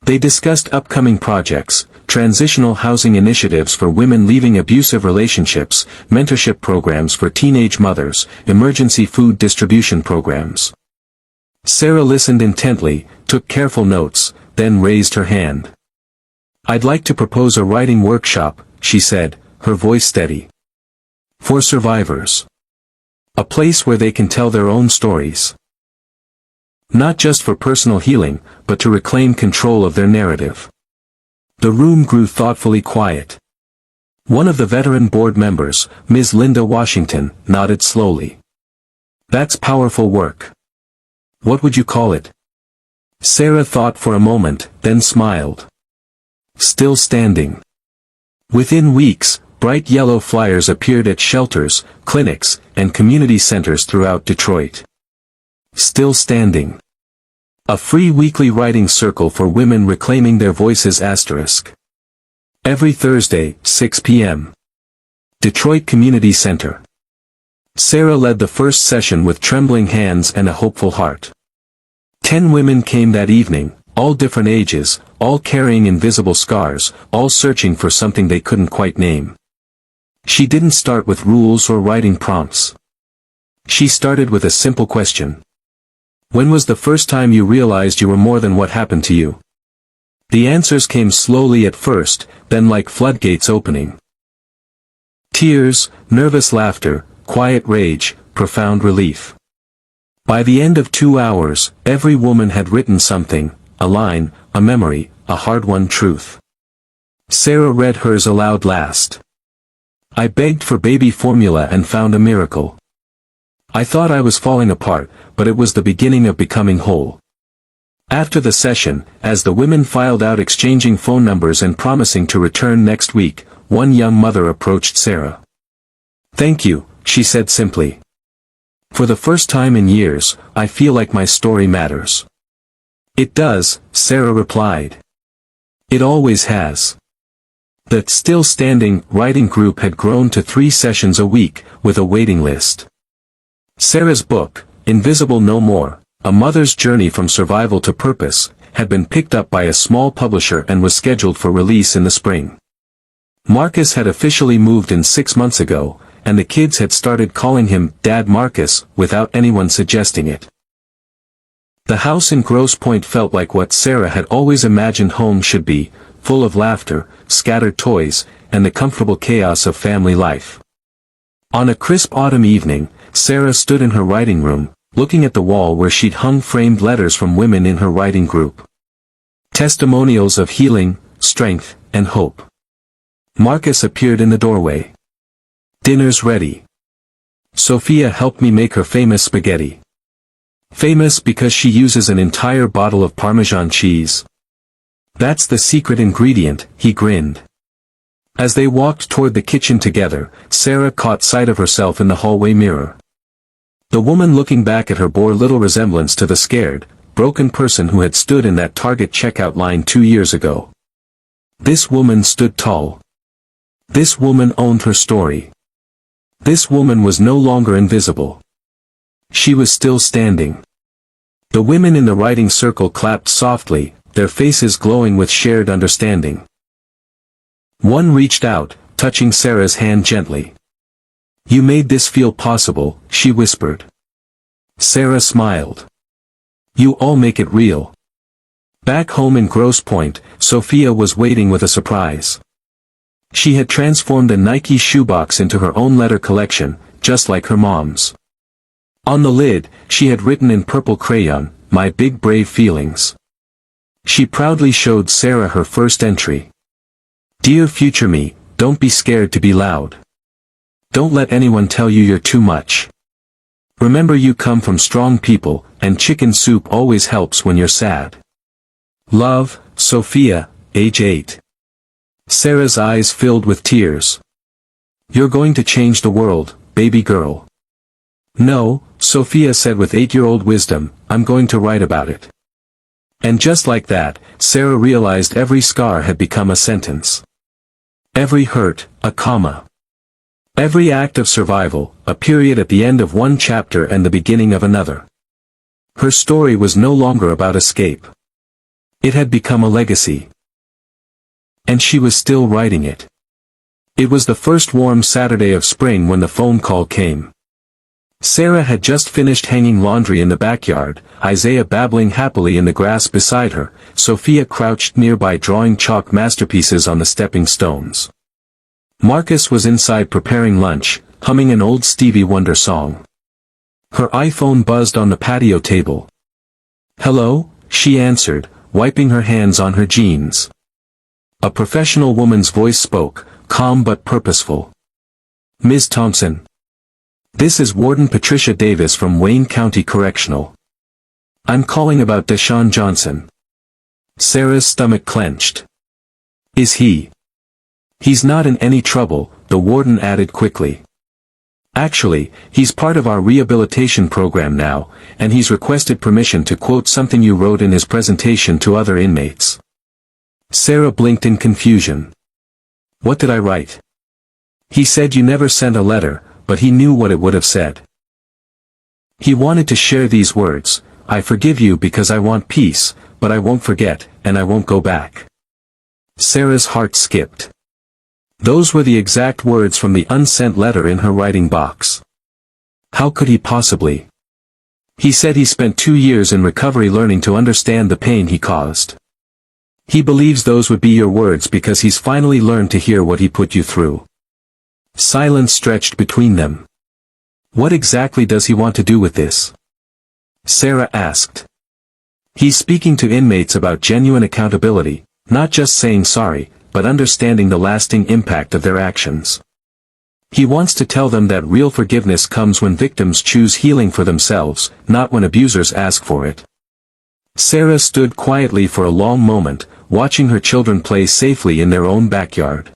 They discussed upcoming projects, transitional housing initiatives for women leaving abusive relationships, mentorship programs for teenage mothers, emergency food distribution programs. Sarah listened intently, took careful notes, then raised her hand. I'd like to propose a writing workshop, she said, her voice steady. For survivors. A place where they can tell their own stories. Not just for personal healing, but to reclaim control of their narrative. The room grew thoughtfully quiet. One of the veteran board members, Ms. Linda Washington, nodded slowly. That's powerful work. What would you call it? Sarah thought for a moment, then smiled. Still standing. Within weeks, bright yellow flyers appeared at shelters, clinics, and community centers throughout Detroit. Still standing. A free weekly writing circle for women reclaiming their voices asterisk. Every Thursday, 6 p.m. Detroit Community Center. Sarah led the first session with trembling hands and a hopeful heart. 10 women came that evening, all different ages, all carrying invisible scars, all searching for something they couldn't quite name. She didn't start with rules or writing prompts. She started with a simple question. When was the first time you realized you were more than what happened to you? The answers came slowly at first, then like floodgates opening. Tears, nervous laughter, quiet rage, profound relief. By the end of 2 hours, every woman had written something, a line, a memory, a hard-won truth. Sarah read hers aloud last. I begged for baby formula and found a miracle. I thought I was falling apart, but it was the beginning of becoming whole. After the session, as the women filed out exchanging phone numbers and promising to return next week, one young mother approached Sarah. Thank you, she said simply. For the first time in years, I feel like my story matters. It does, Sarah replied. It always has. The Still Standing writing group had grown to 3 sessions a week, with a waiting list. Sarah's book, Invisible No More, A Mother's Journey from Survival to Purpose, had been picked up by a small publisher and was scheduled for release in the spring. Marcus had officially moved in 6 months ago, and the kids had started calling him Dad Marcus without anyone suggesting it. The house in Grosse Pointe felt like what Sarah had always imagined home should be, full of laughter, scattered toys, and the comfortable chaos of family life. On a crisp autumn evening, Sarah stood in her writing room, looking at the wall where she'd hung framed letters from women in her writing group. Testimonials of healing, strength, and hope. Marcus appeared in the doorway. Dinner's ready. Sophia helped me make her famous spaghetti. Famous because she uses an entire bottle of Parmesan cheese. That's the secret ingredient, he grinned. As they walked toward the kitchen together, Sarah caught sight of herself in the hallway mirror. The woman looking back at her bore little resemblance to the scared, broken person who had stood in that Target checkout line 2 years ago. This woman stood tall. This woman owned her story. This woman was no longer invisible. She was still standing. The women in the writing circle clapped softly, their faces glowing with shared understanding. One reached out, touching Sarah's hand gently. You made this feel possible, she whispered. Sarah smiled. You all make it real. Back home in Grosse Pointe, Sophia was waiting with a surprise. She had transformed a Nike shoebox into her own letter collection, just like her mom's. On the lid, she had written in purple crayon, My Big Brave Feelings. She proudly showed Sarah her first entry. Dear future me, don't be scared to be loud. Don't let anyone tell you you're too much. Remember you come from strong people, and chicken soup always helps when you're sad. Love, Sophia, age 8. Sarah's eyes filled with tears. You're going to change the world, baby girl. No, Sophia said with 8-year-old wisdom, I'm going to write about it. And just like that, Sarah realized every scar had become a sentence. Every hurt, a comma. Every act of survival, a period at the end of one chapter and the beginning of another. Her story was no longer about escape. It had become a legacy. And she was still writing it. It was the first warm Saturday of spring when the phone call came. Sarah had just finished hanging laundry in the backyard, Isaiah babbling happily in the grass beside her, Sophia crouched nearby drawing chalk masterpieces on the stepping stones. Marcus was inside preparing lunch, humming an old Stevie Wonder song. Her iPhone buzzed on the patio table. Hello, she answered, wiping her hands on her jeans. A professional woman's voice spoke, calm but purposeful. Ms. Thompson. This is Warden Patricia Davis from Wayne County Correctional. I'm calling about Deshaun Johnson. Sarah's stomach clenched. Is he? He's not in any trouble, the warden added quickly. Actually, he's part of our rehabilitation program now, and he's requested permission to quote something you wrote in his presentation to other inmates. Sarah blinked in confusion. What did I write? He said you never sent a letter, but he knew what it would have said. He wanted to share these words, I forgive you because I want peace, but I won't forget, and I won't go back." Sarah's heart skipped. Those were the exact words from the unsent letter in her writing box. How could he possibly? He said he spent 2 years in recovery learning to understand the pain he caused. He believes those would be your words because he's finally learned to hear what he put you through. Silence stretched between them. What exactly does he want to do with this? Sarah asked. He's speaking to inmates about genuine accountability, not just saying sorry, but understanding the lasting impact of their actions. He wants to tell them that real forgiveness comes when victims choose healing for themselves, not when abusers ask for it. Sarah stood quietly for a long moment, watching her children play safely in their own backyard.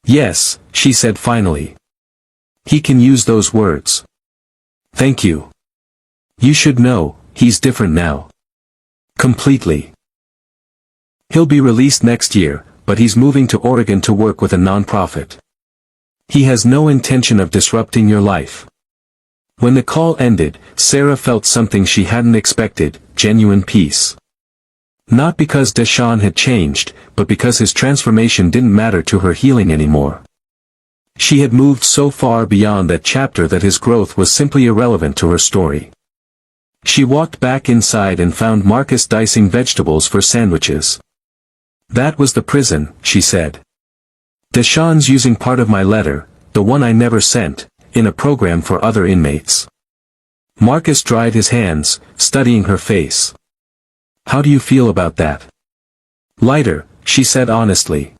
"Yes," she said finally. "He can use those words. Thank you. You should know, he's different now. Completely. He'll be released next year, but he's moving to Oregon to work with a nonprofit. He has no intention of disrupting your life." When the call ended, Sarah felt something she hadn't expected, genuine peace. Not because Deshaun had changed, but because his transformation didn't matter to her healing anymore. She had moved so far beyond that chapter that his growth was simply irrelevant to her story. She walked back inside and found Marcus dicing vegetables for sandwiches. "That was the prison," she said. "Deshaun's using part of my letter, the one I never sent, in a program for other inmates." Marcus dried his hands, studying her face. "How do you feel about that?" "Lighter," she said honestly.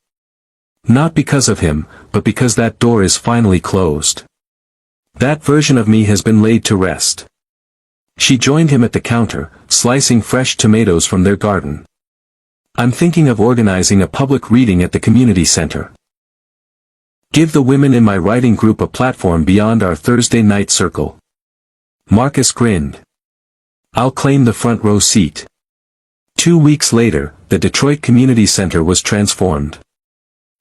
"Not because of him, but because that door is finally closed. That version of me has been laid to rest." She joined him at the counter, slicing fresh tomatoes from their garden. "I'm thinking of organizing a public reading at the community center. Give the women in my writing group a platform beyond our Thursday night circle." Marcus grinned. "I'll claim the front row seat." 2 weeks later, the Detroit Community Center was transformed.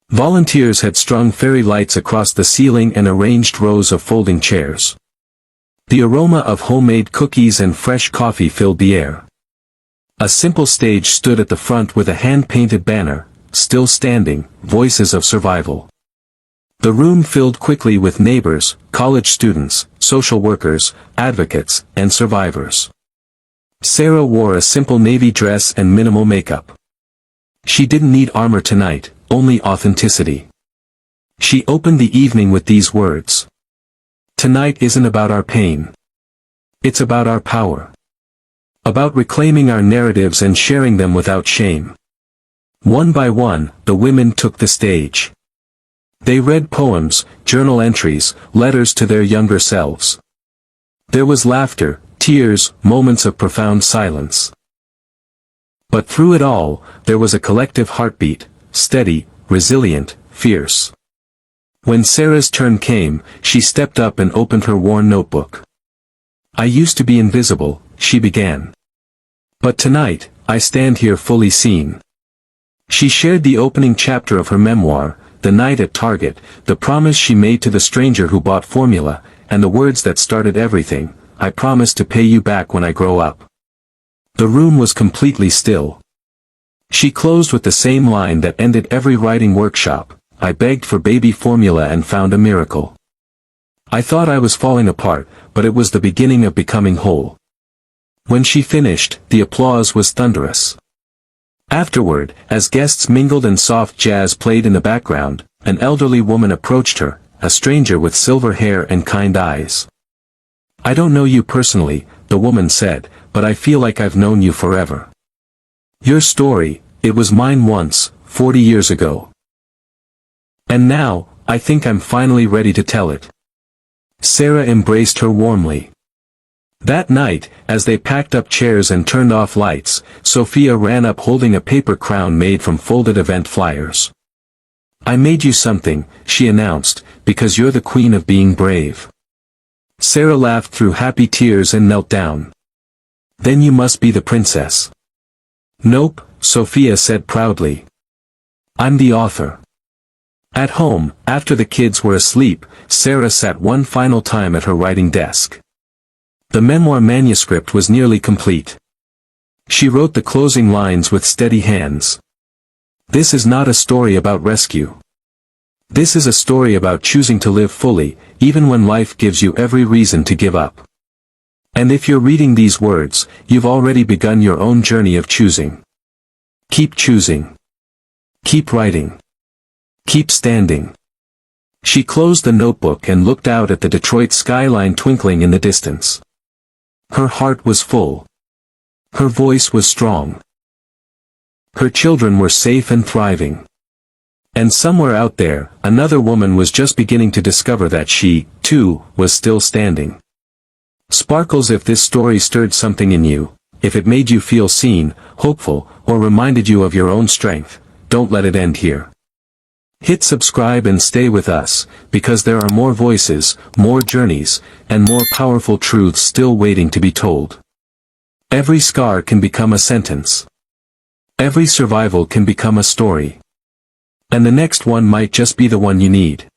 Volunteers had strung fairy lights across the ceiling and arranged rows of folding chairs. The aroma of homemade cookies and fresh coffee filled the air. A simple stage stood at the front with a hand-painted banner, still standing, Voices of Survival. The room filled quickly with neighbors, college students, social workers, advocates, and survivors. Sarah wore a simple navy dress and minimal makeup. She didn't need armor tonight, only authenticity. She opened the evening with these words. "Tonight isn't about our pain. It's about our power. About reclaiming our narratives and sharing them without shame." One by one, the women took the stage. They read poems, journal entries, letters to their younger selves. There was laughter, tears, moments of profound silence. But through it all, there was a collective heartbeat, steady, resilient, fierce. When Sarah's turn came, she stepped up and opened her worn notebook. "I used to be invisible," she began. "But tonight, I stand here fully seen." She shared the opening chapter of her memoir, the night at Target, the promise she made to the stranger who bought formula, and the words that started everything, "I promise to pay you back when I grow up." The room was completely still. She closed with the same line that ended every writing workshop, "I begged for baby formula and found a miracle. I thought I was falling apart, but it was the beginning of becoming whole." When she finished, the applause was thunderous. Afterward, as guests mingled and soft jazz played in the background, an elderly woman approached her, a stranger with silver hair and kind eyes. "I don't know you personally," the woman said, "but I feel like I've known you forever. Your story, it was mine once, 40 years ago. And now, I think I'm finally ready to tell it." Sarah embraced her warmly. That night, as they packed up chairs and turned off lights, Sophia ran up holding a paper crown made from folded event flyers. "I made you something," she announced, "because you're the queen of being brave." Sarah laughed through happy tears and knelt down. "Then you must be the princess." "Nope," Sophia said proudly. "I'm the author." At home, after the kids were asleep, Sarah sat one final time at her writing desk. The memoir manuscript was nearly complete. She wrote the closing lines with steady hands. This is not a story about rescue. This is a story about choosing to live fully, even when life gives you every reason to give up. And if you're reading these words, you've already begun your own journey of choosing. Keep choosing. Keep writing. Keep standing. She closed the notebook and looked out at the Detroit skyline twinkling in the distance. Her heart was full. Her voice was strong. Her children were safe and thriving. And somewhere out there, another woman was just beginning to discover that she, too, was still standing. Sparkles, if this story stirred something in you, if it made you feel seen, hopeful, or reminded you of your own strength, don't let it end here. Hit subscribe and stay with us, because there are more voices, more journeys, and more powerful truths still waiting to be told. Every scar can become a sentence. Every survival can become a story. And the next one might just be the one you need.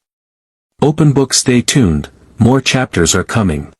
Open book, stay tuned, more chapters are coming.